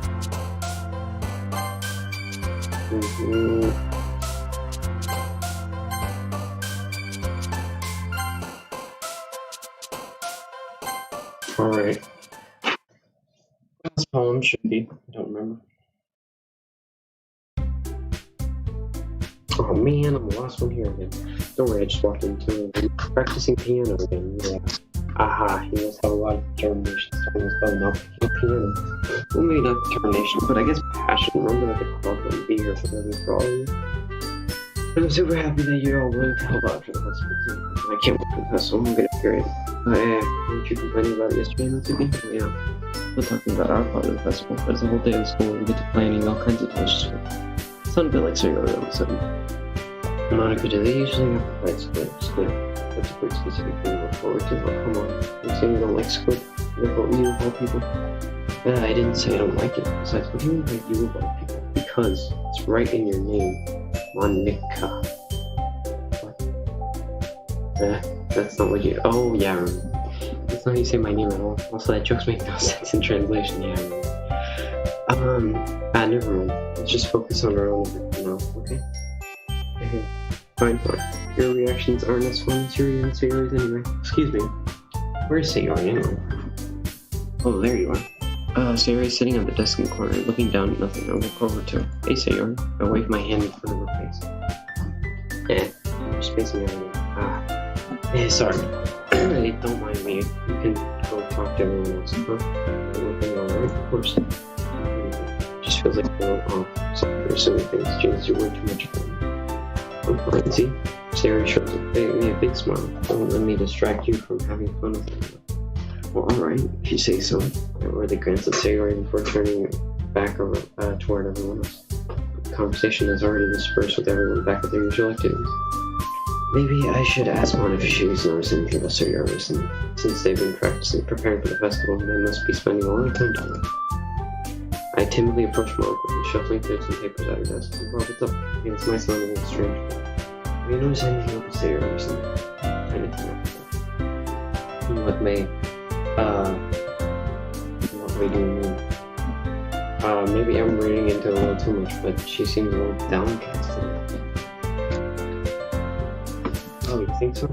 Alright. This poem should be, I don't remember. Oh man, I'm the last one here again. Don't worry, I just walked into it. Practicing piano again, yeah. Aha, he must have a lot of determination starting his bow now picking up piano. Well, maybe not determination, but I guess passion. Remember that the club wouldn't be here for all of you. And I'm super happy that you're all willing to help out for the festival too. I can't wait for the festival, I'm gonna be great. Weren't you complaining about it yesterday, Natsuki? Oh yeah. We're talking about our part of the festival, but it's a whole day of school and we get to planning all kinds of delicious food. It sounded a bit like Sayonara all of a sudden. Monica, do they usually have to fight squid? That's a pretty specific thing to look forward to. Oh, come on. You're saying you don't like squid? You're about you of all people? I didn't say I don't like it. Besides, what do you mean by you of all people? because it's right in your name. Monica. What? That's not what you. Oh, yeah, I remember. That's not how you say my name at all. Also, that joke's make no sense in translation. Yeah, I remember. Never mind. Let's just focus on our own event now, okay? Okay. Fine. Your reactions aren't as fun as Yuri and Sayori's anyway. Excuse me. Where's Sayori anyway? Oh, there you are. Sayori's sitting at the desk in the corner, looking down at nothing. I walk over to her. Hey, Sayori. I wave my hand in front of her face. Just facing out of me. Sorry. Hey, don't mind me. You can go talk to everyone else. Everything alright? Of course. Just feels like a little off. Sorry for silly things. James, you're way too much fun. I'm fine, see? Sayori shows me a big smile. Don't let me distract you from having fun with me. Well, alright, if you say so. I already glanced at Sayori before turning back over, toward everyone else. The conversation has already dispersed with everyone back at their usual activities. Maybe I should ask Mom if she's noticed anything about Sayori recently. Since they've been preparing for the festival, they must be spending a lot of time together. I timidly approached Mom, shuffling through some papers at her desk. Mom, what's up? It might sound a little strange. Have you noticed anything about Sayori recently? Anything else? What may, what way do you mean? Maybe I'm reading into it a little too much, but she seems a little downcast today. Oh, you think so?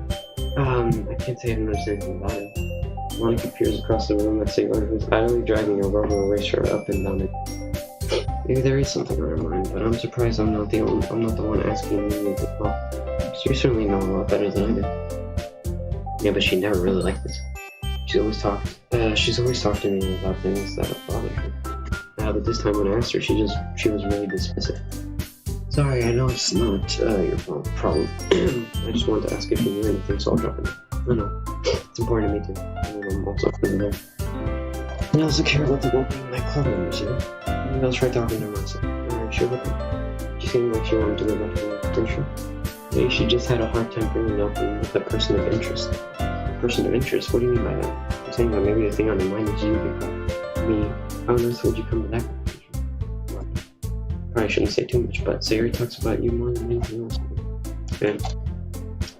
I can't say I've noticed anything about it. Monica peers across the room at Sayori, who's idly dragging a rubber eraser up and down it. Maybe there is something on her mind, but I'm surprised I'm not the one asking you as well. So you certainly know a lot better than I do. Yeah, but she never really liked this. She's always talked to me about things that have bothered her. But this time when I asked her, she was really dismissive. Sorry, I know it's not your problem. I just wanted to ask if you knew anything, so I'll drop it. No, it's important to me too. I'm also from there. I also care about the well-being of my club members, you know? Maybe I'll try talking to her myself. Alright, sure, what then? She seemed like she wanted to go back to work, pretty sure. Maybe she just had a hard time bringing up with a person of interest. Person of interest? What do you mean by that? I'm saying that maybe the thing on her mind is you before me. How on earth would you come to that conclusion? Probably shouldn't say too much, but Sayori talks about you more than anything else. Yeah.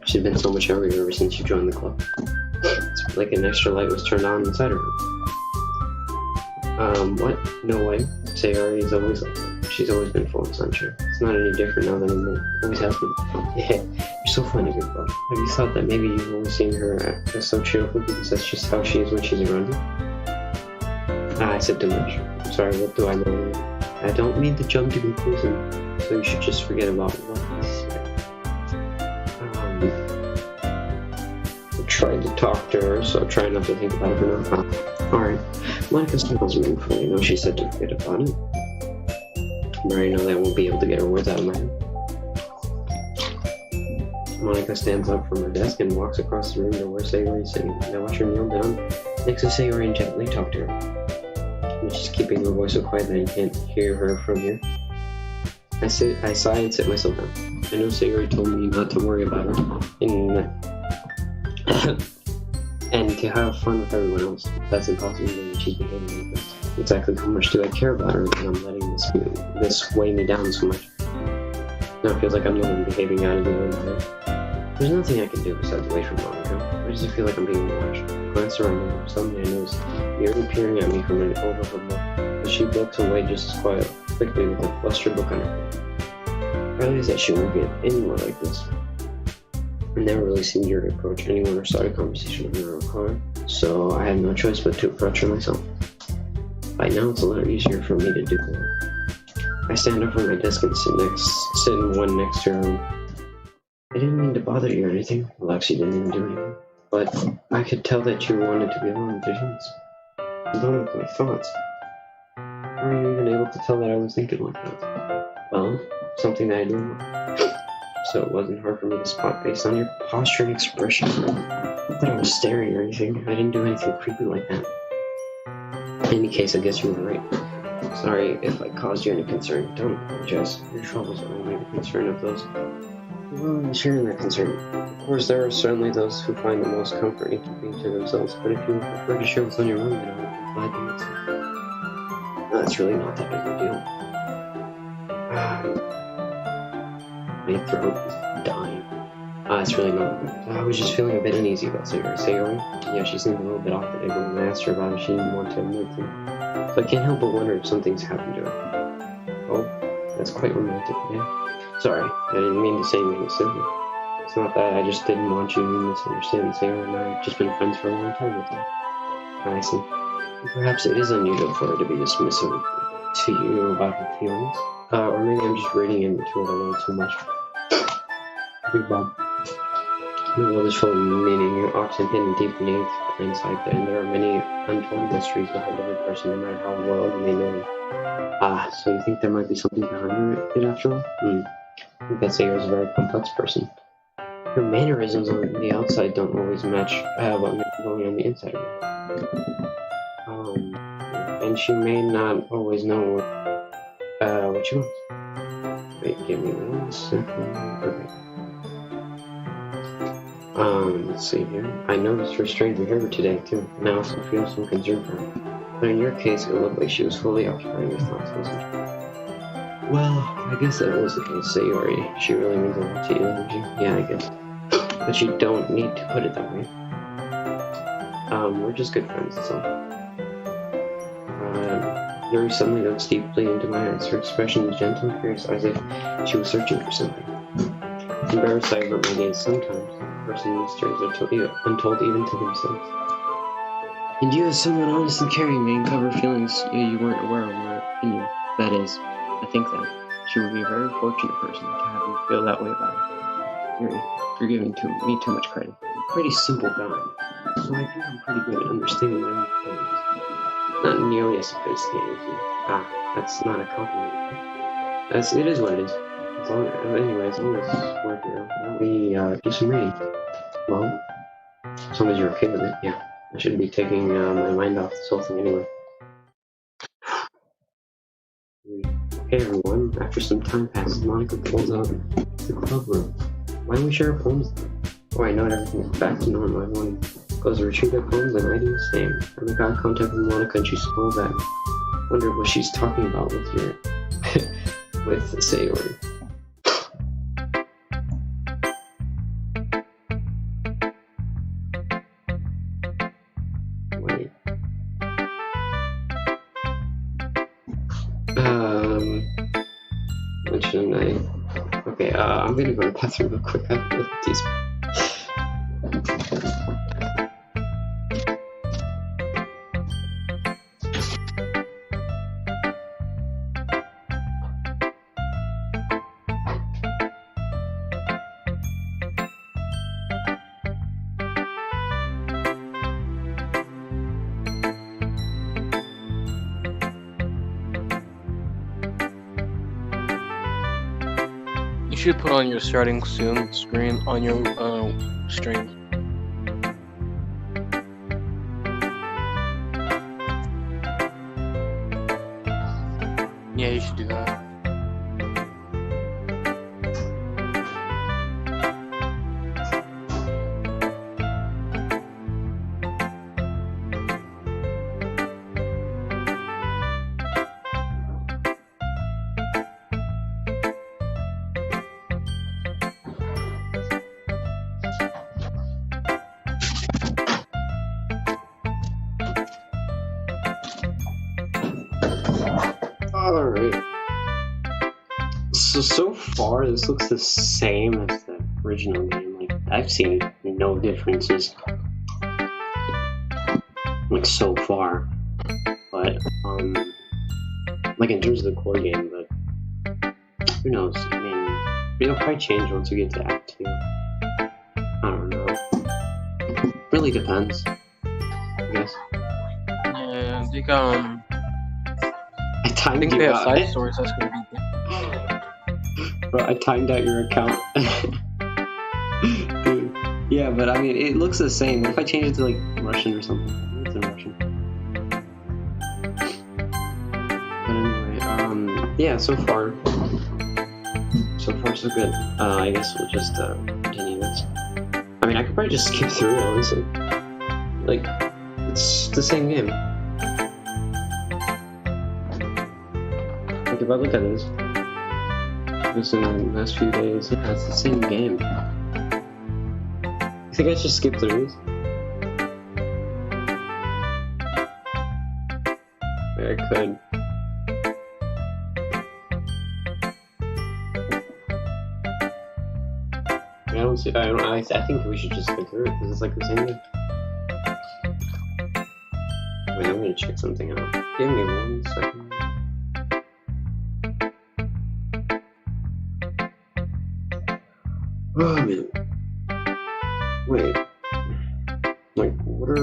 She's been so much younger ever since you joined the club. It's like an extra light was turned on inside her. What? No way. Sayori is always like that. She's always been full of sunshine. It's not any different now than it always has been. Yeah, you're so funny, big bro. Have you thought that maybe you've always seen her as so cheerful because that's just how she is when she's around you? I said too much. I'm sorry, what do I know? I don't mean to jump to conclusion, so you should just forget about what I said. I tried to talk to her, so try not to think about it for now. Alright, Monica smiles meaningfully. I know she said to forget about it, but I know that I won't be able to get her words out of my head. Monica stands up from her desk and walks across the room to where Sayori is sitting. I watch her kneel down next to Sayori and gently talk to her. She's keeping her voice so quiet that you can't hear her from here. I sigh and sit myself down. I know Sayori told me not to worry about her and to have fun with everyone else. That's impossible when she's behaving like this. Exactly how much do I care about her when I'm letting this weigh me down so much? Now it feels like I'm the one behaving out of the way. There's nothing I can do besides wait for Monica. I just feel like I'm being watched. I glance around the room. Suddenly I notice Yuri peering at me from an overhead look, but she looks away just as quickly with a flustered look on her face. I realize that she won't get anywhere like this. I never really seen Yuri approach anyone or start a conversation with her car, so I had no choice but to approach her myself. By now it's a little easier for me to do that. I stand up from my desk and sit in one next to her. I didn't mean to bother you or anything. Well, actually, didn't even do anything. But I could tell that you wanted to be alone with your thoughts. Alone with my thoughts. How were you even able to tell that I was thinking like that? Well, something that I do. So it wasn't hard for me to spot based on your posture and expression. Not that I was staring or anything. I didn't do anything creepy like that. In any case, I guess you were right. Sorry if I caused you any concern. Don't apologize. Your troubles are only the concern of those who sharing their concern. Of course, there are certainly those who find the most comfort in keeping to themselves, but if you prefer to share what's on your mind, then I would be glad to answer. No, it's really not that big of a deal. My throat is dying. It's really not. I was just feeling a bit uneasy about Sayori. Yeah, she seemed a little bit off today, but when I asked her about it, she didn't want to admit it. So I can't help but wonder if something's happened to her. Oh, that's quite romantic, yeah. Sorry, I didn't mean to say anything silly. It's not that, I just didn't want you to misunderstand. Sayori and I have just been friends for a long time with her. I see. Perhaps it is unusual for her to be dismissive to you about her feelings. Or maybe I'm just reading into it a little too much. Big Bob. The world is full of meaning, often hidden deep beneath hindsight, and there are many untold mysteries behind every person, no matter how well you may know them. So you think there might be something behind it after all? I think that Sayori is a very complex person. Her mannerisms on the outside don't always match what may be going on the inside of her. And she may not always know what she wants. Wait, give me 1 second. Okay. Let's see here. I noticed her strange behavior today, too, and I also feel some concern for her. But in your case, it looked like she was fully occupying her thoughts, wasn't she? Well, I guess that was the case, Sayori. She really means a lot to you, doesn't she? Yeah, I guess. But you don't need to put it that way. We're just good friends, that's all. Yuri suddenly looks deeply into my eyes. Her expression is gentle and curious, as if she was searching for something. Embarrassed, I avert my gaze. Sometimes personal mysteries are untold even to themselves. And you, as someone honest and caring, may uncover feelings you weren't aware of in your opinion. That is, I think that she would be a very fortunate person to have you feel that way about her. Yuri, you're giving me too much credit. I'm a pretty simple guy, so I think I'm pretty good at understanding my own feelings. Not nearly as sophisticated as you. That's not a compliment. It is what it is. Anyway, as long as we're here, why don't we do some reading? Well, as long as you're okay with it, yeah. I shouldn't be taking my mind off this whole thing anyway. Okay, everyone. After some time passes, Monica pulls out the club room. Why don't we share our poems then? Oh, I know everything's back to normal. Everyone goes to retrieve their poems, and I do the same. I make eye contact with Monica, and she smiles at me. Wonder what she's talking about with with Sayori. Wait. What shouldn't I? Okay, I'm gonna go to the bathroom real quick. I have to look at these. You should put on your starting soon screen on your stream. Yeah, you should do that. Alright. So far, this looks the same as the original game. Like, I've seen no differences. Like, so far. But, like, in terms of the core game, but who knows? I mean, it'll probably change once we get to Act 2. I don't know. Really depends, I guess. Yeah, I think I timed they you have out. side stories that's gonna be good. Bro, I timed out your account. Dude. Yeah, but I mean, it looks the same. What if I change it to like Russian or something? I think it's in Russian. But anyway, yeah, so far so good. I guess we'll just continue this. I mean, I could probably just skip through it, honestly. Like, it's the same game. Like, if I look at this, this in the last few days. Yeah, it's the same game. You think I should skip through this? Yeah, I could. I think we should just skip through it because it's like the same game. Wait, I'm gonna check something out. Give me 1 second. Oh man. Wait. Like, what are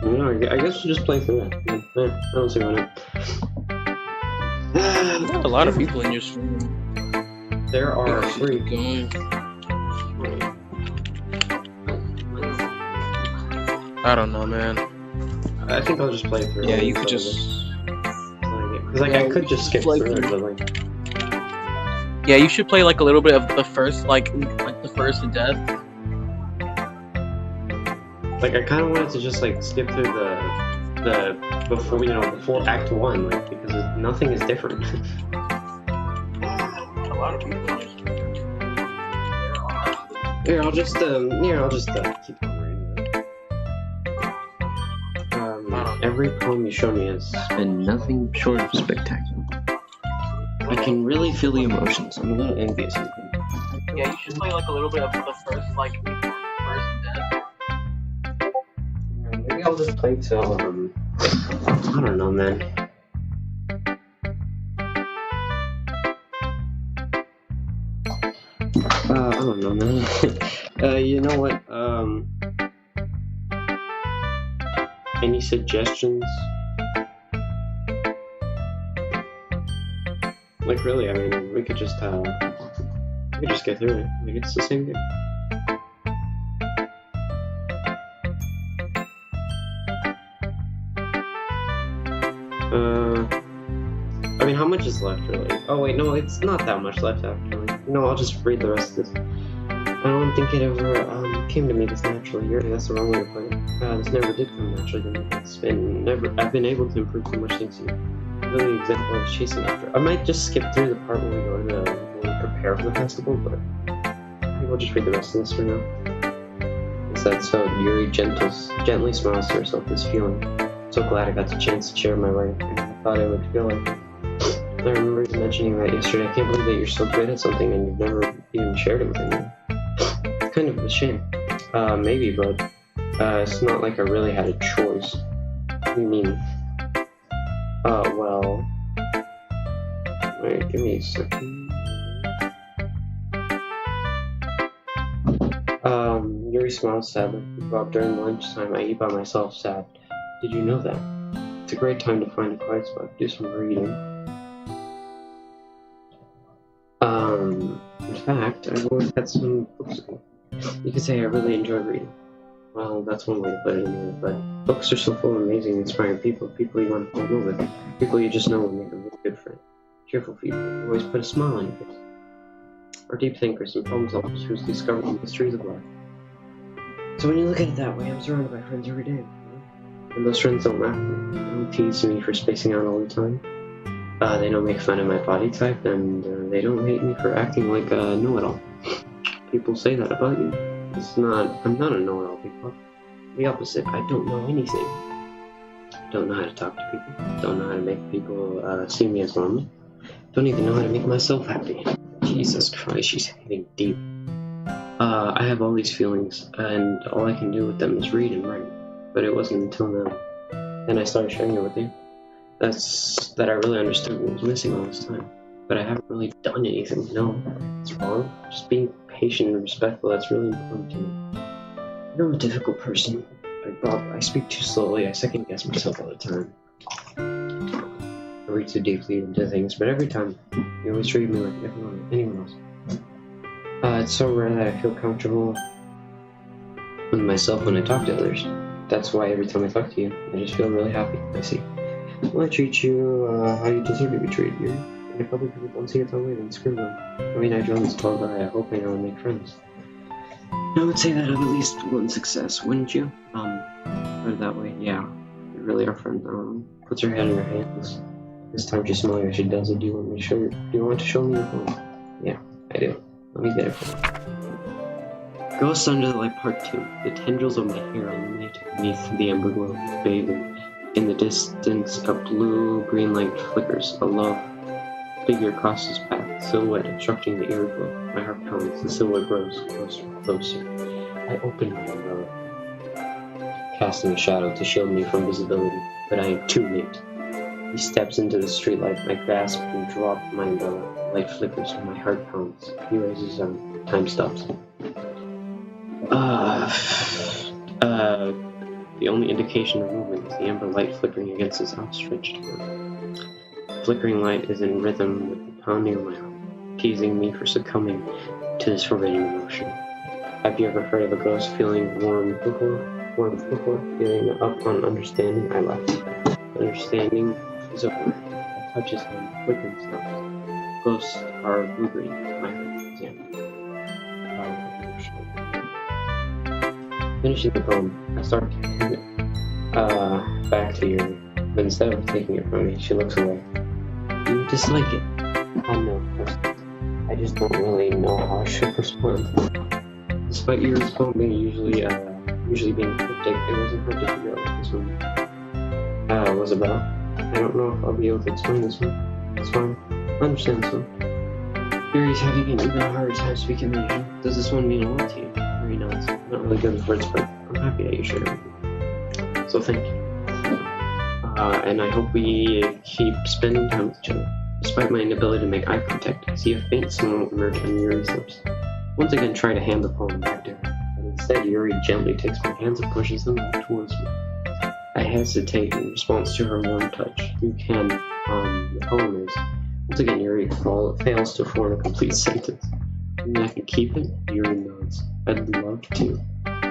No, I guess we'll just play through it. I don't see why not. There's a lot of people in your stream. There are 3. I don't know, man. I think I'll just play through it. Yeah, you could just... Because like, I could just skip through it, but like... Yeah, you should play like a little bit of the first, like the first death. Like, I kind of wanted to just like skip through the before, you know, before Act 1, like, because nothing is different. A lot of people. Here, I'll just keep on reading it. Every poem you show me has been nothing short of spectacular. I can really feel the emotions. I'm a little envious of them. Yeah, you should play like a little bit of the first death. Maybe I'll just play till, I don't know, man. I don't know, man. You know what, any suggestions? Like, really, I mean, we could just get through it. Like, it's the same game. I mean, how much is left, really? Oh, wait, no, it's not that much left, actually. No, I'll just read the rest of this. I don't think it ever came to me this naturally. That's the wrong way to put it. This never did come naturally to me. I've been able to improve so much things here. Really the example I was chasing after. I might just skip through the part where we go to when we prepare for the festival, but I think we'll just read the rest of this for now. It said, so Yuri gently smiles to herself this feeling. So glad I got the chance to share my life, and I thought I would feel like it. I remember you mentioning that yesterday. I can't believe that you're so good at something and you've never even shared it with anyone. It's kind of a shame. Maybe, but it's not like I really had a choice. What do you mean? Well... Wait, give me a second. Yuri smiles sadly. About during lunchtime, I eat by myself sad. Did you know that? It's a great time to find a quiet spot, do some reading. In fact, I've always had some books. You could say I really enjoy reading. Well, that's one way to put it anyway, but books are so full of amazing, inspiring people you want to fall in love with, people you just know will make a really good friend. Cheerful people who always put a smile on your face. Or deep thinkers and problem solvers who's discovered the mysteries of life. So when you look at it that way, I'm surrounded by friends every day. And those friends don't laugh at me. They don't tease me for spacing out all the time. They don't make fun of my body type, and they don't hate me for acting like a know-it-all. People say that about you. I'm not a know-it-all, people. The opposite. I don't know anything. I don't know how to talk to people. Don't know how to make people see me as normal. Don't even know how to make myself happy. Jesus Christ, she's hitting deep. I have all these feelings, and all I can do with them is read and write. But it wasn't until now. Then I started sharing it with you. That I really understood what was missing all this time. But I haven't really done anything. No, it's wrong. Just being patient and respectful, that's really important to me. I'm a difficult person. I speak too slowly. I second guess myself all the time. I read too deeply into things, but every time, you always treat me like anyone else. It's so rare that I feel comfortable with myself when I talk to others. That's why every time I talk to you, I just feel really happy. I see. Well, I treat you how you deserve to be treated. You. And if other people don't see it that way, then screw them. I mean, I joined this club, but I hope I never make friends. I would say that I have at least one success, wouldn't you? Put it that way, yeah. We really are friends. Puts her head in her hands. This time she smiles as she does it. Do you want to show me your phone? Yeah, I do. Let me get it for you. Ghosts Under the Light Part 2. The tendrils of my hair illuminate beneath the amber glow, bathing. In the distance, a blue-green light flickers. A love figure crosses path, silhouette obstructing the eerie glow. My heart pounds. The silhouette grows closer and closer. I open my umbrella, casting a shadow to shield me from visibility, but I am too late. He steps into the streetlight. I grasp and drop my umbrella. Light flickers and my heart pounds. He raises his arm. Time stops. The only indication of movement is the amber light flickering against his outstretched hand. The flickering light is in rhythm with the pounding of my heart, teasing me for succumbing to this forbidden emotion. Have you ever heard of a ghost feeling warmth before? Feeling up on understanding? I laughed. Understanding is a word. I touch his hand, flickering stops. Ghosts are blue-green. My heart is amber. Finishing the poem, I start to hand it back to Yuri, but instead of taking it from me, she looks away. Do you dislike it? No, of course not. I just don't really know how I should respond. Despite Yuri's poem being usually being cryptic, it wasn't hard to figure out what this one was about. I don't know if I'll be able to explain this one. It's fine. I understand this one. Yuri's having an even harder time speaking than usual. Does this one mean a lot to you? Yuri nods. Not really good with words, but I'm happy that you shared it. So thank you. And I hope we keep spending time with each other. Despite my inability to make eye contact, I see a faint smile emerge on Yuri's lips. Once again, try to hand the poem back to her, but instead Yuri gently takes my hands and pushes them back towards me. I hesitate in response to her warm touch. You can, the poem is. Once again, Yuri fails to form a complete sentence. And I can keep it? Yuri nods. I'd love to. Let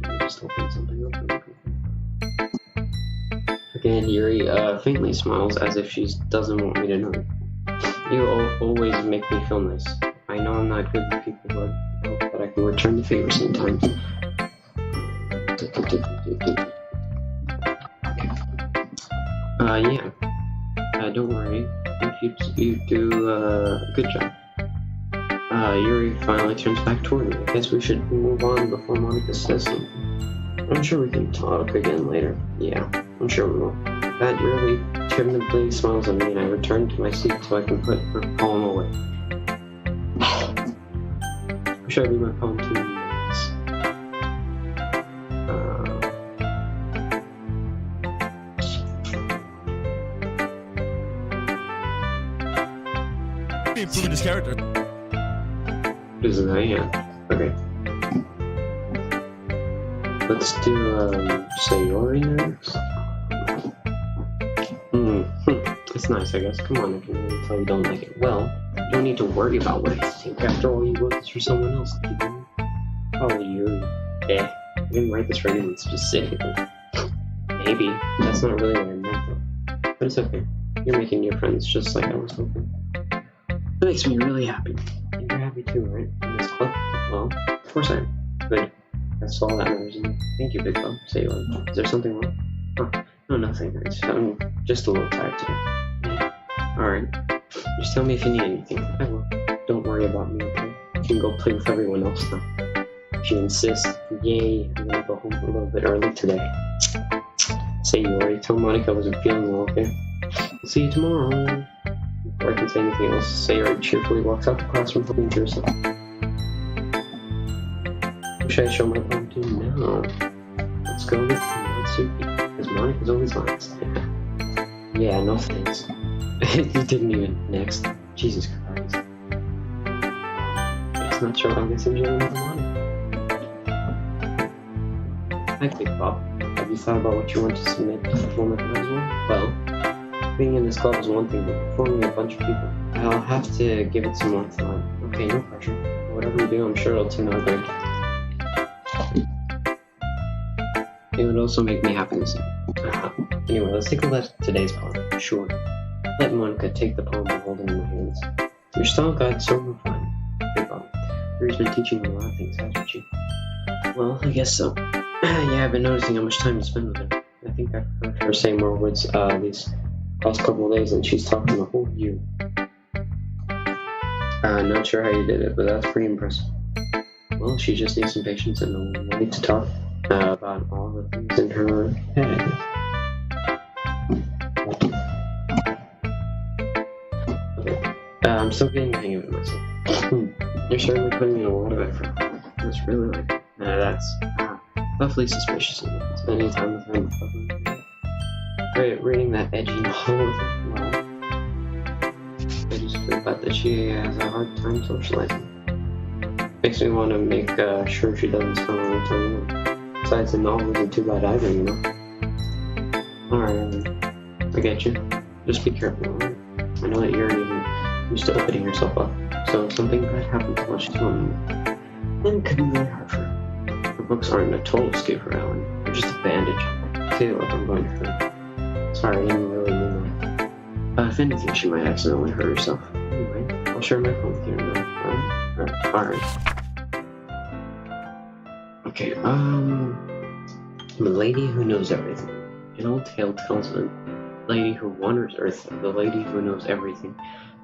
me just open something up. Again, Yuri faintly smiles as if she doesn't want me to know. You always make me feel nice. I know I'm not good with people, but I hope that I can return the favor sometimes. Yeah. Don't worry. I think you do a good job. Yuri finally turns back toward me. I guess we should move on before Monica says something. I'm sure we can talk again later. Yeah, I'm sure we will. That Yuri timidly smiles at me and I return to my seat so I can put her poem away. Who should I read my poem to next? Improving his character. This is okay. Let's do Sayonara next. It's nice, I guess. Come on, I can really tell you don't like it. Well, you don't need to worry about what I think. After all, you wrote this for someone else. Oh, Yuri. I didn't write this for anyone specifically. Maybe. That's not really what I meant, though. But it's okay. You're making new friends just like I was hoping. That makes me really happy. And you're happy too, right? In this club? Well, of course I am. Good. That's all that matters. Thank you, Big Club. Say what? Is there something wrong? Oh, no, nothing. I'm just a little tired today. Alright. Just tell me if you need anything. I will. Don't worry about me, okay? You can go play with everyone else now. If you insist, yay, I'm gonna go home a little bit early today. Say you already told Monica I wasn't feeling well, okay? I'll see you tomorrow. Before I can say anything else, Sayori cheerfully walks out the classroom hoping to herself. Who should I show my poem to now? Let's go with Natsuki, because Monica's always last. Yeah, no thanks. You didn't even next. Jesus Christ. It's not sure I guess I'm dealing with Monica. Hi, Big Bob. Have you thought about what you want to submit to perform at the festival? Well, being in this club is one thing, but performing with a bunch of people, I'll have to give it some more thought. Okay, no pressure. Whatever you do, I'm sure it'll turn out great. It would also make me happy to see. Anyway, let's take a look at today's poem. Sure. Let Monica take the poem I'm holding in my hands. Your style guide's so refined. Big Bob. Rury's been teaching me a lot of things, hasn't she? Well, I guess so. Yeah, I've been noticing how much time you spend with her. I think I've heard her say more words these past couple of days than she's talked in a whole year. Not sure how you did it, but that's pretty impressive. Well, she just needs some patience and a way to talk about all the things in her head. Okay. I'm still getting the hang of it myself. You're certainly putting in a lot of effort. That's really like it. That's awfully suspicious of you. Spending time with her. Right, reading that edgy novel with her. Wow. I just feel bad that she has a hard time socializing. Makes me want to make sure she doesn't spend all the time. Besides, the novel isn't too bad either, you know? Alright, I get you. Just be careful, alright? I know that you're even used to opening yourself up, so if something bad happens while she's home, then it could be really hard for her. The books aren't a total escape for Ellen, they're just a bandage. I feel like I'm going to hurt. Sorry, I didn't really mean that. If anything, she might accidentally hurt herself. Anyway, I'll share my phone with you now, alright? Okay, the lady who knows everything. An old tale tells of the lady who wanders Earth, the lady who knows everything,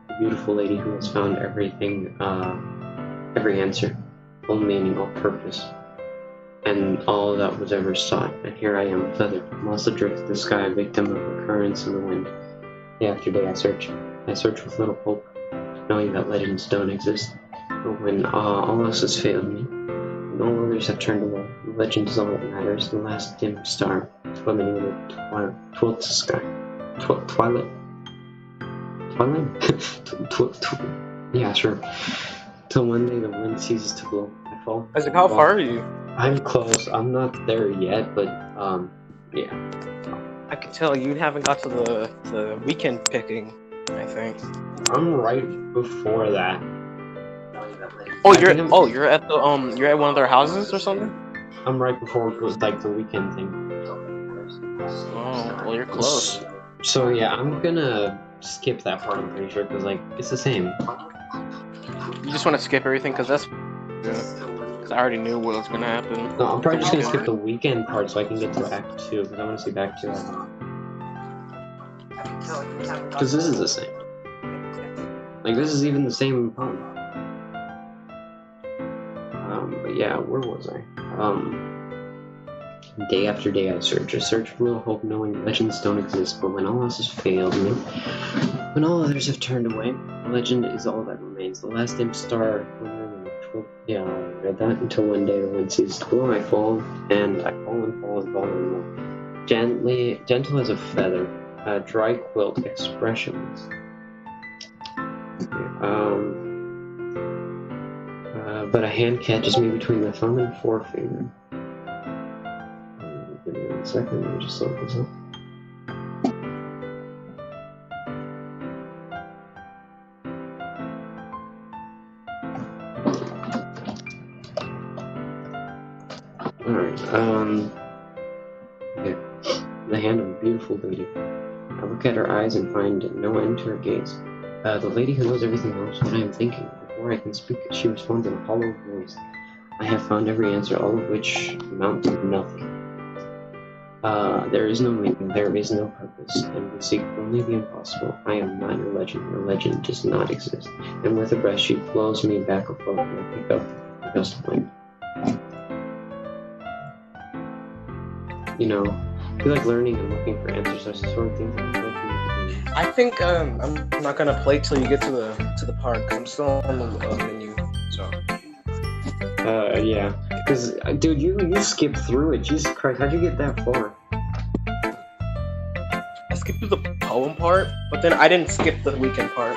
the beautiful lady who has found everything, every answer, all meaning, all purpose, and all that was ever sought. And here I am, feathered, lost adrift in the sky, victim of the currents and the wind. Day after day I search with little hope, knowing that legends don't exist. But when all else has failed me, and all others have turned away, the legend is all that matters, the last dim star, swimming in the twilight sky. Twilight? Yeah, sure. Till one day the wind ceases to blow. I fall. Isaac, how far are you? I'm close. I'm not there yet, but, yeah. I could tell you haven't got to the weekend picking, I think. I'm right before that. Oh, you're at you're at one of their houses or something? I'm right before it goes, like, the weekend thing. Oh, well, you're close. So yeah, I'm gonna skip that part, I'm pretty sure, because, like, it's the same. You just want to skip everything because that's... Because I already knew what was going to happen. No, I'm probably just gonna skip the weekend part so I can get to Act 2, because I want to see Act 2. Because this is the same. Like, this is even the same poem. But yeah, where was I? Day after day I search for little hope, knowing legends don't exist, but when all else has failed me, when all others have turned away, the legend is all that remains. The last dim star, yeah, I read that, until one day the wind ceases to blow, I fall, and fall as vulnerable. Gentle as a feather, a dry quilt, expressionless. But a hand catches me between the thumb and forefinger. Give me 1 second, let me just look this up. Alright, okay. The hand of a beautiful lady. I look at her eyes and find no end to her gaze. The lady who knows everything knows what I am thinking. Before I can speak, she responds in a hollow voice. I have found every answer, all of which amount to nothing. There is no meaning, there is no purpose, and we seek only the impossible. I am not your legend does not exist. And with a breath, she blows me back afloat, and I pick up the gust of wind. You know, I feel like learning and looking for answers are the sort of things that I like. I think I'm not gonna play till you get to the part because I'm still on the menu. So. Yeah, because dude, you skipped through it. Jesus Christ, how'd you get that far? I skipped through the poem part, but then I didn't skip the weekend part.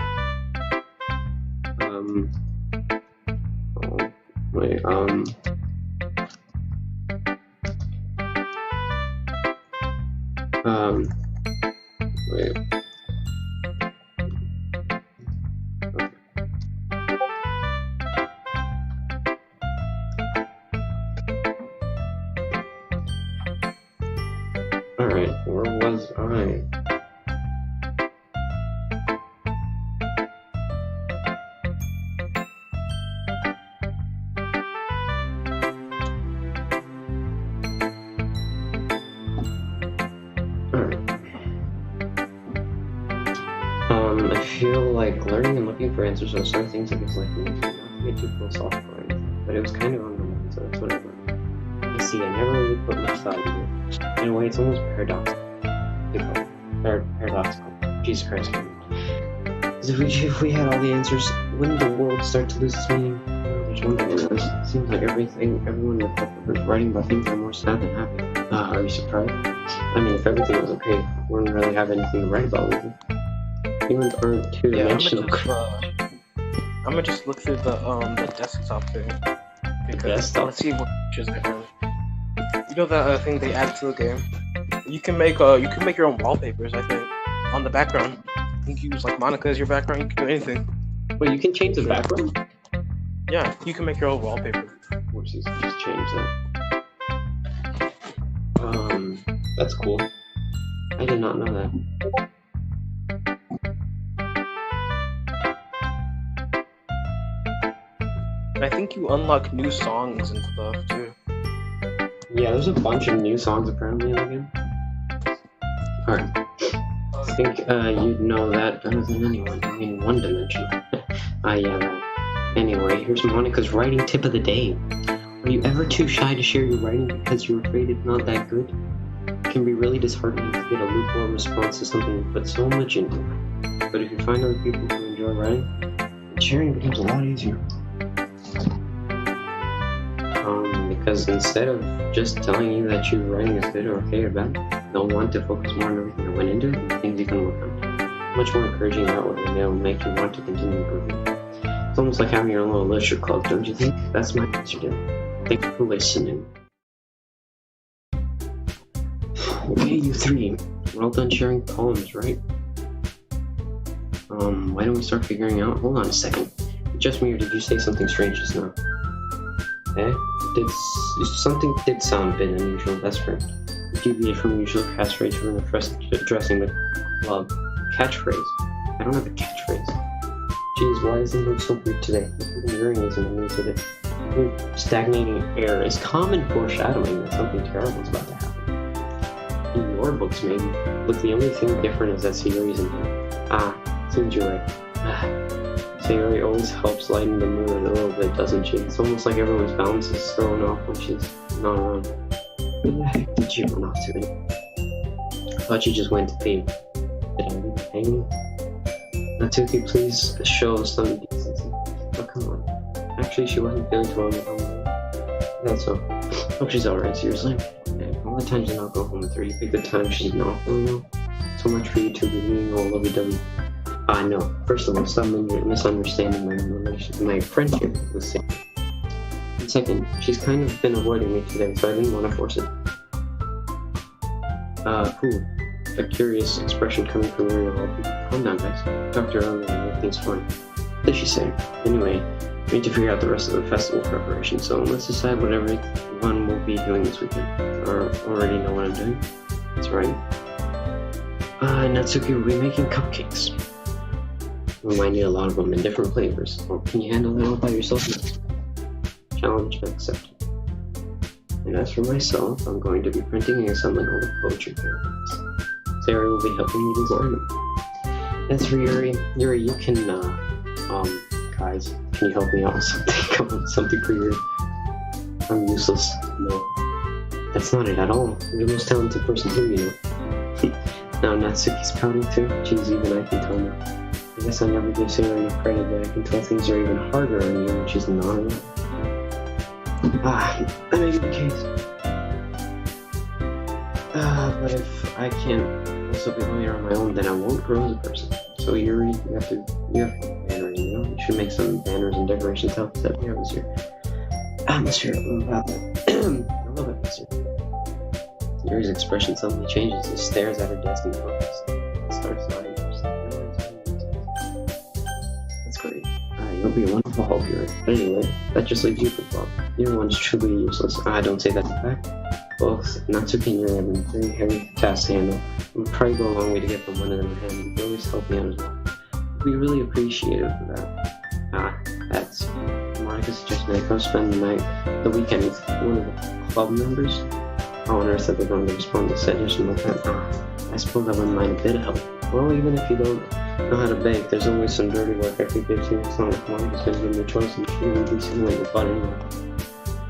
Wait, wait. Alright, where was I? Alright. I feel like learning and looking for answers on certain things like it's like not to get too philosophical or anything, but it was kind of on the mind, so that's what I learned. You see, I never really put much thought into it. In a way, it's almost paradoxical. Paradoxical. Jesus Christ. Because if we had all the answers, wouldn't the world start to lose its meaning? There's one thing that it seems like everyone with is writing about things that are more sad than happy. Are you surprised? I mean, if everything was okay, we wouldn't really have anything to write about, would we? Humans aren't two-dimensional. I'm gonna just look through the desktop thing because let's see what features they have. You know that thing they added to the game? You can make your own wallpapers. I think on the background. You can use like Monica as your background. You can do anything. Wait, you can change the background? Yeah, you can make your own wallpaper. Whoopsies, just change that. That's cool. I did not know that. And I think you unlock new songs and stuff too. Yeah, there's a bunch of new songs apparently in the game. Alright. I think you'd know that better than anyone. I mean, one dimension. Yeah, that. Anyway, here's Monica's writing tip of the day. Are you ever too shy to share your writing because you're afraid it's not that good? It can be really disheartening to get a lukewarm response to something you put so much into. But if you find other people who enjoy writing, sharing becomes a lot easier. Because instead of just telling you that your writing is good or okay or bad, they'll want to focus more on everything that went into it and the things you can work on. Much more encouraging that way, and it'll make you want to continue improving. It's almost like having your own little literature club, don't you think? That's my answer to it. Thank you for listening. Okay, you three. We're all done sharing poems, right? Why don't we start figuring out? Hold on a second. Just me, or did you say something strange just now? Something did sound a bit unusual, that's right. Deviate from the usual catchphrase when addressing the club. Catchphrase? I don't have a catchphrase. Jeez, why is the mood so weird today? Even Yuri is in the mood with it. Stagnating air is common foreshadowing that something terrible is about to happen. In your books, maybe. Look, the only thing different is that Sayori's in here. Seems you're right. Sayori always helps lighten the mood a little bit, doesn't she? It's almost like everyone's balance is thrown off when she's not around. Where the heck did she run off to? I thought she just went to pee. Did I leave her hanging? Natsuki, please show some decency. Oh, come on. Actually, she wasn't feeling too well at home. That's so. Hope she's alright, seriously. All the times you not go home with her, you pick the time she's not feeling well. So much for you two being all lovey-dovey. No. First of all, stop misunderstanding my friendship with Sam. And second, she's kind of been avoiding me today, so I didn't want to force it. A curious expression coming from Ariel. Calm down, guys. Talk to her earlier and make things fun. What did she say? Anyway, we need to figure out the rest of the festival preparation, so let's decide what everyone will be doing this weekend. I already know what I'm doing. That's right. Natsuki will be making cupcakes. We might need a lot of them in different flavors. Or can you handle it all by yourself? Challenge accepted. And as for myself, I'm going to be printing and assembling all the poetry paragraphs. Sarah will be helping me design them. As for Yuri, you can, guys, can you help me out with something? Come on, something for Yuri. I'm useless. No. That's not it at all. You're the most talented person here, you know. Now Natsuki's pouting too. Jeez, even I can tell now. I guess I never give Sarah enough credit, but I can tell things are even harder on you when she's not around. That may be the case. But if I can't also be here on my own, then I won't grow as a person. So Yuri, you have bannering, you know? You should make some banners and decorations to help set the atmosphere. I love that. I love atmosphere. Yuri's expression suddenly changes. He stares at her desk and focus. It starts nodding. That's great. You'll be a wonderful help, Yuri. But anyway, that just leaves you for Bob. Your one's truly useless. Don't say that in fact. Both Natsuki and Yuri have been very heavy tasks to handle. It would probably go a long way to get them one in their hand. They always help me out as well. We really appreciate it for that. That's Monica suggested I go spend the weekend with one of the club members. How on earth are they going to respond to suggestion like that? I suppose I wouldn't mind a bit of help. Well, even if you don't know how to bake, there's always some dirty work I could give to you. It's not like Monica's going to give me a choice and she wouldn't be sitting with fun anyway.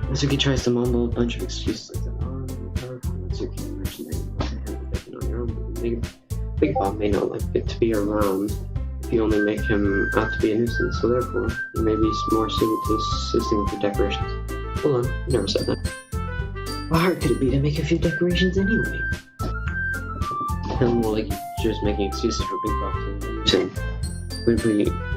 Natsuki tries to mumble a bunch of excuses like that. Natsuki mentioned that you want to handle baking on your own. Big Bob may not like it to be around if you only make him out to be a nuisance, so therefore, he may be more suited to assisting with your decorations. Hold on, you never said that. How hard could it be to make a few decorations anyway? And more like just making excuses for Big Bob to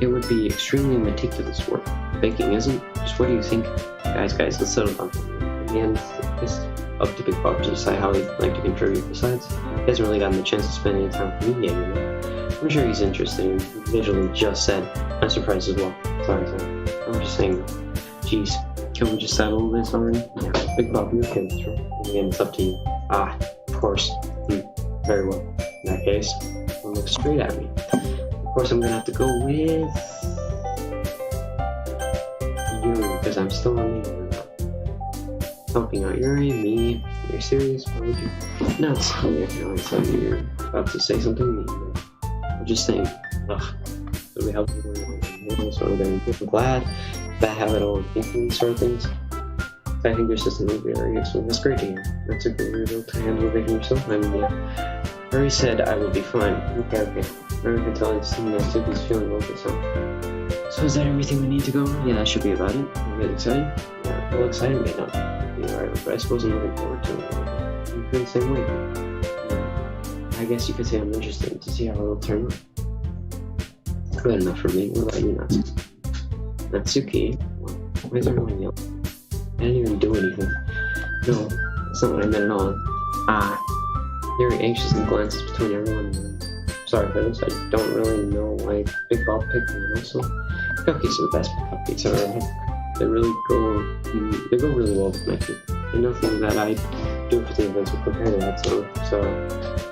it would be extremely meticulous work. Baking isn't. Just what do you think? Guys, let's settle down. In the end, it's up to Big Bob to decide how he'd like to contribute. Besides, he hasn't really gotten the chance to spend any time with me yet, you know. I'm sure he's interested in visually just said. I'm surprised as well. Sorry. I'm just saying, geez, can we just settle this already? Yeah, Big Bob, you're kids, right? In the end, it's up to you. Of course. Very well. In that case, don't look straight at me. Of course, I'm gonna have to go with Yuri, because I'm still on me. Helping out Yuri, me. You're serious? Why would you? No, it's funny. I can always tell you're about to say something mean. I'm just saying, it'll be helpful when you're so I'm glad that I have it all thinking these sort of things. I think your system will be very useful. That's great to hear. That's a good way to handle baking yourself. I mean, yeah. Yuri said I would be fine. Okay. I can tell Natsuki's feeling well this time. So is that everything we need to go? Yeah, that should be about it. You get excited? Yeah, well, excited may not be right, but I suppose I'm looking forward to it. You feel the same way. Yeah. I guess you could say I'm interested to see how it'll turn out. Good enough for me. What about you, Natsuki? Natsuki? Why is everyone yelling? I didn't even do anything. No, that's not what I meant at all. Very anxiously glances between everyone. Sorry for this, I don't really know why Big Bob picked me. And also, cupcakes are the best cupcakes I've ever had. They go really well with my food. And nothing that I do for the events will compare to that, so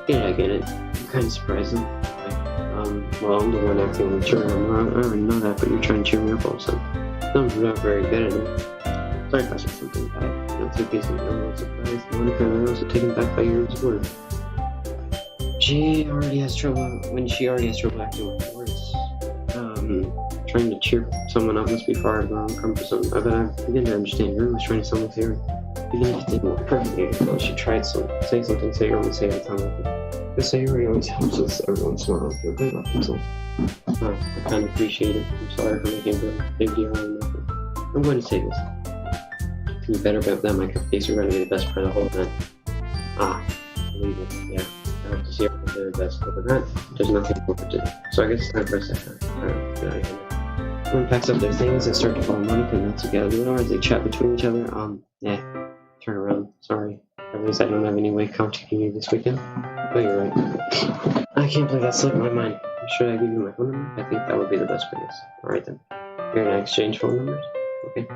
yeah, I get it. I'm kind of surprised though. Well, I'm the one acting mature. I already know that, but you're trying to cheer me up all of a sudden. I'm not very good at it. Sorry if I said something bad. Natsuki isn't really surprised. Monica and I are also taken back by Yuri's word. She already has trouble acting with words. Trying to cheer someone up must be far more uncomfortable. I bet I begin to understand. Yuri was trying to sound with Yuri. Even if it didn't work perfectly, well, she tried to say something Sayori would say at the time. Because Sayori always helps us everyone smile and feel good about themselves. I kind of appreciate it. I'm sorry for making a big deal out of nothing. I'm going to say this. You better bet that my cupcakes are going to be the best part of the whole event. Believe it, yeah. I hope to see everyone do their best. Other than that, there's nothing more to do. So I guess it's time for a second. Good idea. Everyone packs up their things and start to follow Monica and Natsuki out of the door as they chat between each other. Turn around. Sorry. At least I don't have any way of contacting you this weekend. But you're right. I can't believe that slipped my mind. Should I give you my phone number? I think that would be the best place. Alright then. You're gonna exchange phone numbers? Okay.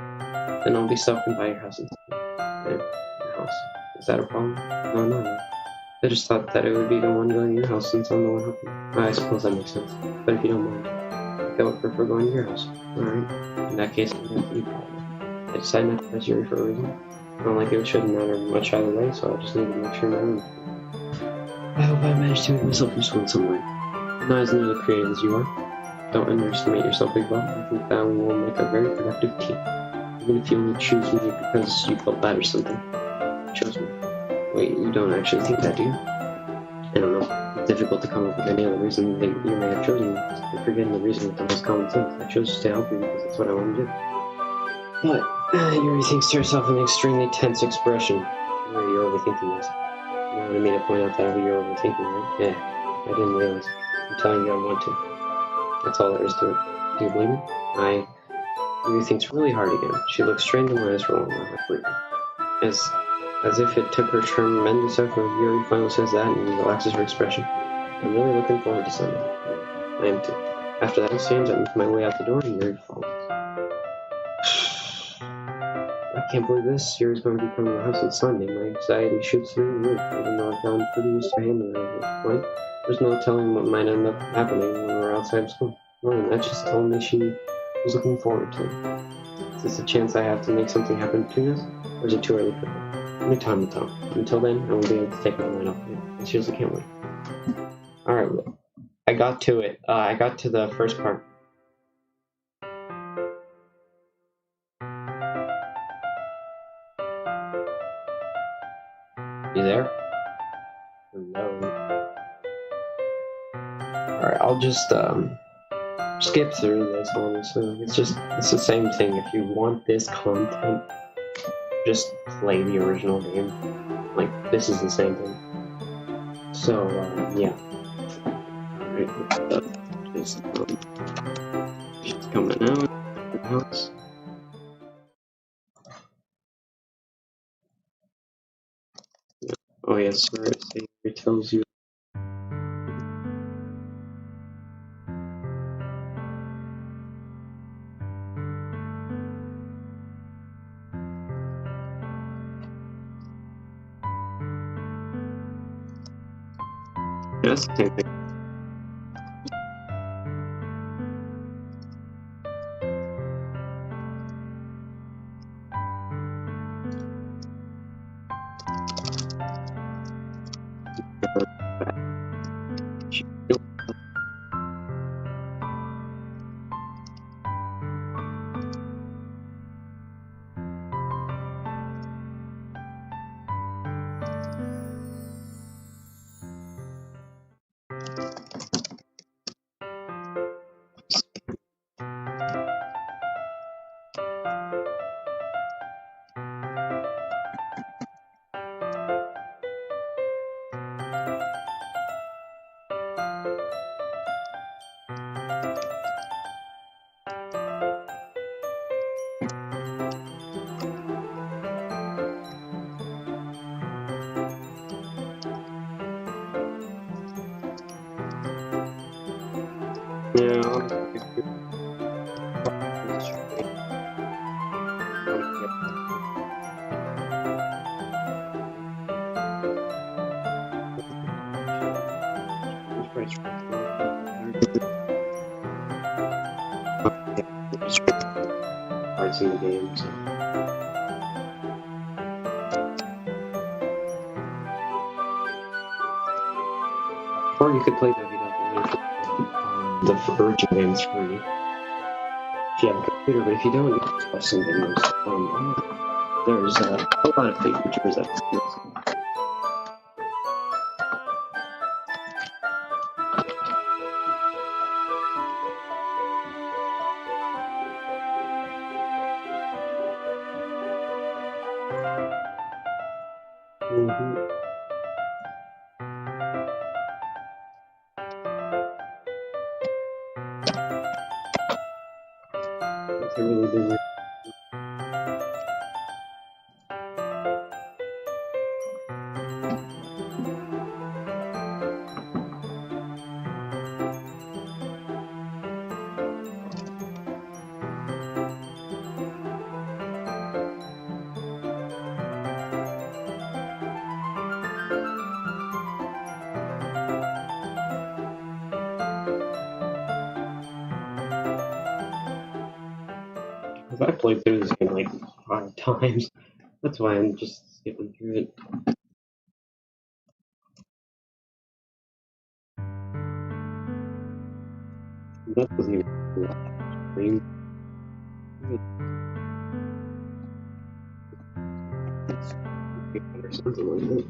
Then I'll be stopping by your house instead. Your house. Is that a problem? No. I just thought that it would be the one going to your house since I'm the one helping. I suppose that makes sense. But if you don't mind, I would prefer going to your house. Alright. In that case, I'm going to be problem. I decided not to press Yuri for a reason. I don't like it shouldn't matter much either way, so I just need to make sure my room. I hope I managed to make myself useful in some way. I'm not as nearly creative as you are. Don't underestimate yourself, Big Bob. I think that we will make a very productive team. Even if you only choose me because you felt bad or something. Chose me. Wait, you don't actually think that, do you? I don't know. It's difficult to come up with any other reason that you may have chosen me. You're forgetting the reason with the most common sense. I chose to help you because that's what I want to do. But Yuri thinks to herself an extremely tense expression. Yuri, you're overthinking this. You wanted me to point out that you're overthinking, right? Yeah, I didn't realize. I'm telling you I want to. That's all there is to it. Do you believe me? Yuri thinks really hard again. She looks straight in my eyes for a while. As if it took her tremendous effort, Yuri finally says that and relaxes her expression. I'm really looking forward to Sunday. I am too. After that exchange, I make my way out the door and Yuri follows. I can't believe this year is going to become a house on Sunday. My anxiety shoots through the roof, even though I've gotten pretty used to handling it at this point. There's no telling what might end up happening when we're outside of school. Well, that just told me she was looking forward to it. Is this a chance I have to make something happen between us? Or is it too early for that? Only time will tell. Until then, I won't be able to take my mind off of it. I seriously can't wait. Alright, I got to it. I got to the first part. You there? Hello. Alright, I'll just skip through this, honestly. It's the same thing. If you want this content, just play the original game. Like, this is the same thing. So, yeah. Alright, she's coming out of the house. Oh yes, sorry, it tells you. That's the same thing. Parts in the game, so. Or you could play WWE. The original game is free. If you have a computer, but if you don't, you can just watch some videos. There's a lot of fake features that I really do. I played through this game like 5 times. That's why I'm just skipping through it. That doesn't even scream. Or something like that.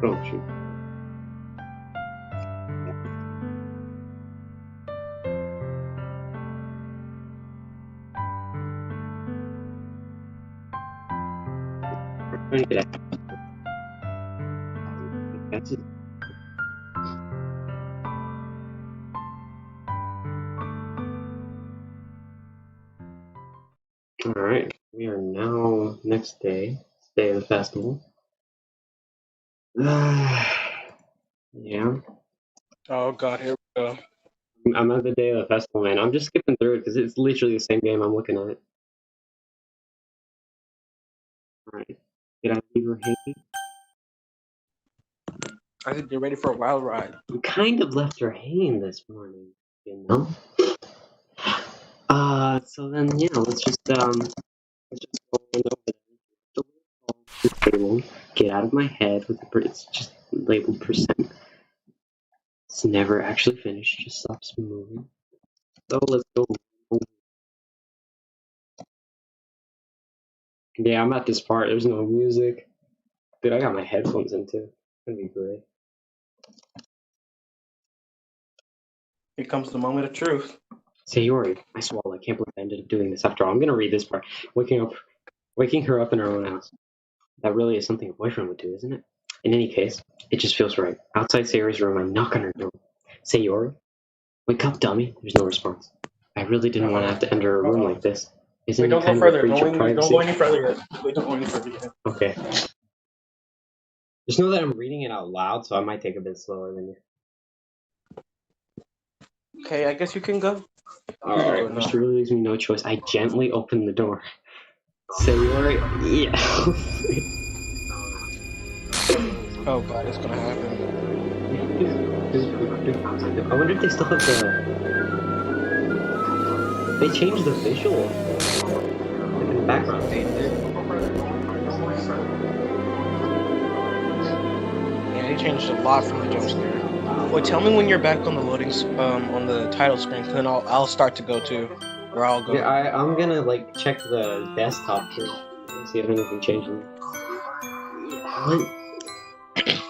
Oh shoot. That's it. Alright, we are now next day. It's day of the festival. Yeah. Oh god, here we go. I'm at the day of the festival, man. I'm just skipping through it because it's literally the same game I'm looking at. Alright. Did I leave her hanging? I think they're ready for a wild ride. We kind of left her hanging this morning, you know? So then, yeah, let's just go on over the table, get out of my head with the, it's just labeled percent. It's never actually finished, just stops moving. So let's go. Yeah, I'm at this part, there's no music. Dude, I got my headphones in too. It's gonna be great. Here comes the moment of truth. Sayori, I swallow. I can't believe I ended up doing this after all. I'm gonna read this part. Waking her up in her own house. That really is something a boyfriend would do, isn't it? In any case, it just feels right. Outside Sayori's room, I knock on her door. Sayori? Wake up, dummy. There's no response. I really didn't want to have to enter a room like this. Isn't Wait, it don't kind go of a further. breach of privacy? Don't go any further yet. Wait, don't go any further yet. Okay. Just know that I'm reading it out loud, so I might take a bit slower than you. Okay, I guess you can go. Alright, which really leaves me no choice. I gently open the door. Sayori, yeah. Oh god, it's gonna happen. I wonder if they still have the... They changed the visual. Like in the background. They did. Yeah, they changed a lot from the jump scare. Wait, tell me when you're back on the loading, on the title screen, then I'll start to go too, or I'll go. Yeah, I'm gonna like check the desktop too, see if anything changes. What?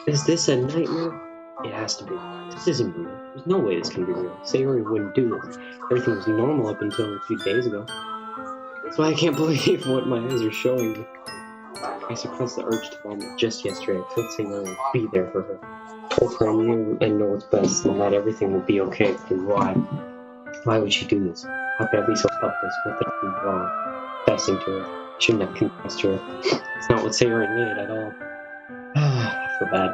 Is this a nightmare? It has to be. This isn't real. There's no way this can be real. Sayori wouldn't do this. Everything was normal up until a few days ago. That's why I can't believe what my eyes are showing me. I suppressed the urge to vomit just yesterday. I told Sayori to be there for her. Told her I knew and know what's best and that everything would be okay. Then why? Why would she do this? How could I be so helpless? What did I do wrong? Confessing to her. Shouldn't have confessed to her. It's not what Sayori needed at all. I feel bad.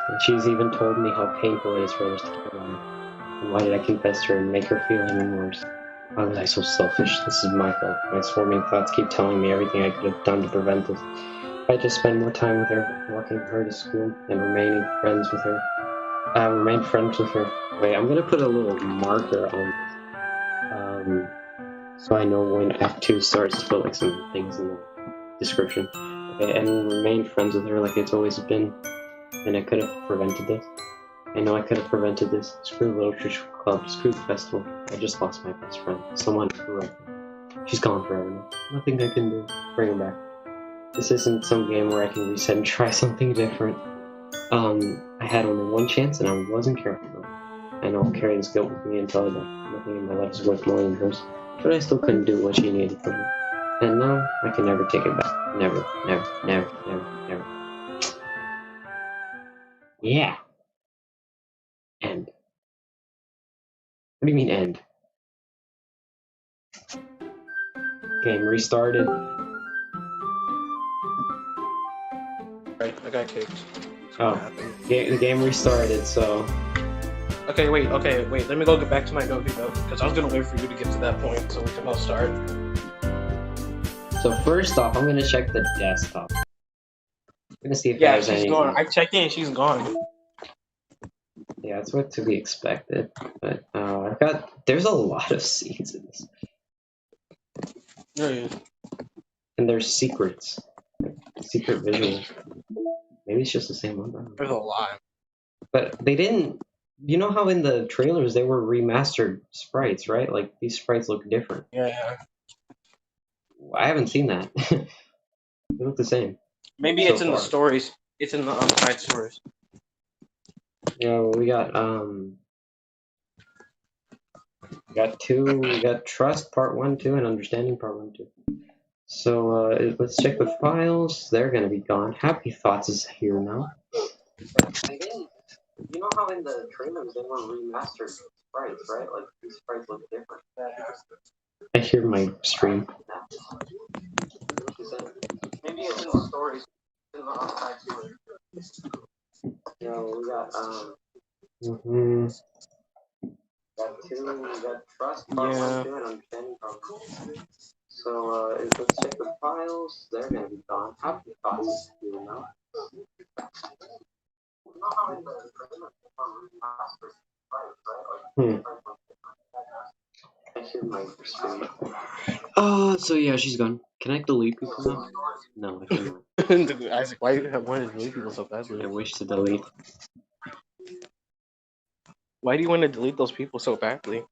And she's even told me how painful it is for others to care about her. And why did I confess to her and make her feel even worse? Why was I so selfish? This is my fault. My swarming thoughts keep telling me everything I could have done to prevent this. If I just spend more time with her, walking her to school, and remain friends with her. Wait, I'm gonna put a little marker on this. So I know when Act 2 starts to put like some things in the description. Okay, and remain friends with her like it's always been. And I could have prevented this. I know I could have prevented this. Screw the Literature Club, screw the festival. I just lost my best friend. Someone who wrote me. She's gone forever now. Nothing I can do. Bring her back. This isn't some game where I can reset and try something different. I had only one chance and I wasn't careful. I know I'll carry this guilt with me until I die. Nothing in my life is worth more than hers. But I still couldn't do what she needed from me. And now, I can never take it back. Never, never, never, never, never. Yeah. End. What do you mean end? Game restarted. Right, I got kicked. Oh, the game restarted, so... Okay, wait, let me go get back to my Doki Doki, because I was gonna wait for you to get to that point so we can all start. So first off, I'm gonna check the desktop. I'm gonna see if there's anything. Yeah, she's gone. I checked in, she's gone. Yeah, that's what to be expected. But there's a lot of scenes in this. Yeah. And there's secrets. Secret visuals. Maybe it's just the same one. There's a lot. But they didn't... You know how in the trailers they were remastered sprites, right? Like, these sprites look different. Yeah. I haven't seen that. They look the same. Maybe it's in the stories. It's in the side stories. Yeah, well, we got Trust Part 1, 2, and Understanding Part 1, 2. So, let's check the files. They're gonna be gone. Happy Thoughts is here now. You know how in the trailers they were remastered sprites, right? Like, these sprites look different. I hear my stream. Maybe it's in the stories. In the outside stories. Yeah, we got, Got two, we got trust, Yeah. and understanding problems. So, let's check the files. They're gonna be gone. How many files do you know? So yeah, she's gone. Can I delete people now? No, I cannot. Isaac, why do you want to delete people so badly? I wish to delete. Why do you want to delete those people so badly?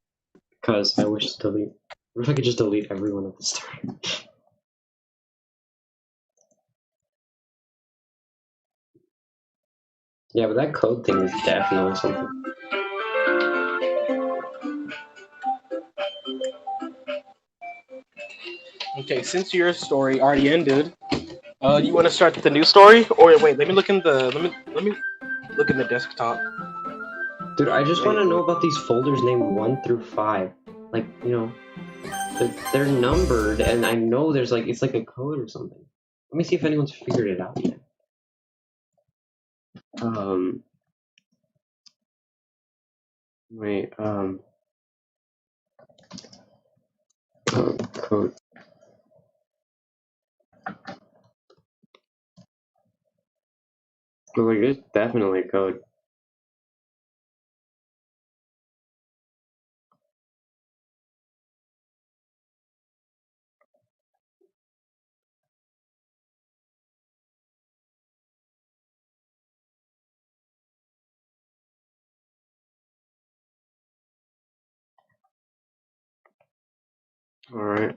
Because I wish to delete. What if I could just delete everyone at the start? Yeah, but that code thing is definitely something. Okay, since your story already ended, do you want to start the new story? Or wait, let me look in the let me look in the desktop. Dude, I just want to know about these folders named 1 through 5. Like, you know, they're numbered, and I know there's like it's like a code or something. Let me see if anyone's figured it out yet. Wait, code. But like, there's definitely a code. Alright.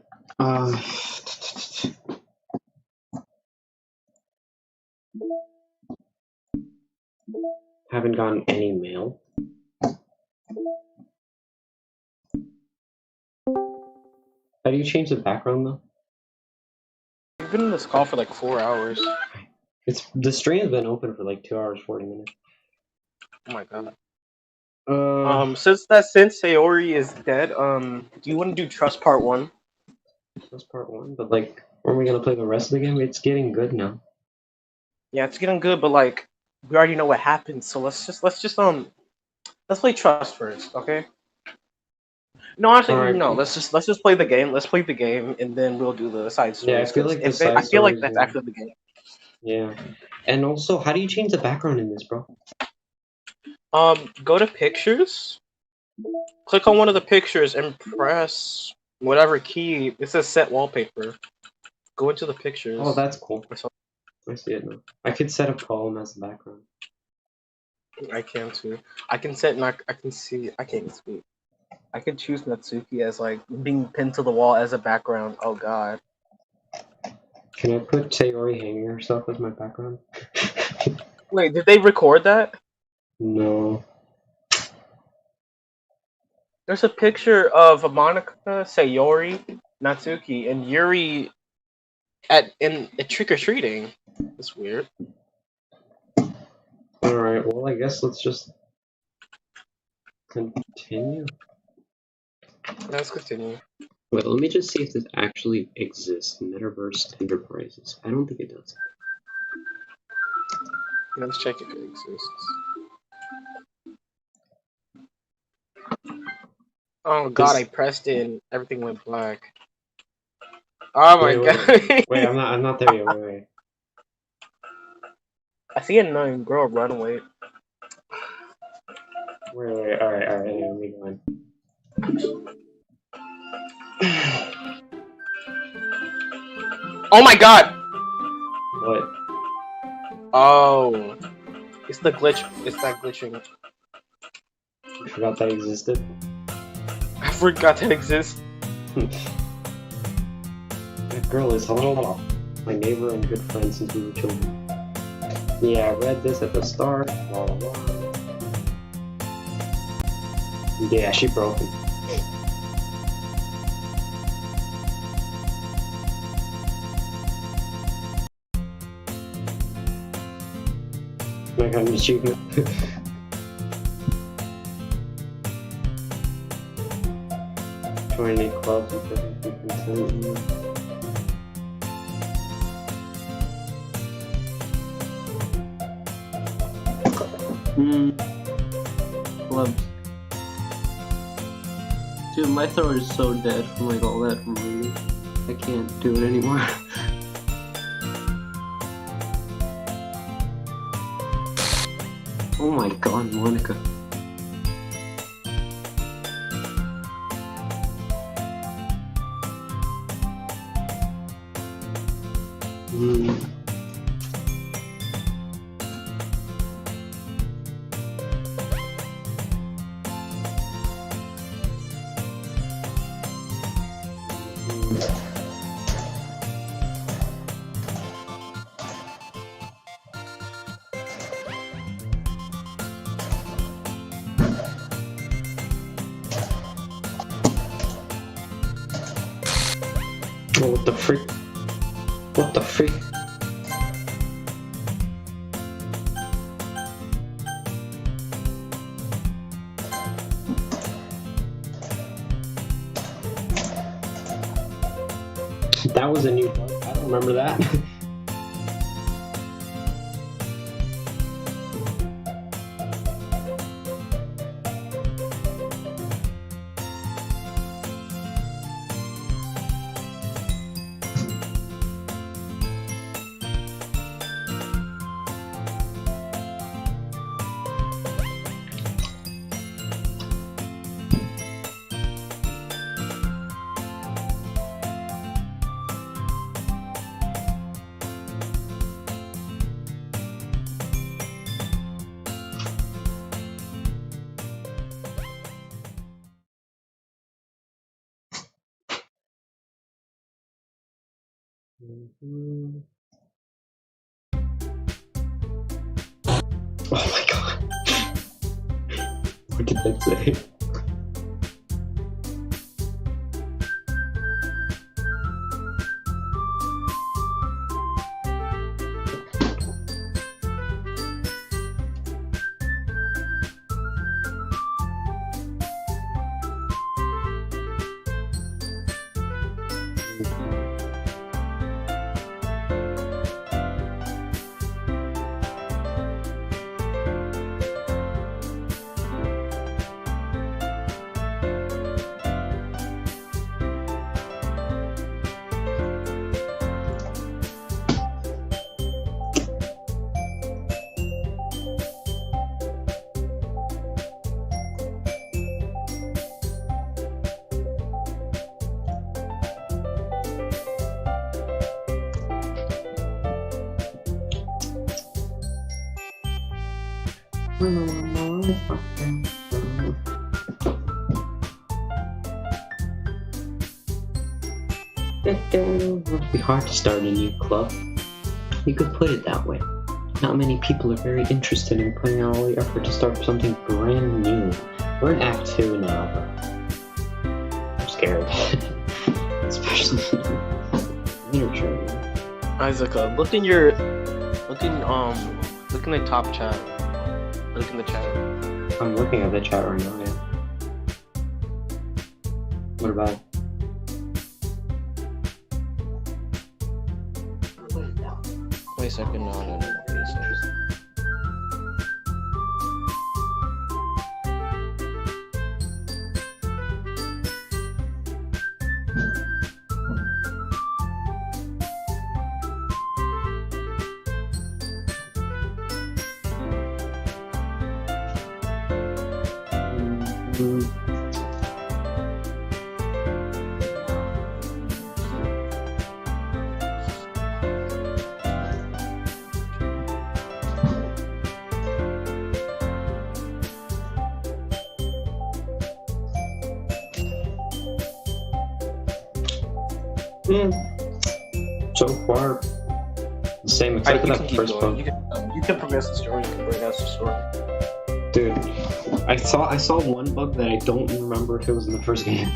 Haven't gotten any mail. How do you change the background though? We've been in this call for like 4 hours. The stream has been open for like 2 hours 40 minutes. Oh my god. Since Sayori is dead, do you want to do Trust Part 1? That's part 1, but like, aren't we gonna play the rest of the game? It's getting good now. Yeah, it's getting good, but like we already know what happens, so let's play Trust first, okay? No, actually, Alright. no. Let's just play the game. Let's play the game, and then we'll do the side stories. Yeah, I feel like I feel like that's after the game. Yeah, and also, how do you change the background in this, bro? Go to pictures. Click on one of the pictures and press whatever key. It says set wallpaper. Go into the pictures. Oh, that's cool. I see it now. I could set a poem as the background. I can too. I can set. I can see. I can't speak. I can choose Natsuki as like being pinned to the wall as a background. Oh god. Can I put Sayori hanging herself as my background? Wait, did they record that? No. There's a picture of Monica, Sayori, Natsuki, and Yuri in trick or treating. That's weird. Alright, well, I guess let's just continue. Let's continue. Wait, let me just see if this actually exists. Metaverse Enterprises. I don't think it does. Let's check if it exists. Oh god, I pressed it and everything went black. Oh my god. Wait, I'm not there yet. Wait. I see a annoying girl run away. Wait, alright, let me go in. Oh my god! What? Oh. It's the glitch. It's that glitching. I forgot that existed. I forgot that exists. That girl is my neighbor and good friend since we were children. Yeah, I read this at the start. Blah, blah, blah. Yeah, she broke it. I got an achievement. Join a club with perfectly consent. Clubs. Dude, my throat is so dead from like all that reading. I can't do it anymore. Oh my god, Monica. Oh, what the freak? What the freak? That was a new bug. I don't remember that. Oh my god. What did that say? It must be hard to start a new club. You could put it that way. Not many people are very interested in putting out all the effort to start something brand new. We're in Act 2 now, but I'm scared. Especially literature. Isaac, look in the top chat. Look in the chat. I'm looking at the chat right now, yeah. What about it? Wait a second, no. Wait a second. So far, the same except for that first one. You can progress the story. You can progress the story. Dude, I saw one bug that I don't remember if it was in the first game.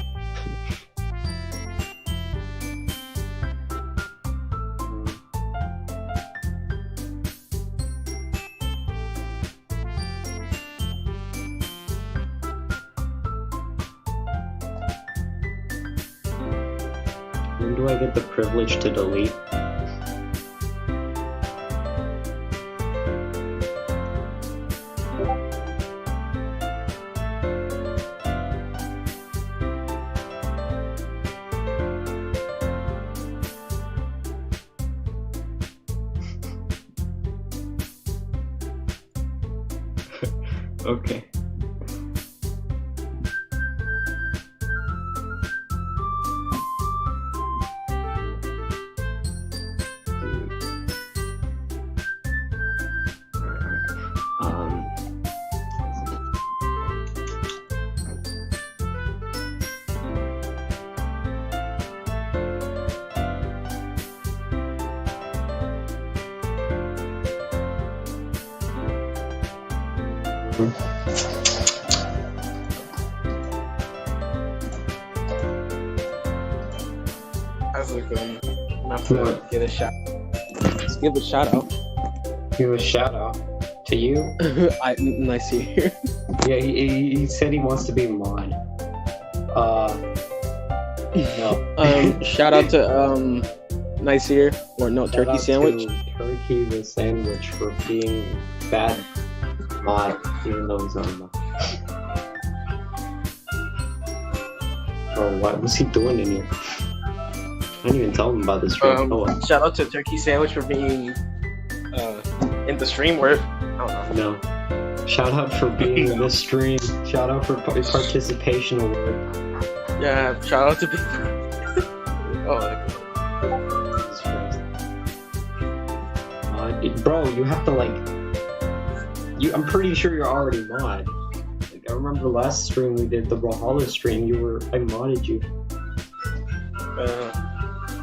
When do I get the privilege to delete? Okay. That's a good one. Not to give a shout. Let's give a shout out. Give a shout out to you. Nice here. Yeah, he said he wants to be mod. No. Shout out to Nice here, or no, Shout turkey out sandwich. to Turkey the sandwich for being bad mod, even though he's not a mod. Oh, what was he doing in here? I didn't even tell him about this stream. Shout out to turkey sandwich for being in the stream where I don't know. No. Shout out for being in this stream. Shout out for participation award. Yeah, shout out to being. Bro, you have to like. I'm pretty sure you're already mod. Like, I remember last stream we did the Brawlhalla stream. I modded you.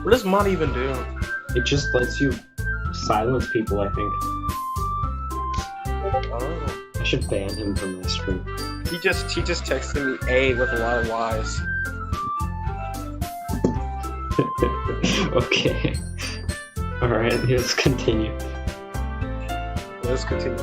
What does mod even do? It just lets you silence people, I think. Oh. I should ban him from my stream. He just texted me A with a lot of Y's. Okay. Alright, let's continue. Let's continue.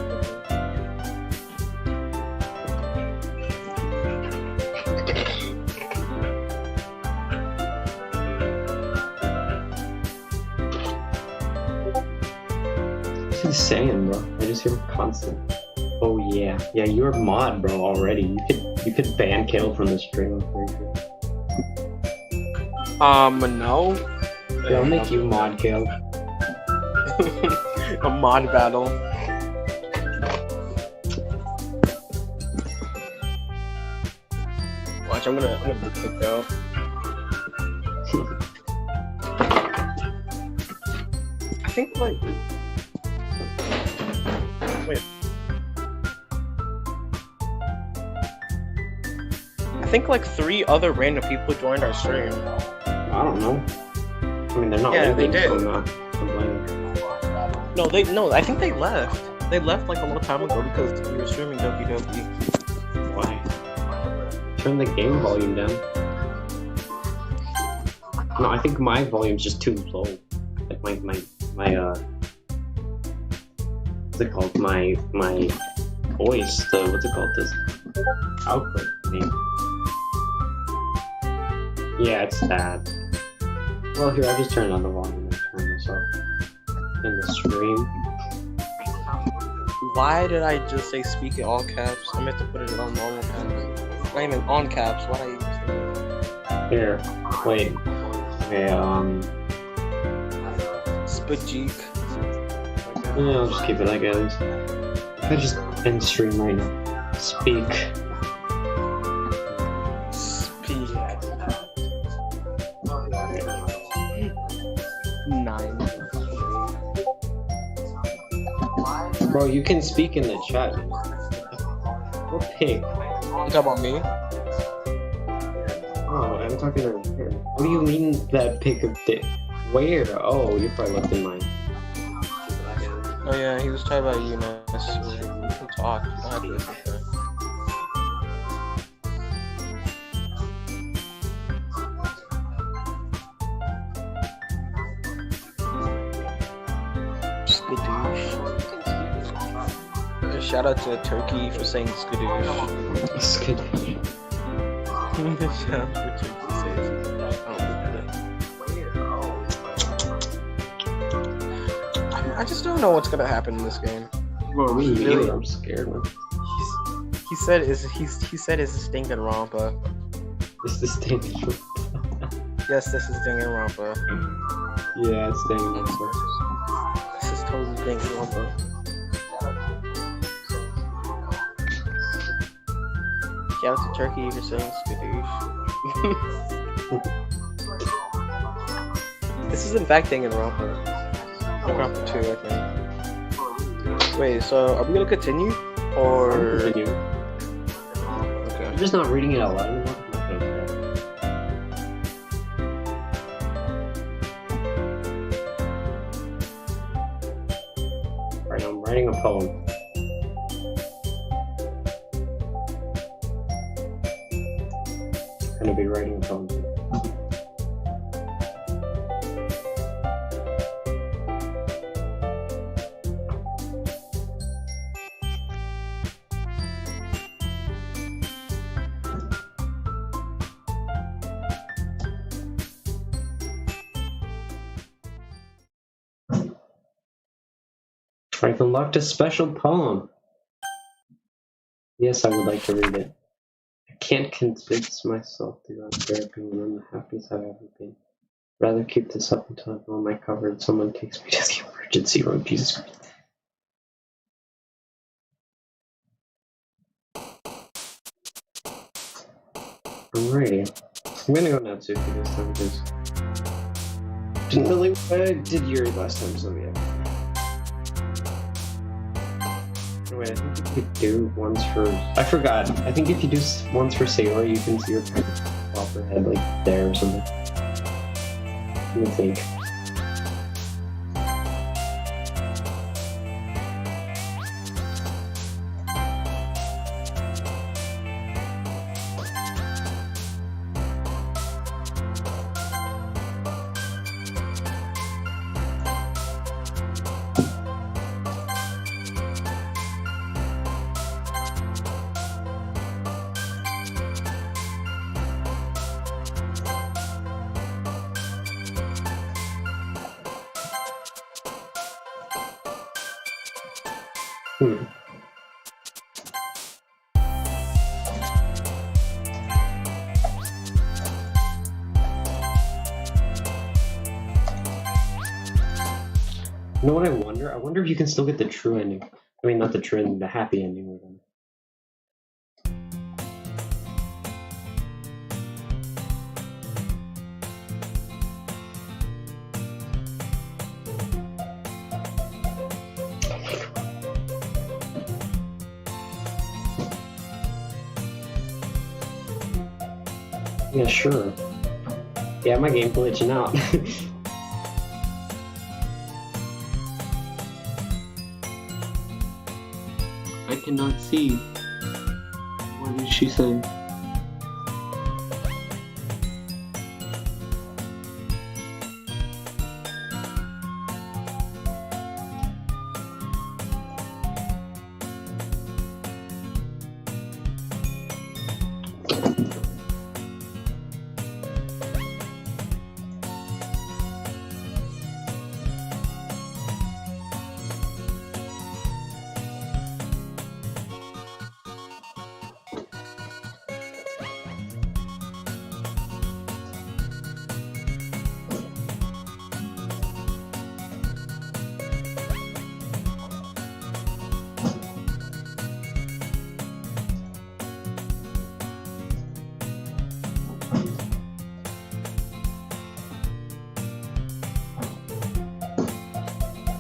What's he saying, bro? I just hear constant. Oh yeah. Yeah, you're a mod, bro, already. You could ban Kale from the stream, I'm pretty sure. No. Yeah, I'll make you mod, Kale. A mod battle. Watch, I'm gonna be kicked out. I think like wait. I think like 3 other random people joined our stream. I don't know. I mean, they're not Yeah, they leaving, did. so I'm not complaining. No, I think they left. They left like a long time ago because we were streaming Doki Doki. Why? Turn the game volume down. No, I think my volume's just too low. Like my what's it called? My voice, what's it called? This output name. Yeah, it's that. Well, here, I'll just turn on the volume and turn this up in the stream. Why did I just say speak in all caps? I meant to put it on normal caps. Not even on caps. Why did I even say that? Here, wait. Okay, Spajik. yeah, I'll just keep it like it is. If I just end stream right now. Speak. Speak. 9. Bro, you can speak in the chat. What pig? You talking about me? Oh, I'm talking to here. What do you mean that pig of dick? Where? Oh, you probably left in mine. Oh yeah, he was talking about you, man. You can talk. You don't have to listen to it. Skadoosh. Shout out to Turkey for saying skadoosh. Skadoosh. Shout out to Turkey for saying I just don't know what's gonna happen in this game. Well, me neither. I'm scared, man. He said it's a stinking rampa. It's the stinking. Yes, this is stinking rampa. Yeah, it's stinking. This is totally stinking rampa. Shout out to Turkey for saying skadoosh. This is in fact Danganronpa. Danganronpa 2, I think. Wait, so are we gonna continue? Or... Continue. Okay. I'm just not reading it out loud anymore. Alright, I'm writing a poem. I'm gonna be writing a poem. I've unlocked a special poem. Yes, I would like to read it. I can't convince myself throughout therapy when I'm the happiest I've ever been. Rather keep this up until I blow my cover and someone takes me to the emergency room. Jesus Christ. I'm ready. I'm gonna go Natsuki this time because didn't really did Yuri last time, so yeah. Wait, I think you could do ones for... I forgot. I think if you do ones for Sayonara, you can see your kind of pop her head like there or something. Let me think. You know what I wonder? I wonder if you can still get the true ending. I mean, not the true ending, the happy ending with them. Yeah, sure. Yeah, my game glitching out. I cannot see. What did she say?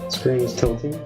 Screen is tilting.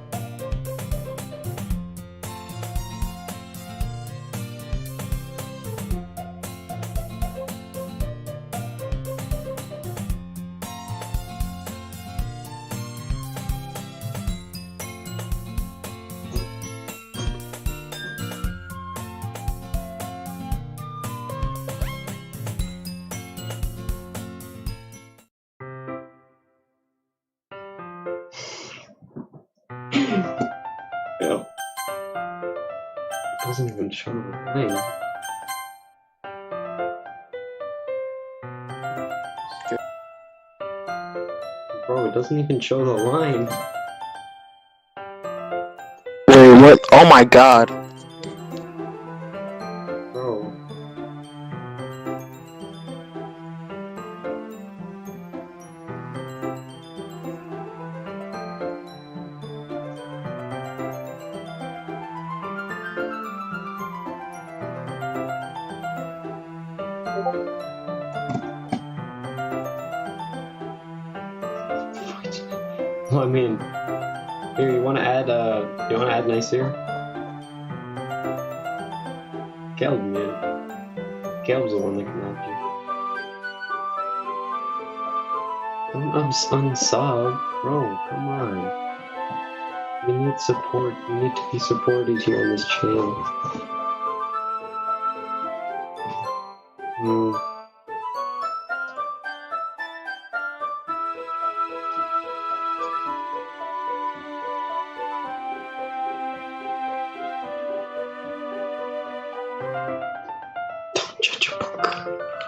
Yeah. It doesn't even show the line. Bro, it doesn't even show the line. Wait, what? Oh my god. Bro. Well, I mean, here you want to add Nicer? Caleb, man. Caleb's the one that can help you. Don't unsub, bro. Come on. We need support. We need to be supported here on this channel.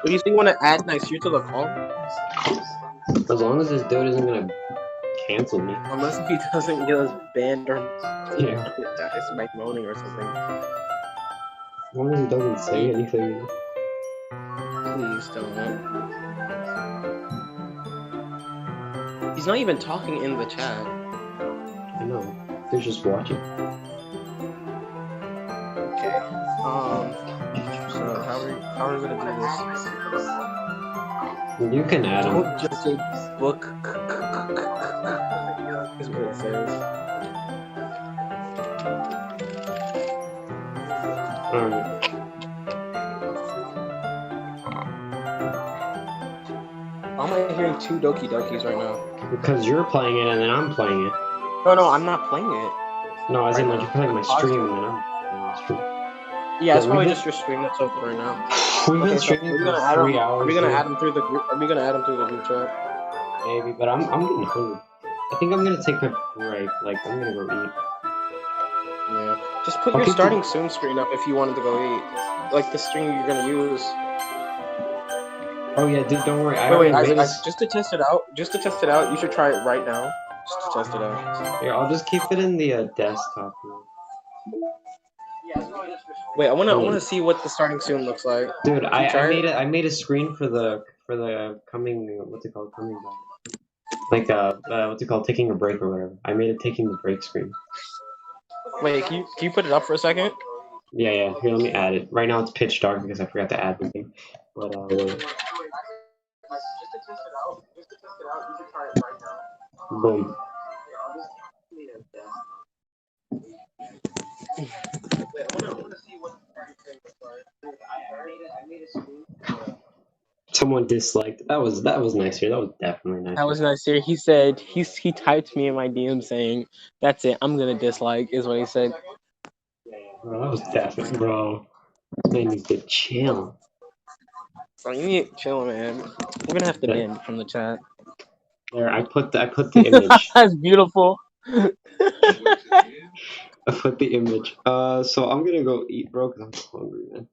What do you think? Want to add next year to the call? As long as this dude isn't gonna cancel me. Unless if he doesn't get us banned or Yeah. dies by moaning or something. As long as he doesn't say anything. Please don't. He's not even talking in the chat. I know. They're just watching. Okay. So how are we gonna do this? You can add him. Don't just say book. Is what it says. Alright. Why am I hearing two Doki Dokis right now? Because you're playing it and then I'm playing it. No, I'm not playing it. No, as in like now. you're playing my stream and then I'm playing my stream. Yeah, it's Yeah, probably we've just your stream that's open right now. We've been Okay, so streaming are we for gonna add 3 him? hours. Are we gonna here. add him through the group? Are we gonna add him through the group chat? Maybe, but I'm getting hungry. I think I'm gonna take a break. Like I'm gonna go eat. Yeah. Just put Okay, your starting soon screen up if you wanted to go eat. Like the stream you're gonna use. Oh yeah, dude, don't worry. I Wait, already made a... just to test it out. Just to test it out, you should try it right now. Just to test it out. Here, I'll just keep it in the desktop. Wait, I wanna see what the starting soon looks like. Dude, I try it? made a screen for the coming, what's it called, coming back. Like what's it called, taking a break or whatever. I made a taking the break screen. Wait, can you put it up for a second? Yeah. Here, let me add it. Right now it's pitch dark because I forgot to add the thing. But boom. Someone disliked. That was nice here. That was definitely nice. That was nice here. He said he typed me in my DM saying, "That's it. I'm gonna dislike," is what he said. Bro, that was definitely, bro. This man needs to chill. Bro, you need to chill, man. We're gonna have to ban from the chat. There, I put the image. That's beautiful. I put the image. So I'm gonna go eat, bro, because I'm hungry, man.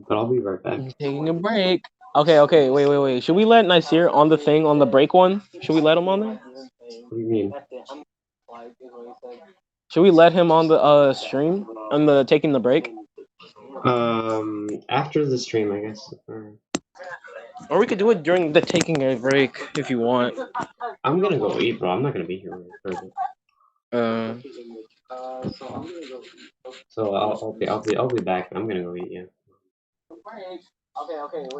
But I'll be right back. I'm taking a break. Okay. Wait. Should we let Nasir on the thing on the break one? Should we let him on there? What do you mean? Should we let him on the stream on the taking the break? After the stream, I guess. Or we could do it during the taking a break if you want. I'm gonna go eat, bro. I'm not gonna be here for a bit. So I'll be back. I'm gonna go eat. Yeah. Okay.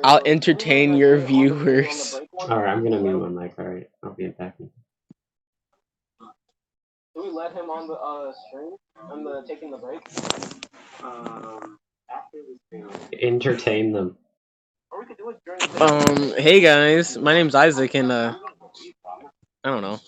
I'll entertain your viewers. All right, I'm gonna mute my mic. All right, I'll be back. Should we let him on the stream on the taking the break? After the stream. Entertain them. Or we could do it during hey guys, my name's Isaac and I don't know.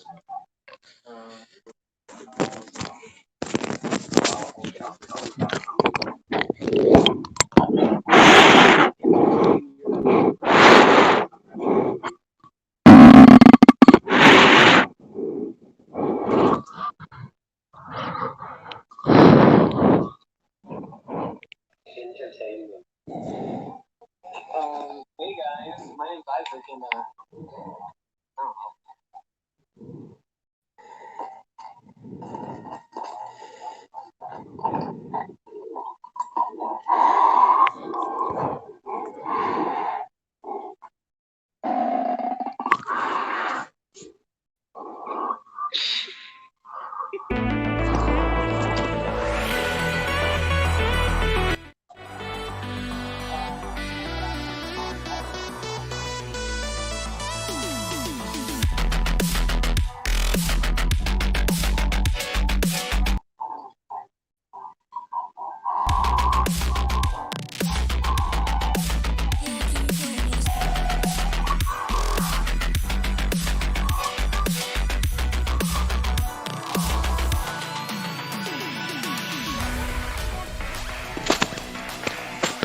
Hey guys, my name's Isaac and I don't know.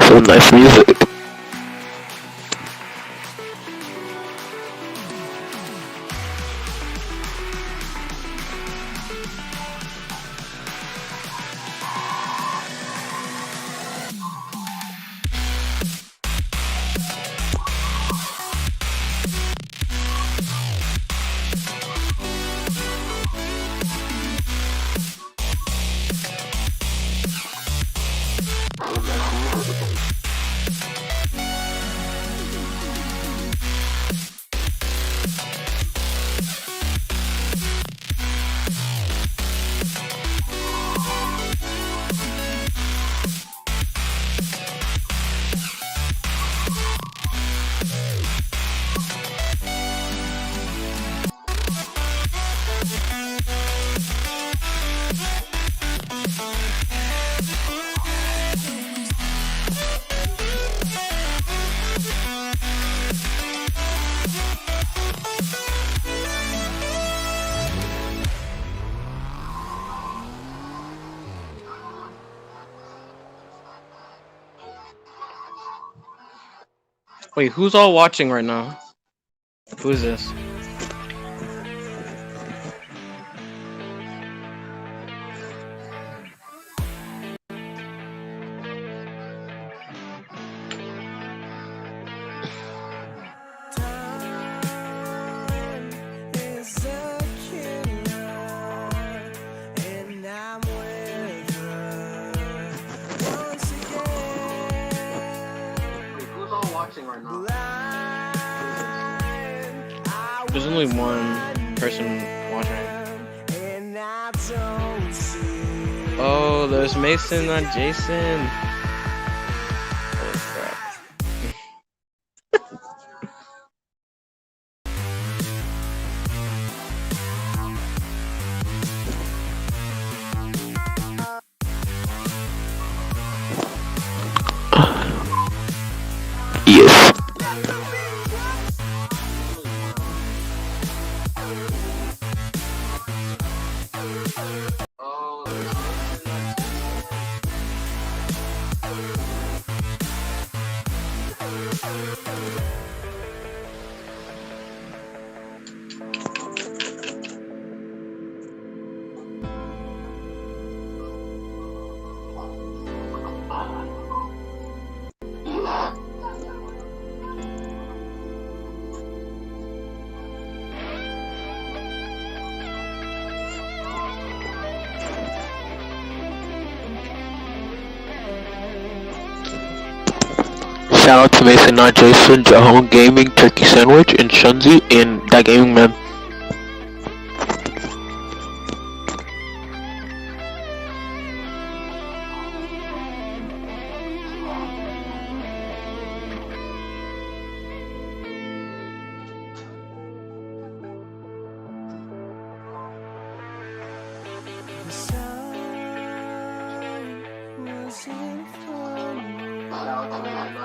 some nice music. Wait, who's all watching right now? Who is this? Right now. There's only one person watching. Oh, there's Mason, not Jason. Holy crap. Yes. Shout out to Mason, not Jason, Jahon Gaming, Turkey Sandwich, and Shunzii, and That Gaming Man. I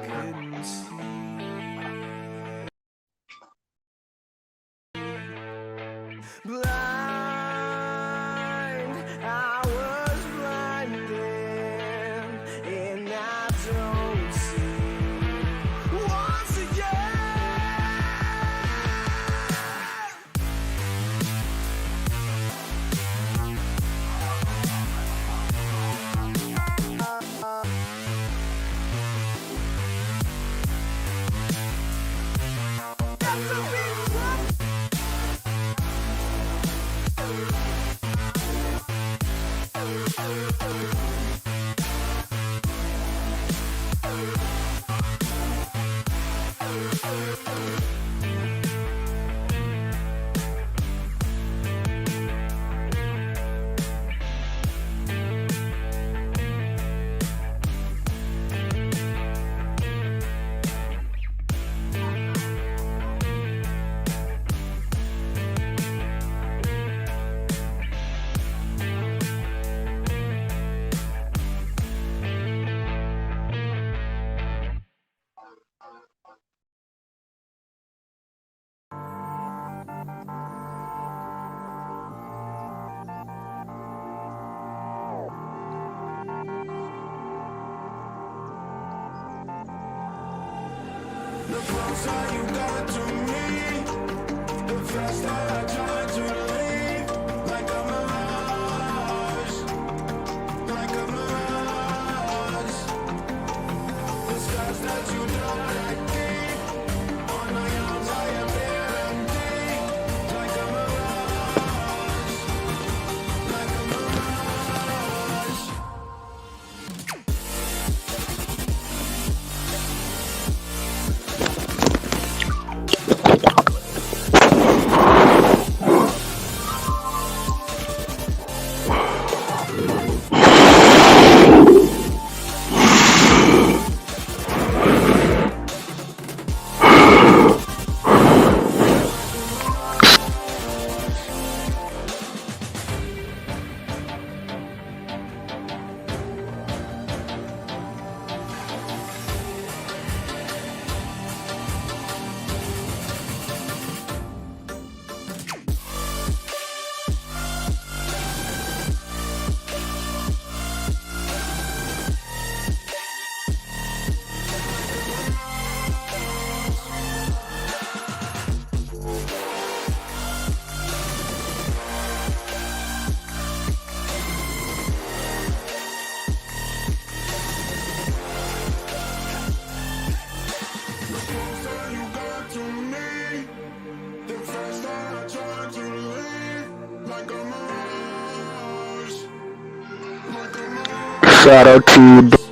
couldn't see. Shout out to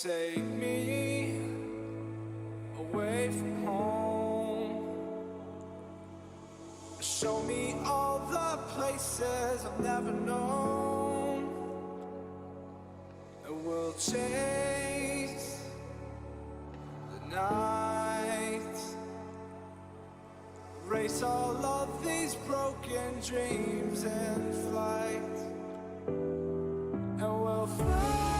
Take me away from home. Show me all the places I've never known. And we'll chase the night, race all of these broken dreams in flight, and we'll fly.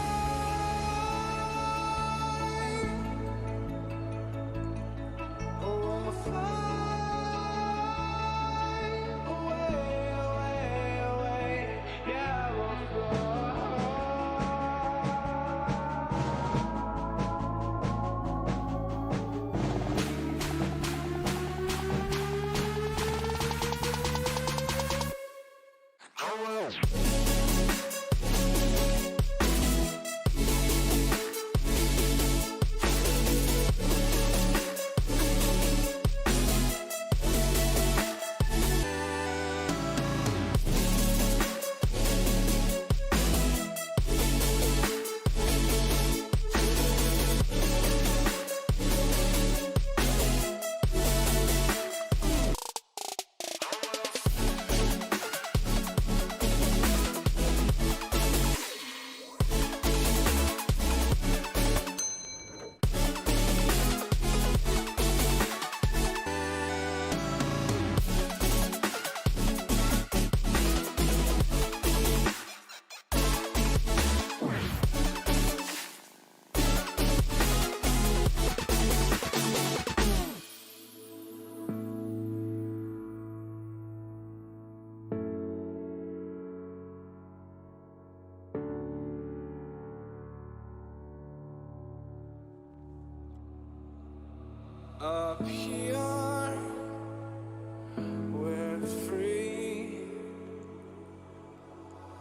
Up here, we're free,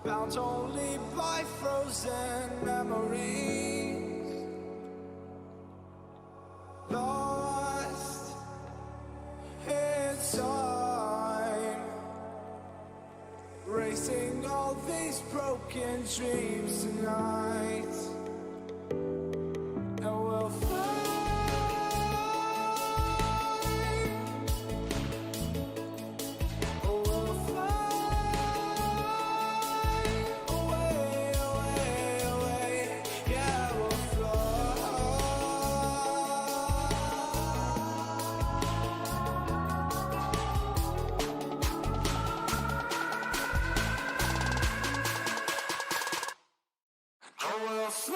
bound only by frozen memories, lost in time, racing all these broken dreams tonight, and we'll fly. I will fly.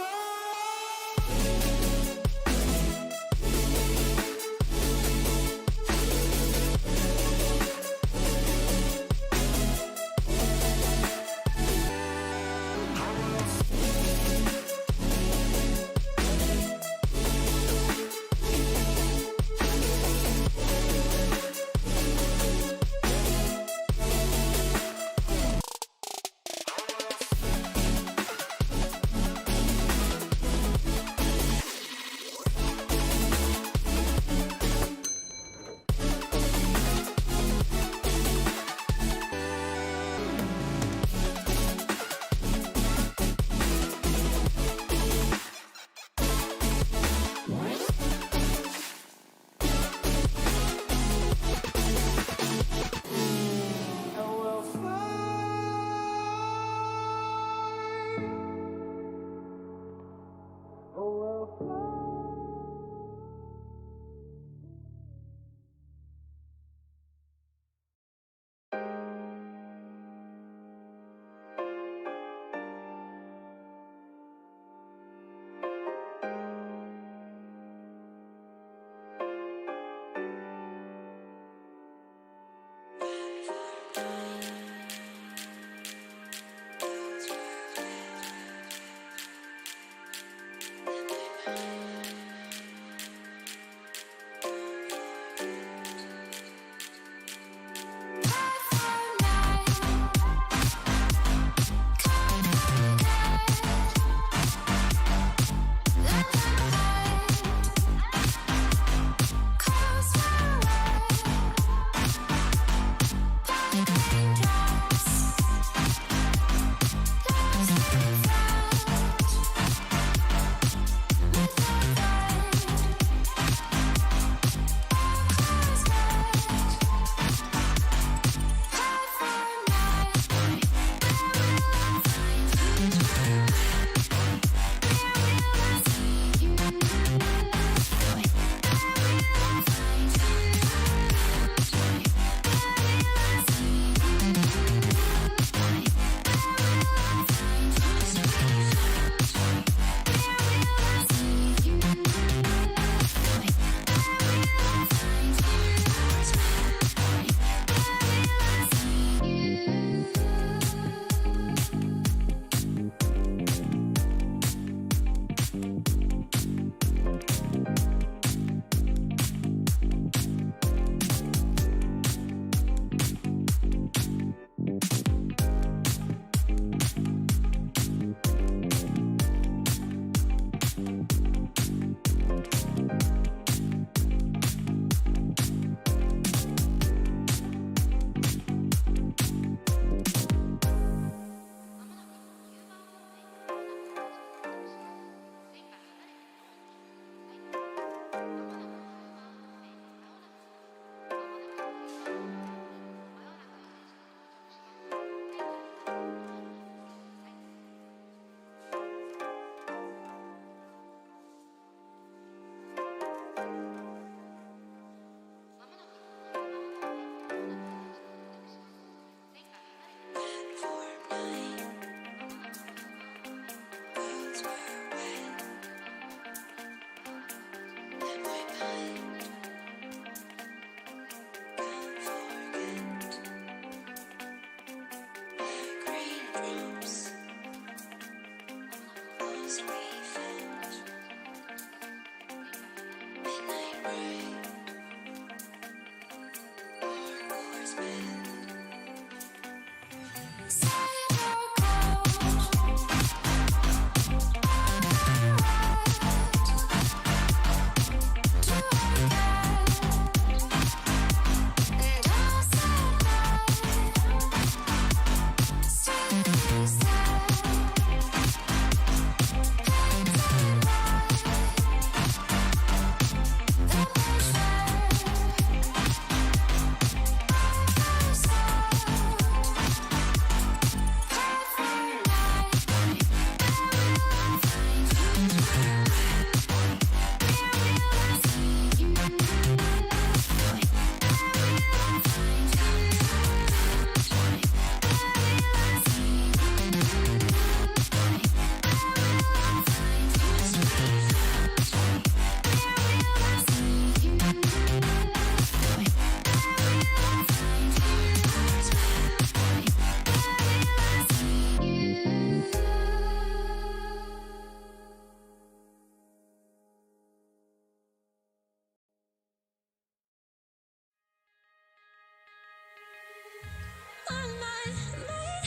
on my mind.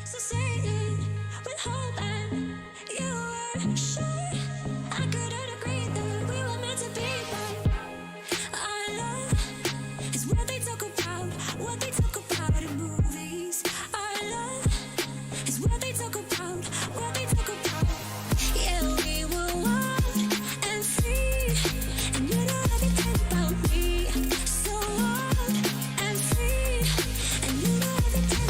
So say it with hope and you were sure I couldn't agree that we were meant to be, but our love is what they talk about in movies. Our love is what they talk about, Yeah, we were wild and free, and you know everything about me. So wild and free, and you know everything.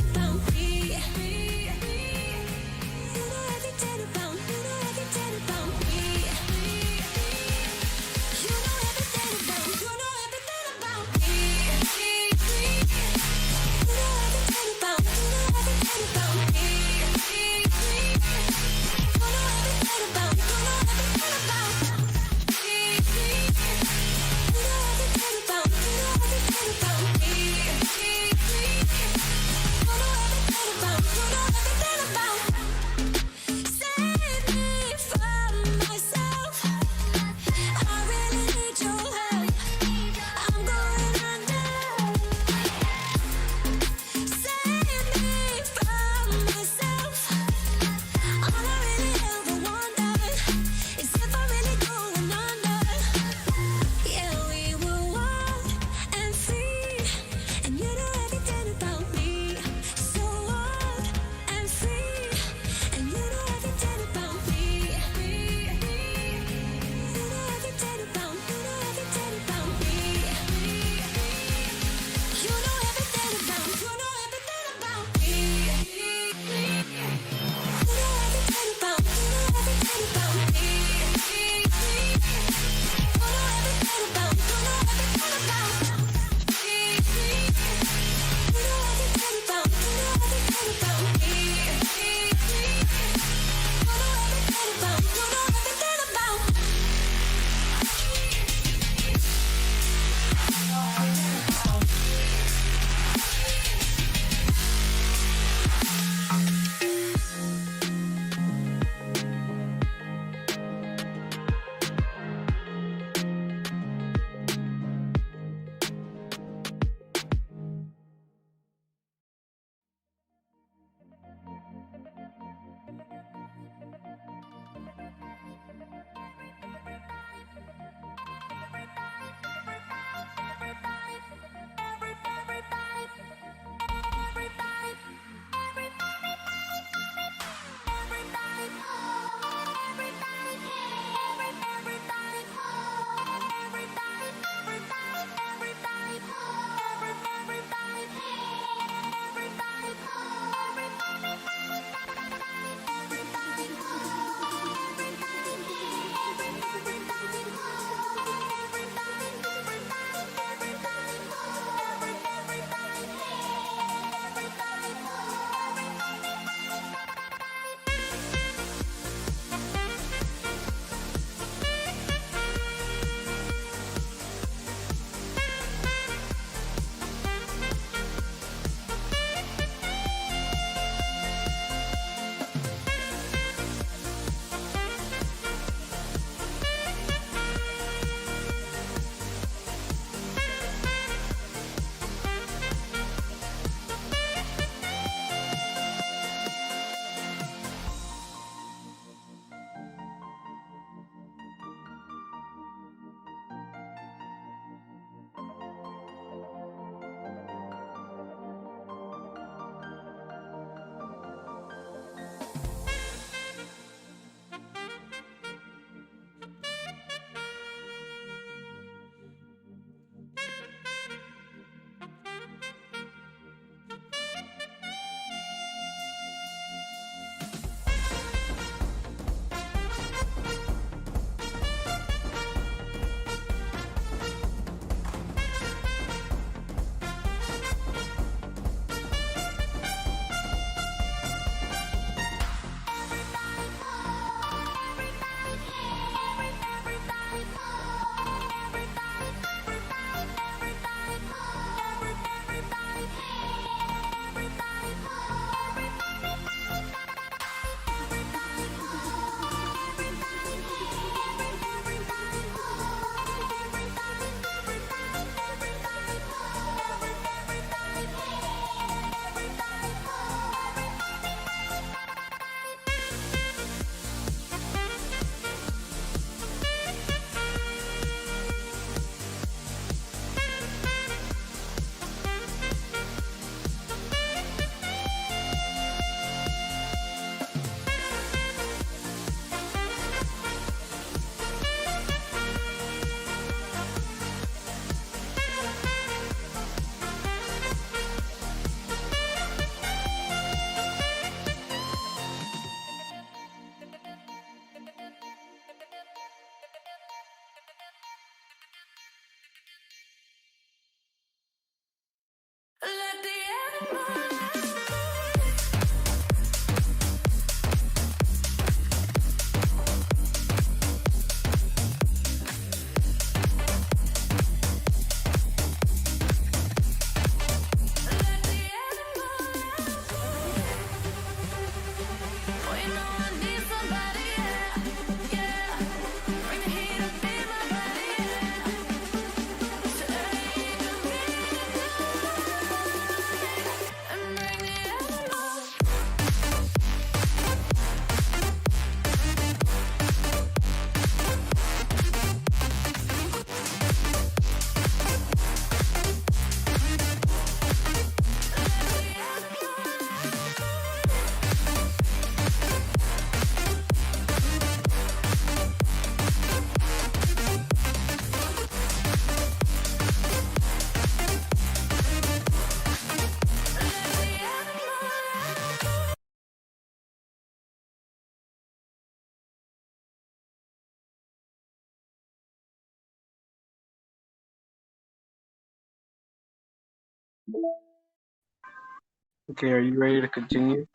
Okay, are you ready to continue?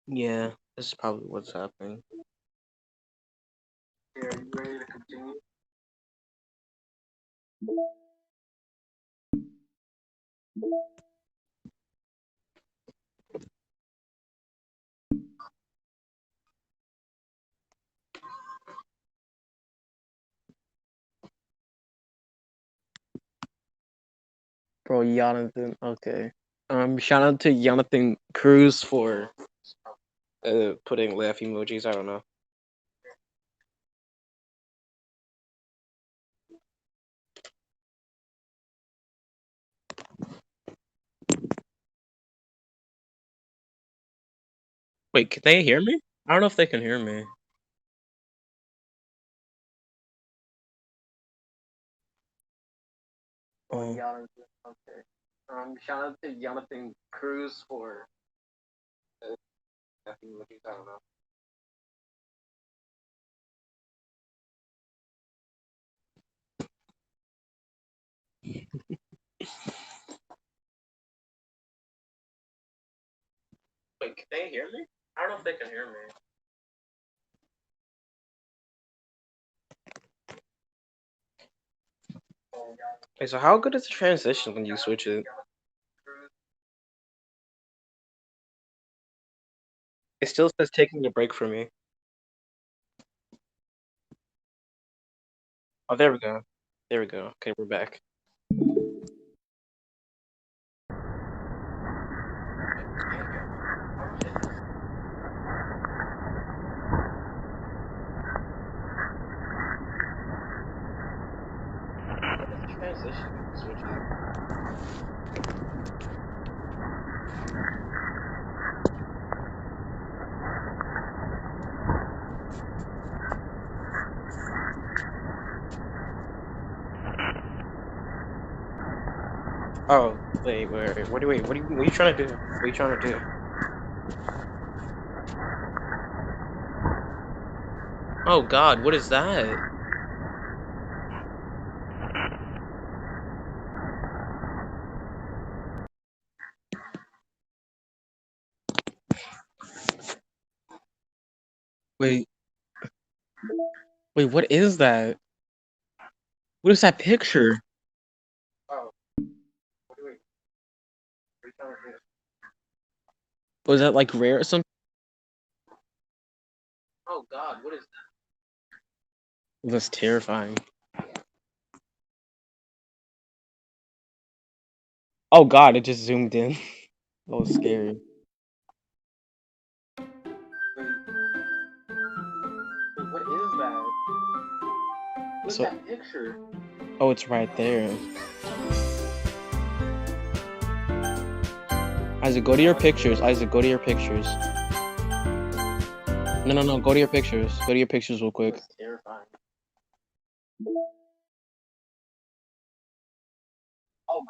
Yeah, this is probably what's happening. Okay, are you ready to continue? Bro, Jonathan. Okay. Shout out to Jonathan Cruz for putting laugh emojis. I don't know. Wait, can they hear me? I don't know if they can hear me. Oh. Okay. Shout out to Jonathan Cruz for laugh emojis. I don't know. Wait, can they hear me? I don't know if they can hear me. Wait, so how good is the transition when you switch it? It still says taking a break from me. Oh, there we go. There we go. Okay, we're back. Transition when you switch it. Oh, wait. What are you trying to do? What are you trying to do? Oh God, what is that? Wait, what is that? What is that picture? Oh, what are you trying to do? Was that like rare or something? Oh God, what is that? That's terrifying. Oh God, it just zoomed in. That was scary. Wait, what is that? What's that picture? Oh, it's right there. Isaac, go to your pictures. Isaac, go to your pictures. No. Go to your pictures. Go to your pictures real quick. That's terrifying. Oh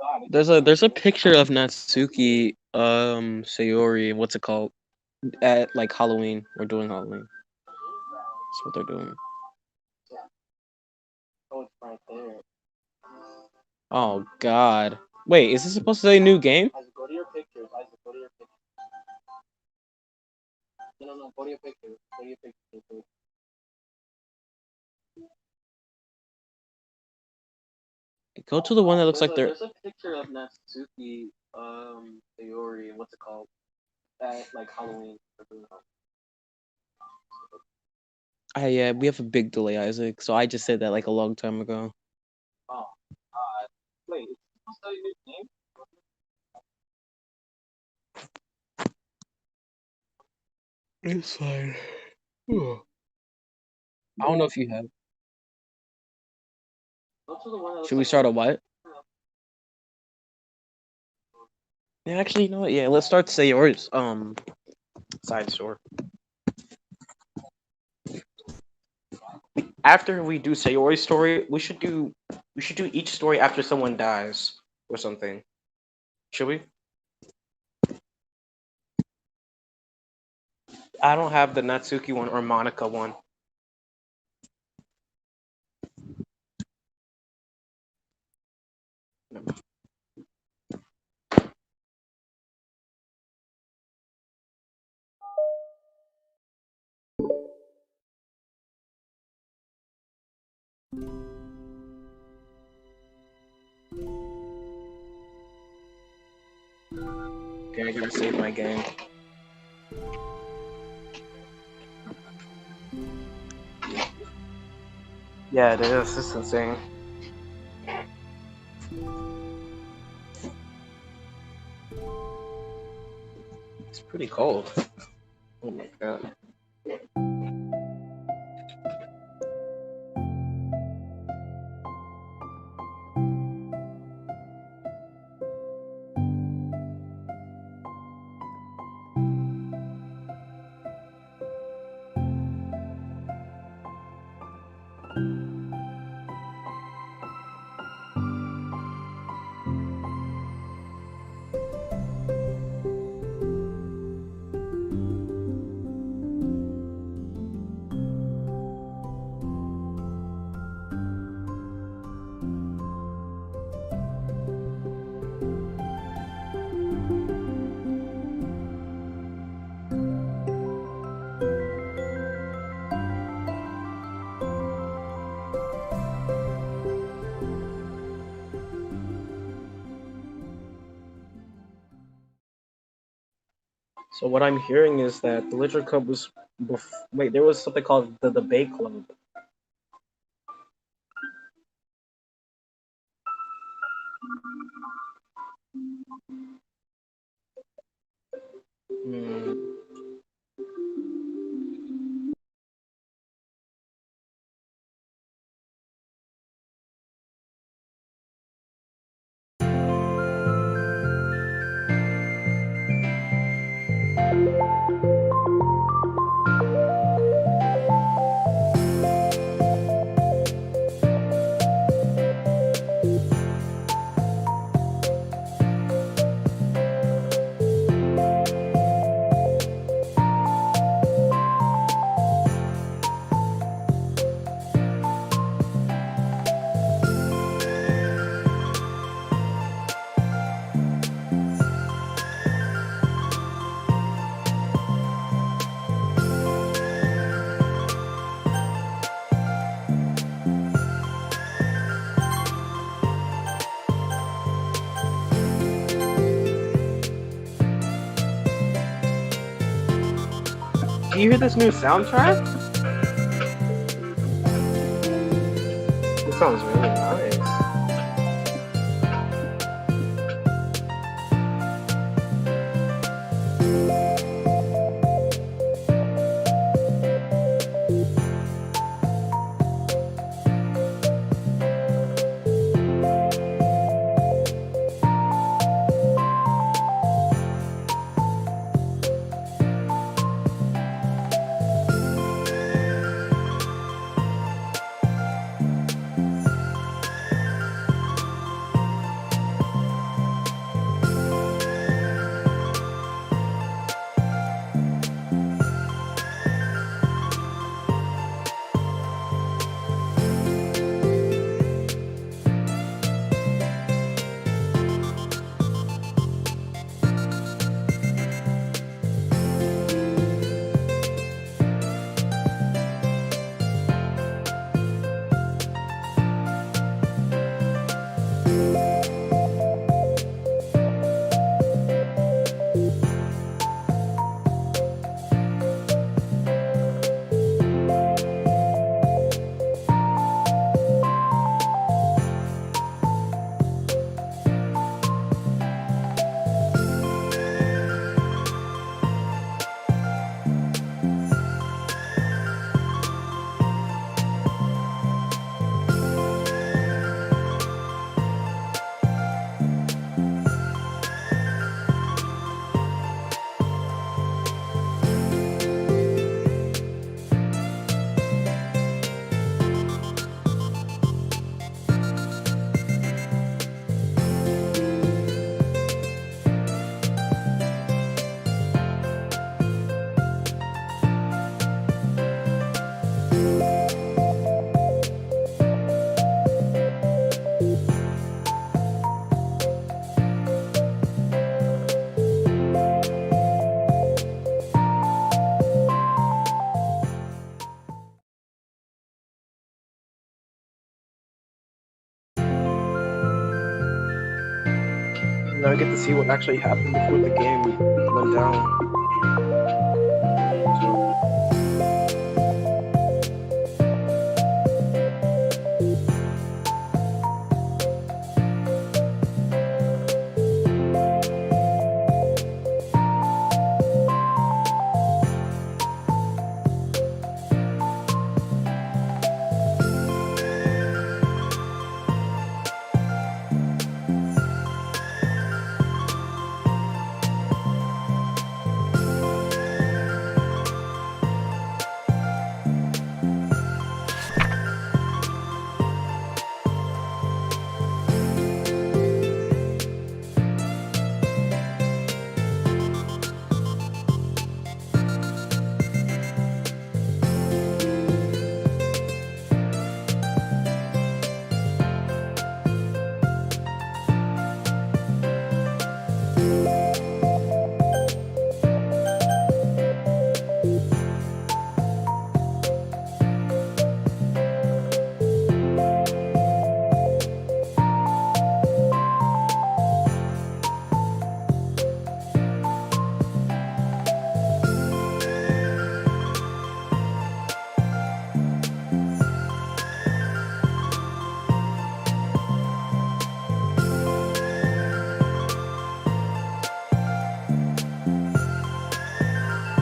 God. There's a picture of Natsuki Sayori, what's it called? At like Halloween or during Halloween. That's what they're doing. Oh, it's right there. Oh God. Wait, is this supposed to say new game? Isaac, go to your pictures. Isaac, go to your pictures. No, go to your pictures. Go to your pictures. Go to the one that looks like there's a picture of Natsuki Sayori, what's it called? At like Halloween or during Halloween. Yeah, we have a big delay, Isaac. So I just said that like a long time ago. Oh, wait, is this supposed to say new game? It's fine. I don't know if you have. Should we start a what? Yeah, actually, you know what? Yeah, let's start Sayori's side story. After we do Sayori's story, we should do each story after someone dies or something. Should we? I don't have the Natsuki one or Monica one. Okay, I gotta save my game. Yeah, it is. It's insane. It's pretty cold. Oh my god. So what I'm hearing is that the Literature Club was wait, there was something called the Debate Club. Hmm. Do you hear this new soundtrack? It sounds really nice. Now I get to see what actually happened before the game went down.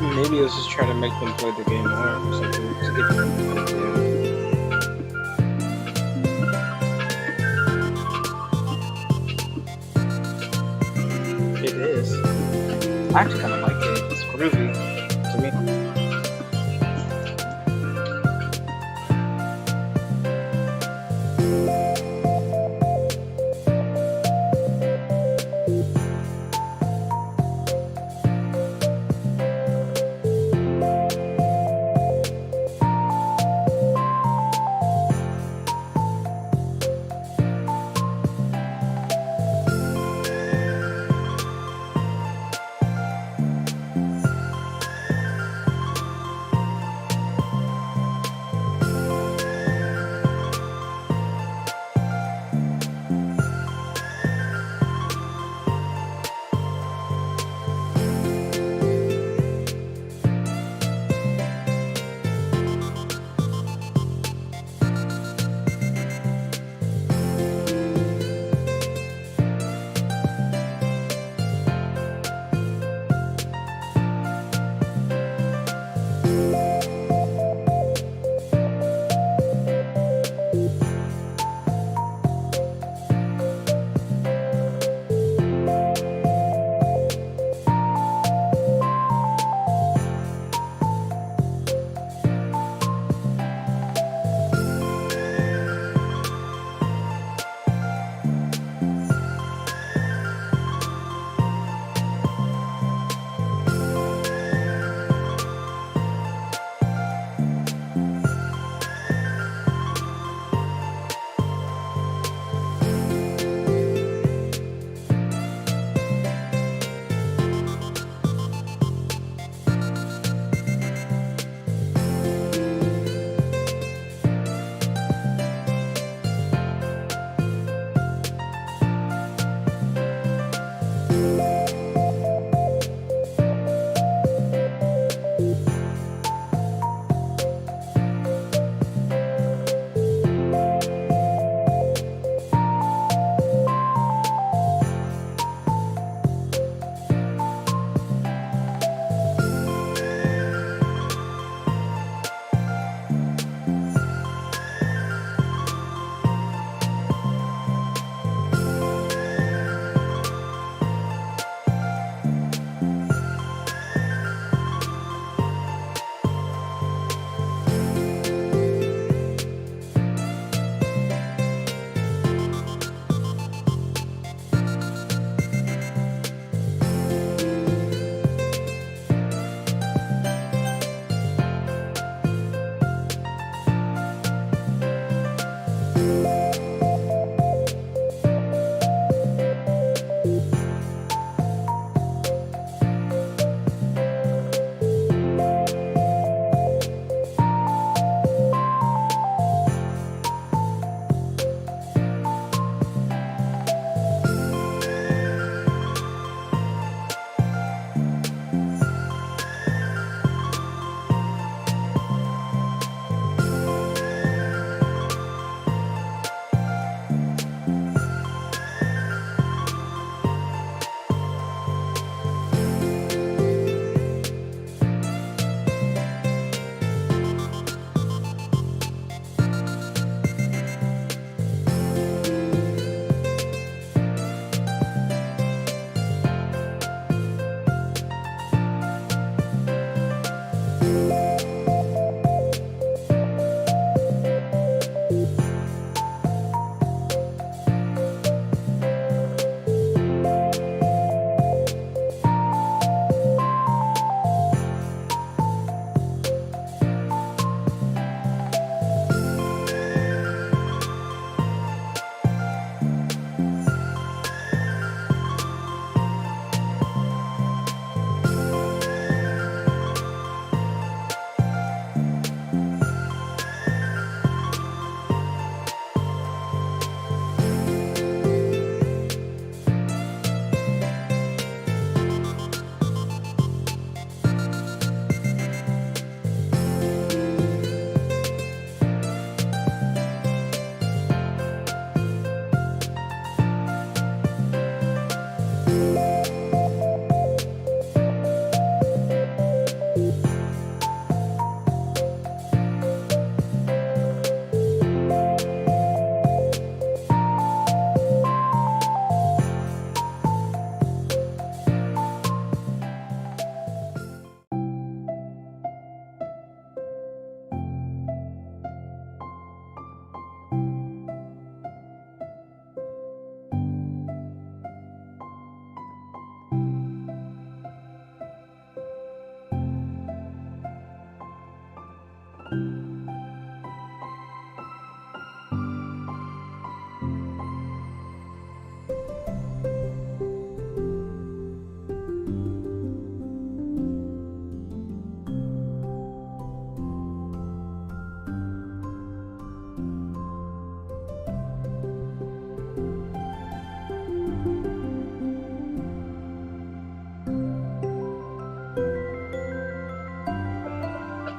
Maybe I was just trying to make them play the game more or something to get them to play the game. It is. I actually kind of like it. It's groovy to me.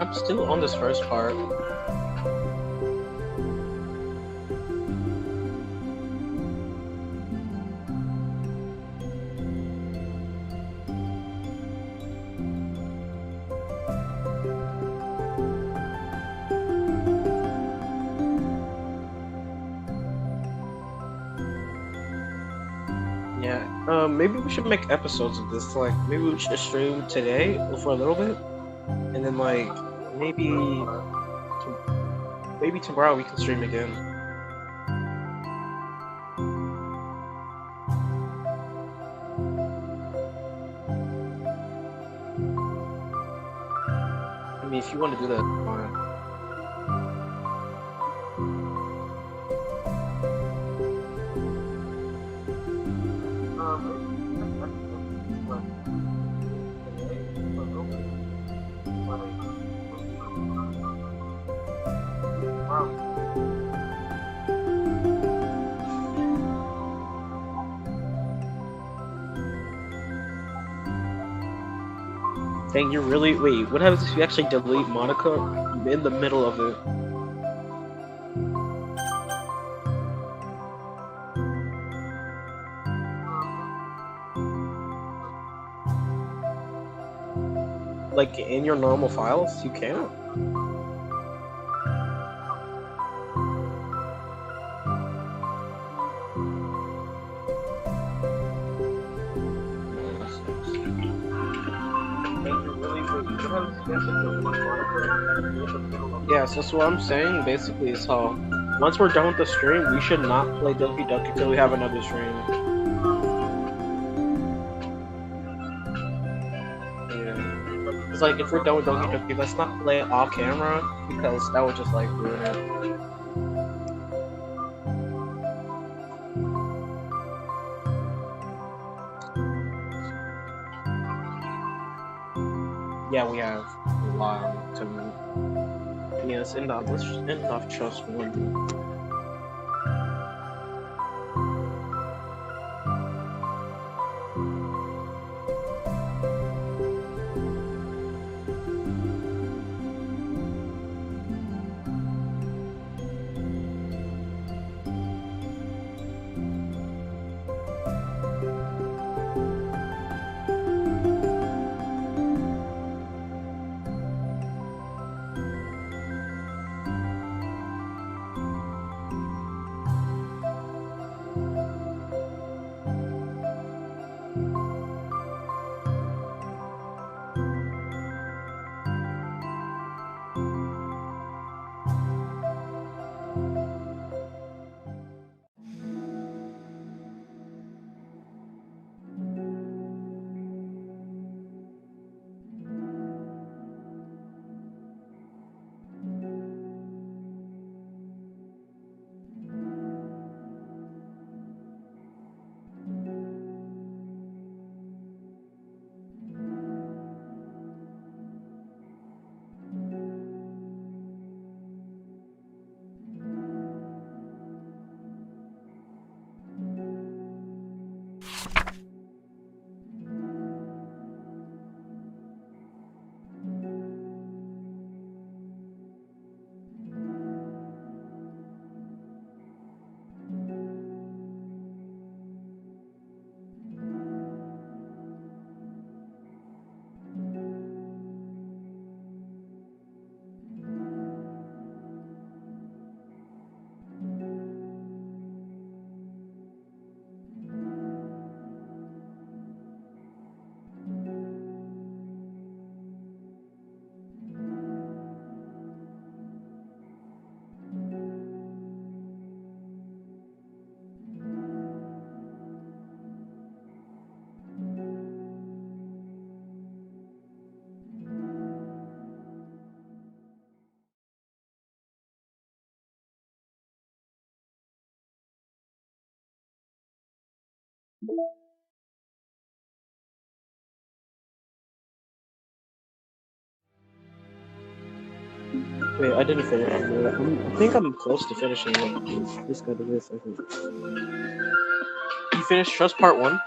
I'm still on this first part. Yeah, maybe we should make episodes of this. Like, maybe we should stream today for a little bit, and then like maybe tomorrow we can stream again. I mean, if you want to do that, fine. Dang, you really wait. What happens if you actually delete Monica in the middle of it? Like in your normal files, you can't. Yeah, so that's what I'm saying basically is how once we're done with the stream, we should not play Doki Doki until we have another stream. Yeah. It's like if we're done with Doki Doki, let's not play it off camera because that would just like ruin it. Yeah, we have a lot to move. Yes, let's end off just one. Wait, I didn't finish. I think I'm close to finishing it. Just gotta do this, I think. You finished Trust Part 1?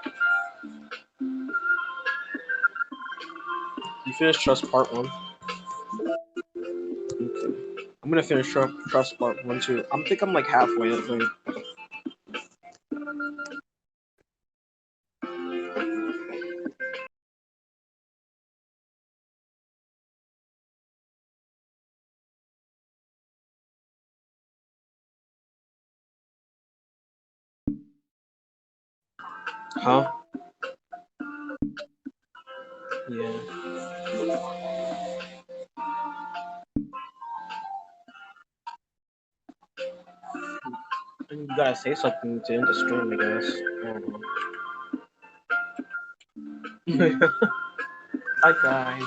You finished Trust Part 1? gonna finish Trust Part 1 too. I'm like halfway. I think. Huh? Yeah. You gotta say something to end the stream, I guess. I don't know. Hi guys.